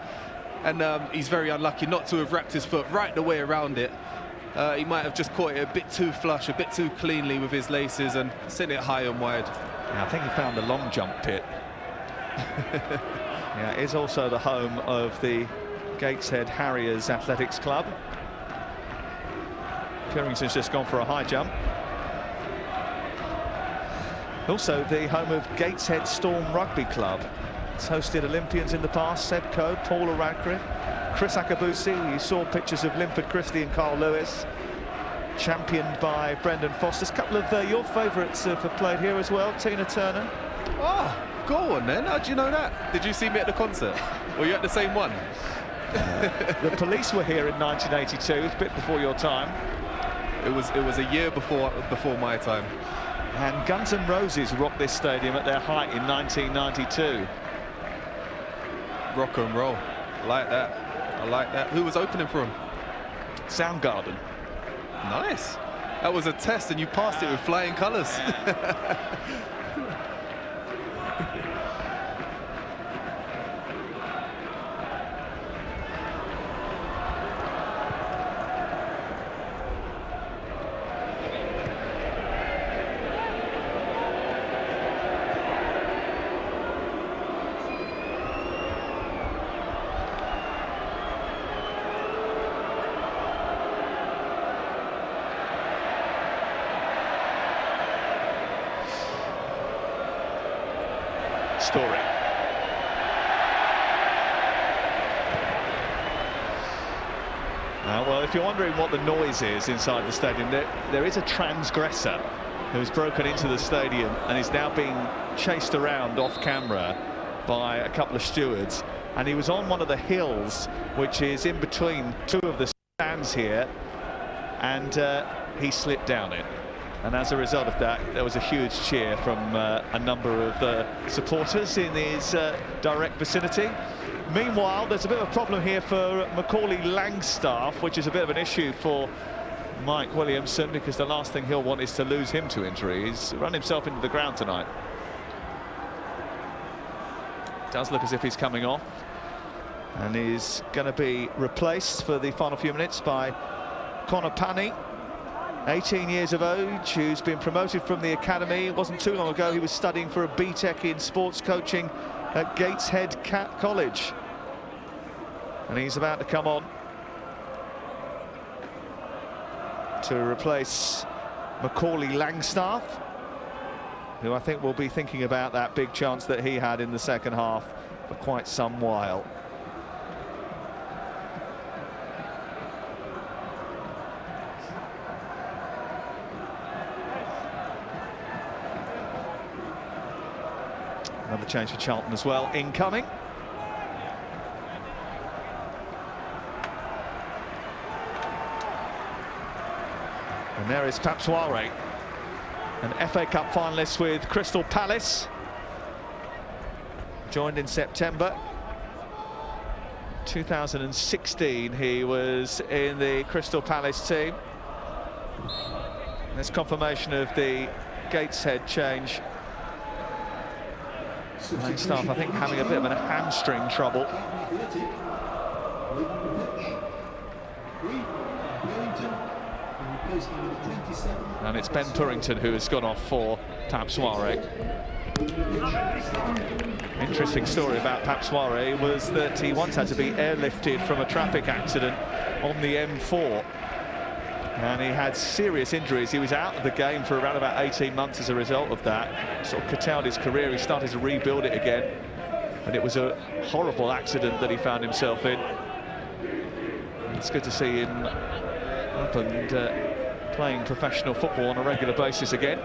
S17: And he's very unlucky not to have wrapped his foot right the way around it. He might have just caught it a bit too flush, a bit too cleanly with his laces and sent it high and wide.
S16: Yeah, I think he found the long jump pit. Yeah, it is also the home of the Gateshead Harriers Athletics Club. Purrington's just gone for a high jump. Also the home of Gateshead Storm Rugby Club. It's hosted Olympians in the past, Seb Coe, Paula Radcliffe, Chris Akabusi. You saw pictures of Linford Christie and Carl Lewis, championed by Brendan Foster. A couple of your favourites have played here as well, Tina Turner.
S17: Oh, go on then, how'd you know that? Did you see me at the concert? Were you at the same one?
S16: The Police were here in 1982, it's a bit before your time.
S17: It was a year before my time.
S16: And Guns N' Roses rocked this stadium at their height in 1992.
S17: Rock and roll. I like that. I like that. Who was opening for him?
S16: Soundgarden.
S17: Nice. That was a test and you passed it with flying colours.
S16: Story. Well, if you're wondering what the noise is inside the stadium, there is a transgressor who's broken into the stadium and is now being chased around off camera by a couple of stewards. And he was on one of the hills, which is in between two of the stands here, and he slipped down it. And as a result of that, there was a huge cheer from a number of supporters in his direct vicinity. Meanwhile, there's a bit of a problem here for Macaulay Langstaff, which is a bit of an issue for Mike Williamson, because the last thing he'll want is to lose him to injury. He's run himself into the ground tonight. Does look as if he's coming off, and he's going to be replaced for the final few minutes by Connor Panny. 18 years of age, who's been promoted from the academy. It wasn't too long ago he was studying for a BTEC in sports coaching at Gateshead College. And he's about to come on to replace Macaulay Langstaff, who I think will be thinking about that big chance that he had in the second half for quite some while. Another change for Charlton as well, incoming. And there is Papsoire, an FA Cup finalist with Crystal Palace. Joined in September 2016, he was in the Crystal Palace team. There's confirmation of the Gateshead change. Langstaff, I think, having a bit of a hamstring trouble. And it's Ben Purrington who has gone off for Papsoire. Interesting story about Papsoire was that he once had to be airlifted from a traffic accident on the M4. And he had serious injuries. He was out of the game for around about 18 months as a result of that. Sort of curtailed his career. He started to rebuild it again. And it was a horrible accident that he found himself in. It's good to see him up and playing professional football on a regular basis again.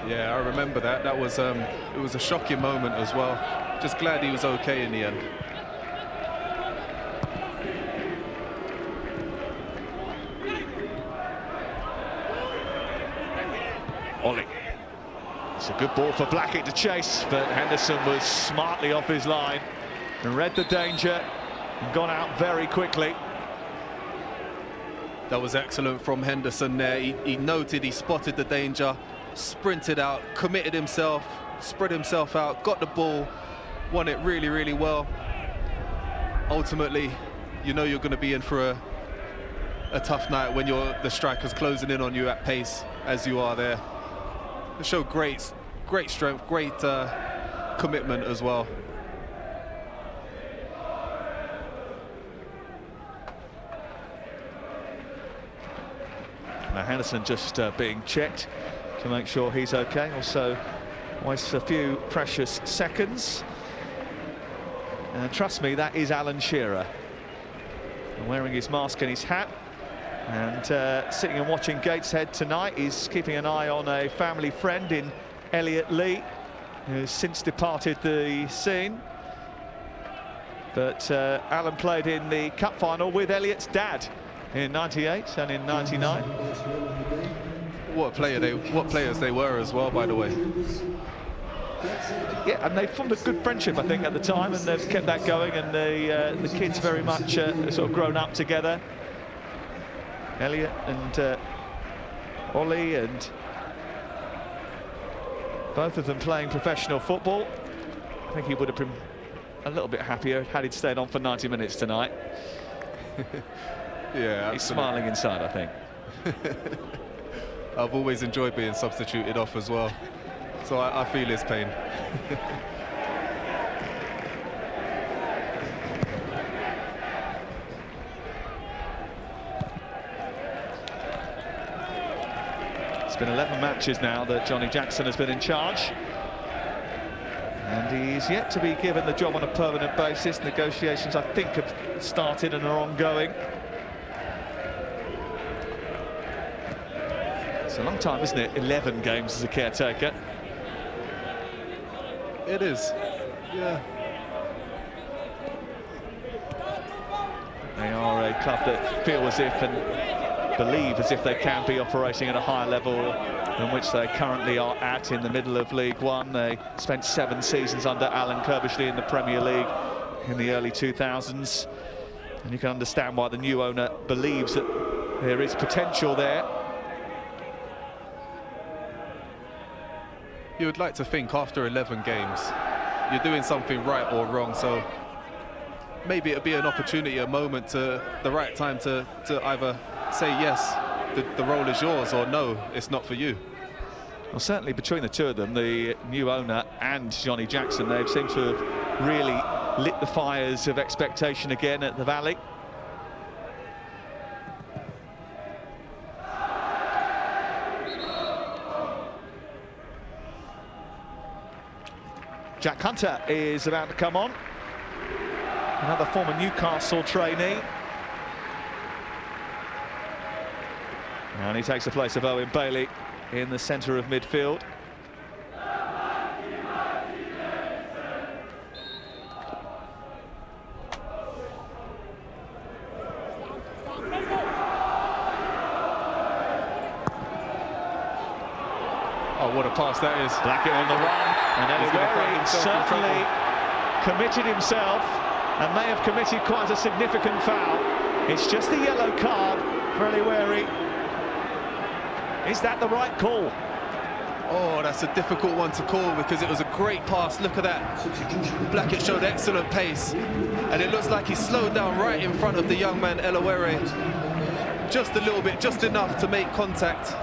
S17: Yeah, I remember that. That was it was a shocking moment as well. Just glad he was okay in the end.
S16: It's a good ball for Blackett to chase, but Henderson was smartly off his line and read the danger and gone out very quickly.
S17: That was excellent from Henderson there. He noted, he spotted the danger, sprinted out, committed himself, spread himself out, got the ball, won it really, really well. Ultimately, you know you're going to be in for a tough night when the striker's closing in on you at pace, as you are there. They show great strength, great commitment as well.
S16: Now Henderson just being checked to make sure he's okay. Also wastes a few precious seconds. And trust me, that is Alan Shearer, wearing his mask and his hat. And sitting and watching Gateshead tonight, he's keeping an eye on a family friend in Elliot Lee, who's since departed the scene. But Alan played in the cup final with Elliot's dad in '98 and in '99.
S17: What players they were as well, by the way.
S16: Yeah, and they formed a good friendship, I think, at the time, and they've kept that going. And the kids very much sort of grown up together. Elliot and Ollie, and both of them playing professional football. I think he would have been a little bit happier had he stayed on for 90 minutes tonight.
S17: Yeah,
S16: he's smiling inside, I think.
S17: I've always enjoyed being substituted off as well, so I feel his pain.
S16: It's been 11 matches now that Johnny Jackson has been in charge, and he's yet to be given the job on a permanent basis. Negotiations, I think, have started and are ongoing. It's a long time, isn't it? 11 games as a caretaker.
S17: It is, yeah.
S16: They are a club that feel as if and believe as if they can be operating at a higher level than which they currently are at in the middle of League One. They spent 7 seasons under Alan Kirbishley in the Premier League in the early 2000s. And you can understand why the new owner believes that there is potential there.
S17: You would like to think after 11 games you're doing something right or wrong, so maybe it'll be an opportunity, a moment, the right time to either say yes, the role is yours, or no, it's not for you.
S16: Well, certainly between the two of them, the new owner and Johnny Jackson, they've seemed to have really lit the fires of expectation again at the Valley. Jack Hunter is about to come on. Another former Newcastle trainee. And he takes the place of Owen Bailey in the centre of midfield.
S17: Oh, what a pass that is.
S16: Blackett on the run. And Elliot certainly committed himself and may have committed quite a significant foul. It's just the yellow card for Elliot. Is that the right call?
S17: Oh, that's a difficult one to call because it was a great pass. Look at that. Blackett showed excellent pace, and it looks like he slowed down right in front of the young man Elliot. Just a little bit, just enough to make contact.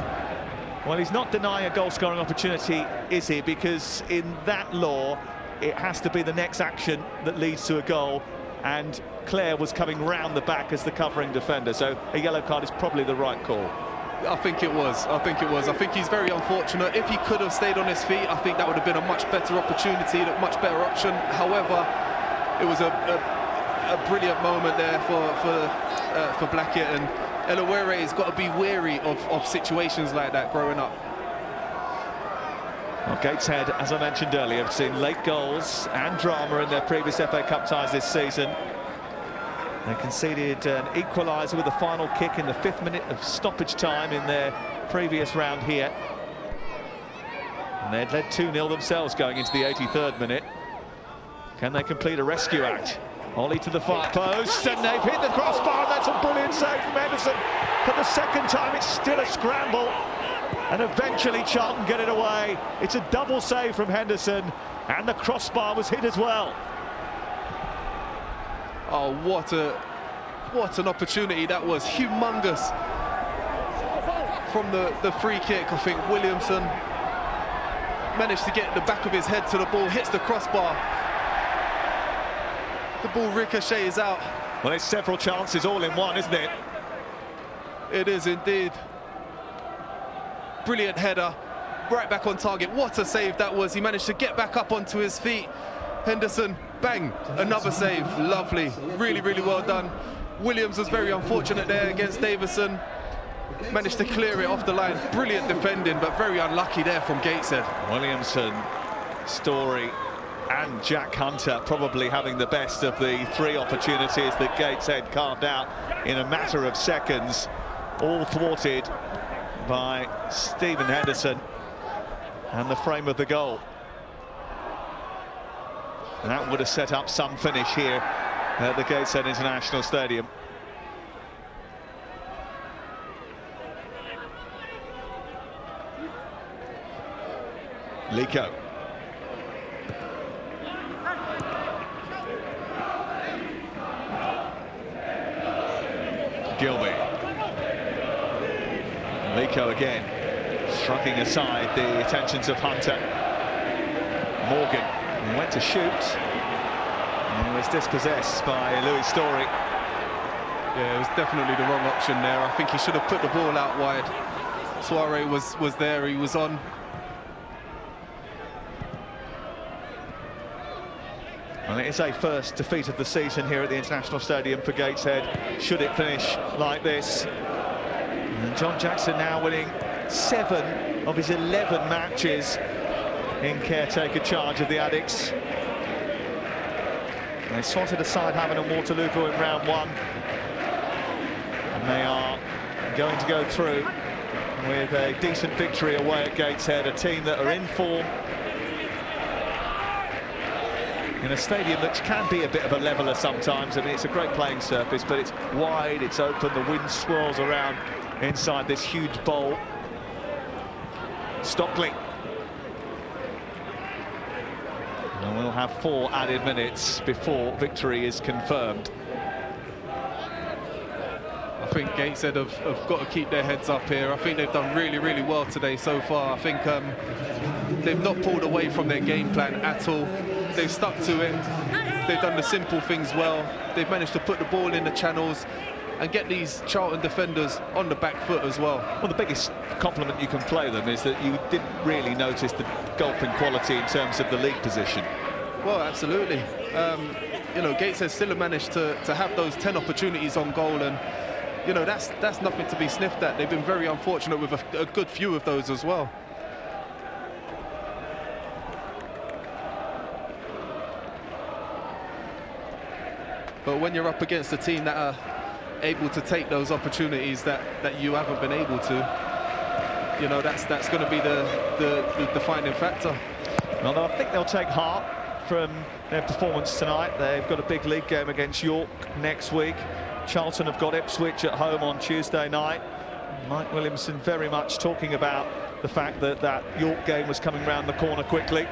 S16: Well, he's not denying a goal-scoring opportunity, is he? Because in that law, it has to be the next action that leads to a goal, and Clare was coming round the back as the covering defender, so a yellow card is probably the right call.
S17: I think it was. I think he's very unfortunate. If he could have stayed on his feet, I think that would have been a much better opportunity, a much better option. However, it was a brilliant moment there for Blackett, and Elliot has got to be wary of situations like that growing up.
S16: Well, Gateshead, as I mentioned earlier, have seen late goals and drama in their previous FA Cup ties this season. They conceded an equaliser with the final kick in the 5th minute of stoppage time in their previous round here. And they'd led 2-0 themselves going into the 83rd minute. Can they complete a rescue act? Ollie to the far post, and they've hit the crossbar, and that's a brilliant save from Henderson. For the second time, it's still a scramble, and eventually Charlton get it away. It's a double save from Henderson, and the crossbar was hit as well.
S17: Oh, what an opportunity that was. Humongous from the free kick. I think Williamson managed to get the back of his head to the ball, hits the crossbar. The ball ricochets out.
S16: Well, it's several chances all in one, isn't it?
S17: It is indeed. Brilliant header, right back on target. What a save that was. He managed to get back up onto his feet. Henderson, bang, another save. Lovely, really, really well done. Williams was very unfortunate there against Davison. Managed to clear it off the line. Brilliant defending, but very unlucky there from Gateshead.
S16: Williamson, Story and Jack Hunter probably having the best of the three opportunities that Gateshead carved out in a matter of seconds, all thwarted by Stephen Henderson and the frame of the goal. And that would have set up some finish here at the Gateshead International Stadium. Lico. Gilby. Lico again, shrugging aside the attentions of Hunter. Morgan went to shoot and was dispossessed by Louis Story.
S17: Yeah, it was definitely the wrong option there. I think he should have put the ball out wide. Soiree was there, he was on.
S16: Well, it is a first defeat of the season here at the International Stadium for Gateshead, should it finish like this. And John Jackson now winning 7 of his 11 matches in caretaker charge of the Addicts. They swatted aside Havant and Waterloo in round 1. And they are going to go through with a decent victory away at Gateshead, a team that are in form, in a stadium that can be a bit of a leveler sometimes. I mean, it's a great playing surface, but it's wide, it's open, the wind swirls around inside this huge bowl. Stockley. And we'll have 4 added minutes before victory is confirmed.
S17: I think Gateshead have got to keep their heads up here. I think they've done really, really well today so far. I think they've not pulled away from their game plan at all. They've stuck to it. They've done the simple things well. They've managed to put the ball in the channels and get these Charlton defenders on the back foot as well.
S16: Well, the biggest compliment you can play them is that you didn't really notice the golfing quality in terms of the league position.
S17: Well, absolutely. You know, Gateshead still have managed to have those 10 opportunities on goal, and you know, that's nothing to be sniffed at. They've been very unfortunate with a good few of those as well. But when you're up against a team that are able to take those opportunities that you haven't been able to, you know, that's going to be the defining factor.
S16: Well, I think they'll take heart from their performance tonight. They've got a big league game against York next week. Charlton have got Ipswich at home on Tuesday night. Mike Williamson very much talking about the fact that that York game was coming round the corner quickly.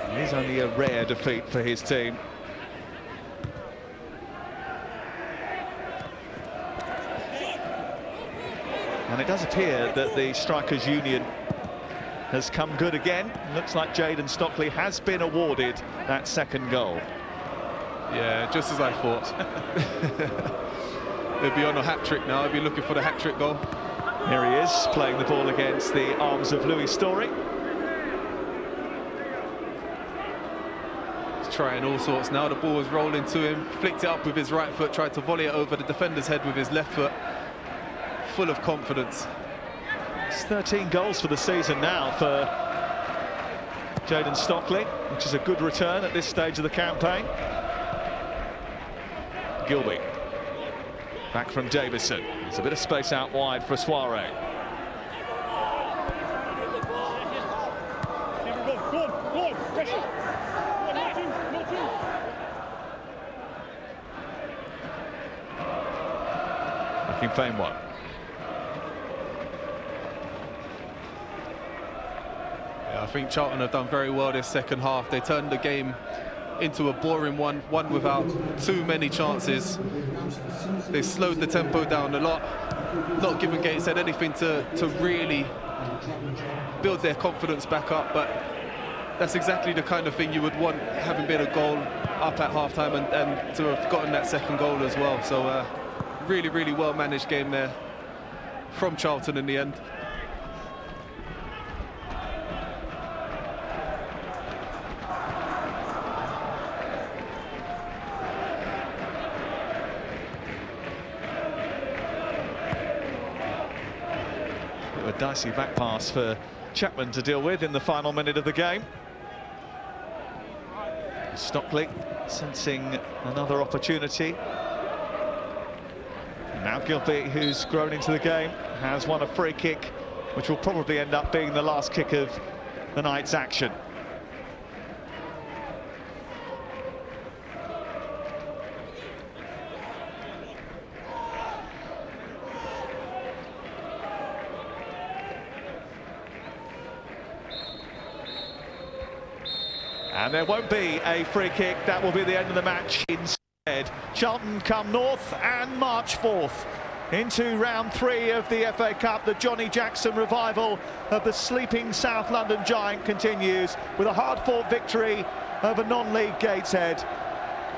S16: It is only a rare defeat for his team. And it does appear that the Strikers Union has come good again. Looks like Jayden Stockley has been awarded that second goal.
S17: Yeah, just as I thought. He'll be on a hat-trick now. He'll be looking for the hat-trick goal.
S16: Here he is, playing the ball against the arms of Louis Story.
S17: He's trying all sorts now. The ball was rolling to him, flicked it up with his right foot, tried to volley it over the defender's head with his left foot. Full of confidence.
S16: It's 13 goals for the season now for Jayden Stockley, which is a good return at this stage of the campaign. Gilby. Back from Davison. There's a bit of space out wide for Soiree. Looking fame one.
S17: I think Charlton have done very well this second half. They turned the game into a boring one without too many chances. They slowed the tempo down a lot, not giving Gateshead anything to really build their confidence back up, but that's exactly the kind of thing you would want, having been a goal up at half-time and to have gotten that second goal as well. So really, really well-managed game there from Charlton in the end.
S16: A dicey back pass for Chapman to deal with in the final minute of the game. Stockley sensing another opportunity. Now Gilby, who's grown into the game, has won a free kick, which will probably end up being the last kick of the night's action. And there won't be a free kick. That will be the end of the match. Instead, Charlton come north and march forth into round 3 of the FA Cup. The Johnny Jackson revival of the sleeping South London giant continues with a hard-fought victory over non-league Gateshead.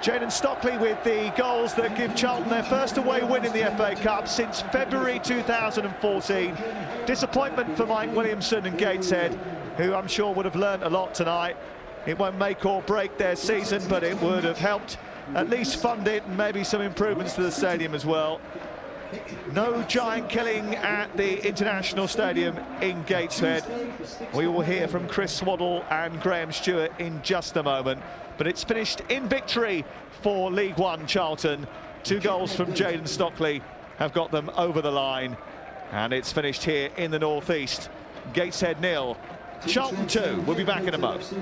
S16: Jayden Stockley with the goals that give Charlton their first away win in the FA Cup since February 2014. Disappointment for Mike Williamson and Gateshead, who I'm sure would have learnt a lot tonight. It won't make or break their season, but it would have helped at least fund it, and maybe some improvements to the stadium as well. No giant killing at the International Stadium in Gateshead. We will hear from Chris Swaddle and Graham Stewart in just a moment, but it's finished in victory for League One Charlton. 2 goals from Jayden Stockley have got them over the line, and it's finished here in the northeast. Gateshead 0, Charlton 2. We'll be back in a moment.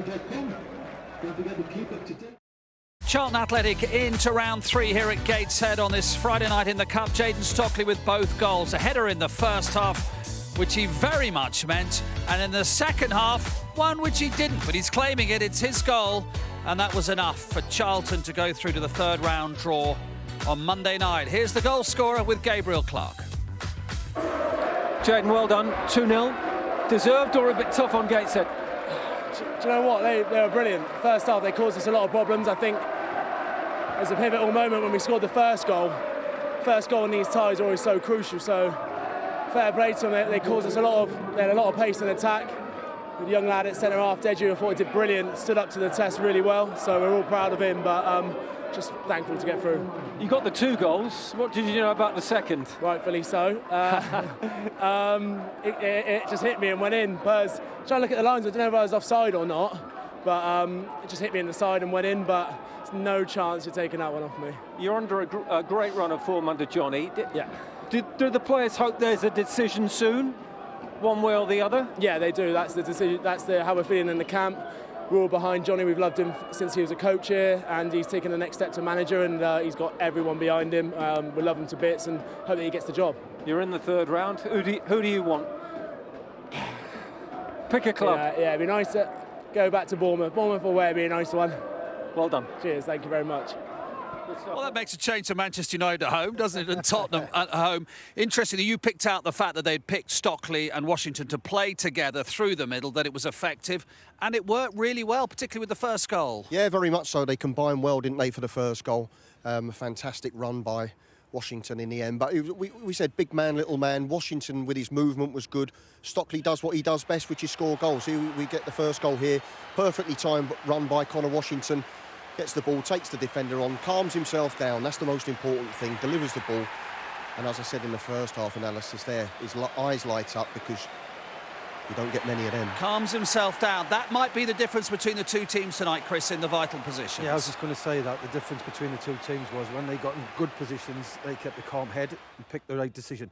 S1: Charlton Athletic into round 3 here at Gateshead on this Friday night in the Cup. Jayden Stockley with both goals. A header in the first half, which he very much meant. And in the second half, one which he didn't, but he's claiming it. It's his goal. And that was enough for Charlton to go through to the 3rd round draw on Monday night. Here's the goal scorer with Gabriel Clark.
S13: Jayden, well done. 2-0. Deserved or a bit tough on Gateshead?
S19: Do you know what? They were brilliant. First half, they caused us a lot of problems. I think there's a pivotal moment when we scored the first goal. First goal in these ties are always so crucial. So fair play to them. They caused us they had a lot of pace in attack. The young lad at centre half, Deju, I thought he did brilliant. Stood up to the test really well. So we're all proud of him. But just thankful to get through.
S13: You got the 2 goals. What did you know about the second?
S19: Rightfully so. It just hit me and went in. But I was trying to look at the lines. I don't know if I was offside or not, but it just hit me in the side and went in. But there's no chance you're taking that one off me.
S13: You're under a great run of form under Johnny.
S19: Yeah.
S13: Do the players hope there's a decision soon, one way or the other?
S19: Yeah, they do. That's the decision. That's how we're feeling in the camp. We're all behind Johnny. We've loved him since he was a coach here, and he's taken the next step to manager, and he's got everyone behind him. We love him to bits and hope that he gets the job.
S13: You're in the 3rd round. Who do you want? Pick a club.
S19: Yeah, it'd be nice to go back to Bournemouth. Bournemouth away would be a nice one.
S13: Well done.
S19: Cheers, thank you very much.
S1: Well, that makes a change to Manchester United at home, doesn't it, and Tottenham at home. Interestingly, you picked out the fact that they'd picked Stockley and Washington to play together through the middle, that it was effective, and it worked really well, particularly with the first goal.
S2: Yeah, very much so. They combined well, didn't they, for the first goal. A fantastic run by Washington in the end. But we said big man, little man. Washington with his movement was good. Stockley does what he does best, which is score goals. We get the first goal here. Perfectly timed run by Connor Washington. Gets the ball, takes the defender on, calms himself down. That's the most important thing. Delivers the ball. And as I said in the first half analysis there, his eyes light up because You don't get many of them.
S1: Calms himself down. That might be the difference between the two teams tonight, Chris, in the vital positions.
S3: Yeah, I was just going to say that the difference between the two teams was when they got in good positions, they kept a calm head and picked the right decision.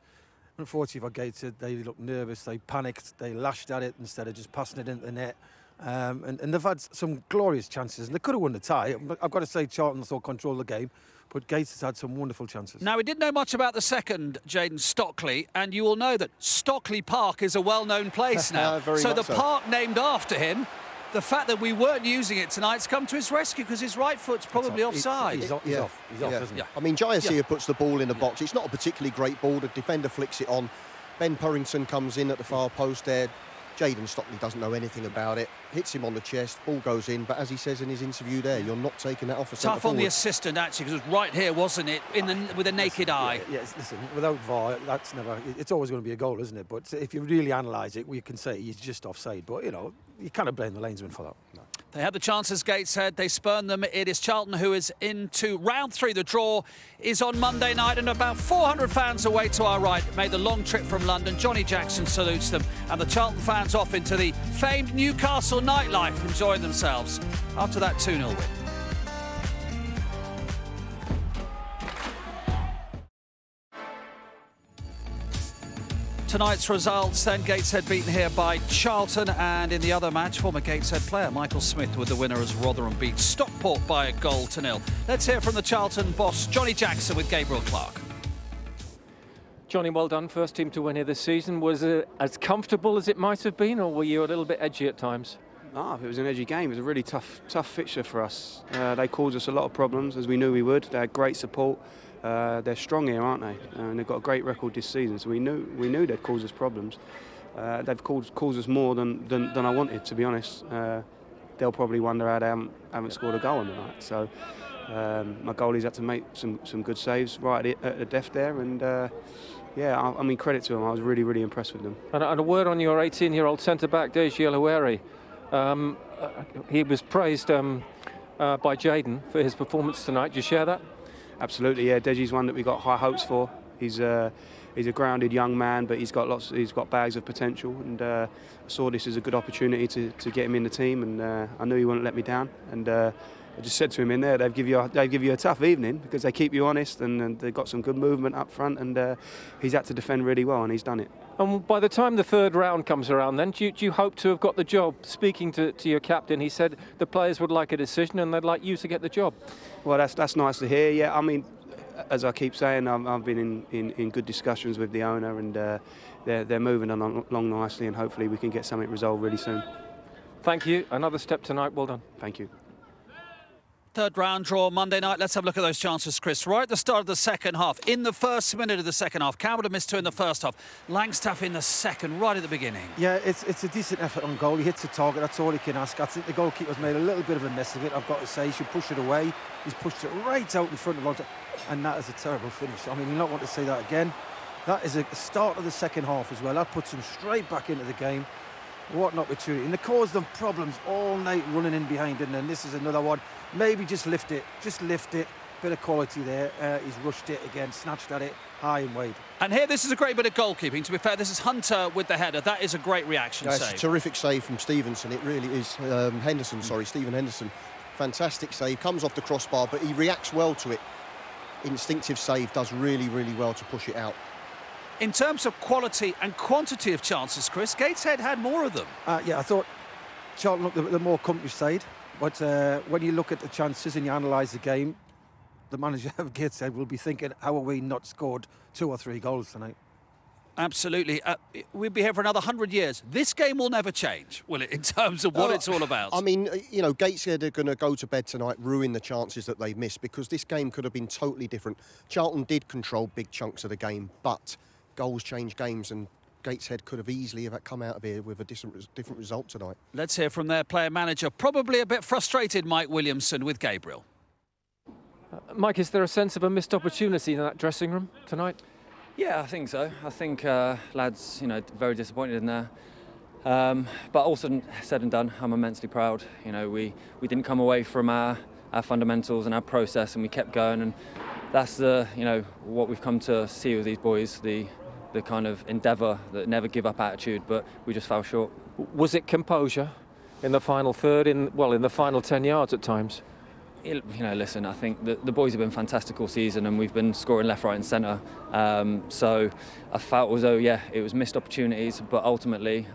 S3: Unfortunately for Gateshead, they looked nervous, they panicked, they lashed at it instead of just passing it into the net. And they've had some glorious chances, and they could have won the tie. I've got to say, Charlton still controlled the game, but Gates has had some wonderful chances.
S1: Now, we didn't know much about the second, Jayden, Stockley, and you will know that Stockley Park is a well-known place now. So the park named after him, the fact that we weren't using it tonight's come to his rescue because his right foot's probably offside.
S3: He's off, isn't he?
S2: I mean, Jayasir puts the ball in the box. It's not a particularly great ball. The defender flicks it on. Ben Purrington comes in at the far post there. Jayden Stockley doesn't know anything about it. Hits him on the chest, ball goes in, but as he says in his interview there, you're not taking that off a centre
S1: Tough on
S2: forward.
S1: the assistant, actually, because it was right here, wasn't it, with a naked eye.
S3: Yes, listen, without VAR, that's never... It's always going to be a goal, isn't it? But if you really analyse it, you can say he's just offside. But, you know, you can't blame the linesman for that. No.
S1: They had the chances, Gateshead. They spurned them. It is Charlton who is into round 3. The draw is on Monday night, and about 400 fans away to our right made the long trip from London. Johnny Jackson salutes them, and the Charlton fans off into the famed Newcastle nightlife, enjoying themselves after that 2-0 win. Tonight's results then: Gateshead beaten here by Charlton, and in the other match, former Gateshead player Michael Smith with the winner as Rotherham beat Stockport by 1-0. Let's hear from the Charlton boss, Johnny Jackson, with Gabriel Clark.
S13: Johnny, well done. First team to win here this season. Was it as comfortable as it might have been, or were you a little bit edgy at times?
S14: It was an edgy game. It was a really tough fixture for us. They caused us a lot of problems, as we knew we would. They had great support. They're strong here, aren't they? And they've got a great record this season, so we knew they'd cause us problems. They've caused us more than I wanted, to be honest. They'll probably wonder how they haven't scored a goal on the night. So my goalies had to make some good saves right at the deft there, and yeah, I mean, credit to them. I was really, really impressed with them.
S13: And a word on your 18-year-old centre-back, Gateshead. He was praised by Jayden for his performance tonight. Do you share that?
S14: Absolutely, yeah. Deji's one that we got high hopes for. He's a grounded young man, but he's got bags of potential, and I saw this as a good opportunity to get him in the team, and I knew he wouldn't let me down. And I just said to him in there, they give you a tough evening because they keep you honest, and they've got some good movement up front, and he's had to defend really well, and he's done it.
S13: And by the time the third round comes around, then do you hope to have got the job? Speaking to your captain, he said the players would like a decision and they'd like you to get the job.
S14: Well, that's nice to hear. Yeah, I mean, as I keep saying, I've been in good discussions with the owner, and they're moving along nicely, and hopefully we can get something resolved really soon.
S13: Thank you. Another step tonight. Well done.
S14: Thank you.
S1: Third round draw Monday night. Let's have a look at those chances, Chris. Right at the start of the second half, in the first minute of the second half, Campbell had missed 2 in the first half. Langstaff in the second, right at the beginning.
S3: Yeah, it's a decent effort on goal. He hits the target, that's all he can ask. I think the goalkeeper's made a little bit of a mess of it, I've got to say. He should push it away. He's pushed it right out in front of Lonta, and that is a terrible finish. I mean, you don't want to say that again. That is a start of the second half as well. That puts him straight back into the game. What an opportunity. And they caused them problems all night running in behind, and then this is another one. Maybe just lift it. Bit of quality there. He's rushed it again, snatched at it, high and wide.
S1: And here, this is a great bit of goalkeeping. To be fair, this is Hunter with the header. That is a great reaction
S2: save.
S1: It's
S2: a terrific save from Stevenson. It really is. Stephen Henderson. Fantastic save. Comes off the crossbar, but he reacts well to it. Instinctive save. Does really, really well to push it out.
S1: In terms of quality and quantity of chances, Chris, Gateshead had more of them.
S3: Yeah, I thought Charlton looked the more accomplished side. But when you look at the chances and you analyse the game, the manager of Gateshead will be thinking, how have we not scored 2 or 3 goals tonight?
S1: Absolutely. We'll be here for another 100 years. This game will never change, will it, in terms of what it's all about?
S2: I mean, you know, Gateshead are going to go to bed tonight, ruin the chances that they've missed, because this game could have been totally different. Charlton did control big chunks of the game, but goals change games, and Gateshead could have easily come out of here with a different result tonight.
S1: Let's hear from their player-manager, probably a bit frustrated, Mike Williamson, with Gabriel.
S13: Mike, is there a sense of a missed opportunity in that dressing room tonight?
S15: Yeah, I think so. I think lads, very disappointed in there. But also said and done, I'm immensely proud. We didn't come away from our fundamentals and our process, and we kept going, and that's what we've come to see with these boys. The the kind of endeavour, the never give up attitude, but we just fell short.
S13: Was it composure in the final third, in the final 10 yards at times?
S15: You know, listen, I think the boys have been fantastic all season, and we've been scoring left, right and centre. So I felt as though, yeah, it was missed opportunities, but ultimately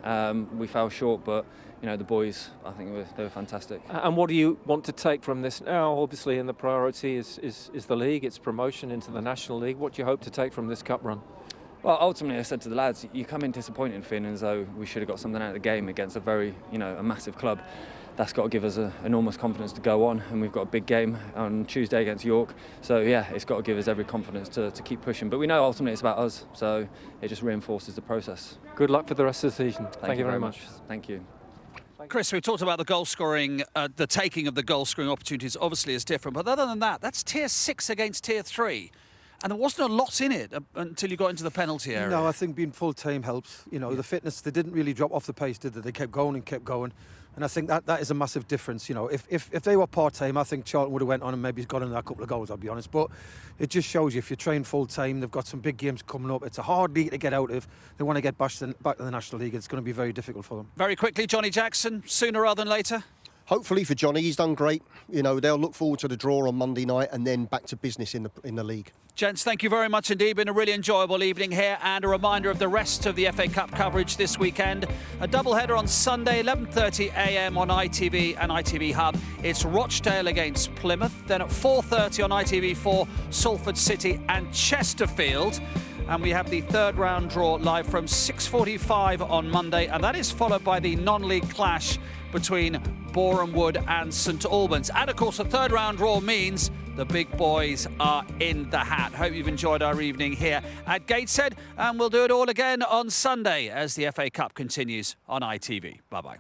S15: we fell short. But, you know, the boys, I think they were fantastic.
S13: And what do you want to take from this now? Obviously, in the priority is the league, it's promotion into the National League. What do you hope to take from this cup run?
S15: Well, ultimately, I said to the lads, you come in disappointed, feeling as though we should have got something out of the game against a massive club. That's got to give us enormous confidence to go on, and we've got a big game on Tuesday against York. So yeah, it's got to give us every confidence to keep pushing. But we know ultimately it's about us, so it just reinforces the process.
S13: Good luck for the rest of the season. Thank you very much.
S15: Thank you.
S1: Chris, we've talked about the goal scoring, the taking of the goal scoring opportunities obviously is different, but other than that, that's tier 6 against tier 3. And there wasn't a lot in it until you got into the penalty area.
S3: No, I think being full time helps. You know, the fitness, they didn't really drop off the pace, did they? They kept going and kept going. And I think that is a massive difference. You know, if they were part time, I think Charlton would have went on and maybe got in a couple of goals, I'll be honest. But it just shows you, if you train full time, they've got some big games coming up. It's a hard league to get out of. They want to get back to the National League. It's going to be very difficult for them.
S1: Very quickly, Johnny Jackson, sooner rather than later?
S2: Hopefully for Johnny, he's done great. You know, they'll look forward to the draw on Monday night and then back to business in the league.
S1: Gents, thank you very much indeed. Been a really enjoyable evening here, and a reminder of the rest of the FA Cup coverage this weekend. A doubleheader on Sunday, 11:30 a.m. on ITV and ITV Hub. It's Rochdale against Plymouth. Then at 4:30 on ITV4, Salford City and Chesterfield. And we have the third round draw live from 6:45 on Monday, and that is followed by the non-league clash between Boreham Wood and St Albans. And of course, the third round draw means the big boys are in the hat. Hope you've enjoyed our evening here at Gateshead, and we'll do it all again on Sunday as the FA Cup continues on ITV. Bye-bye.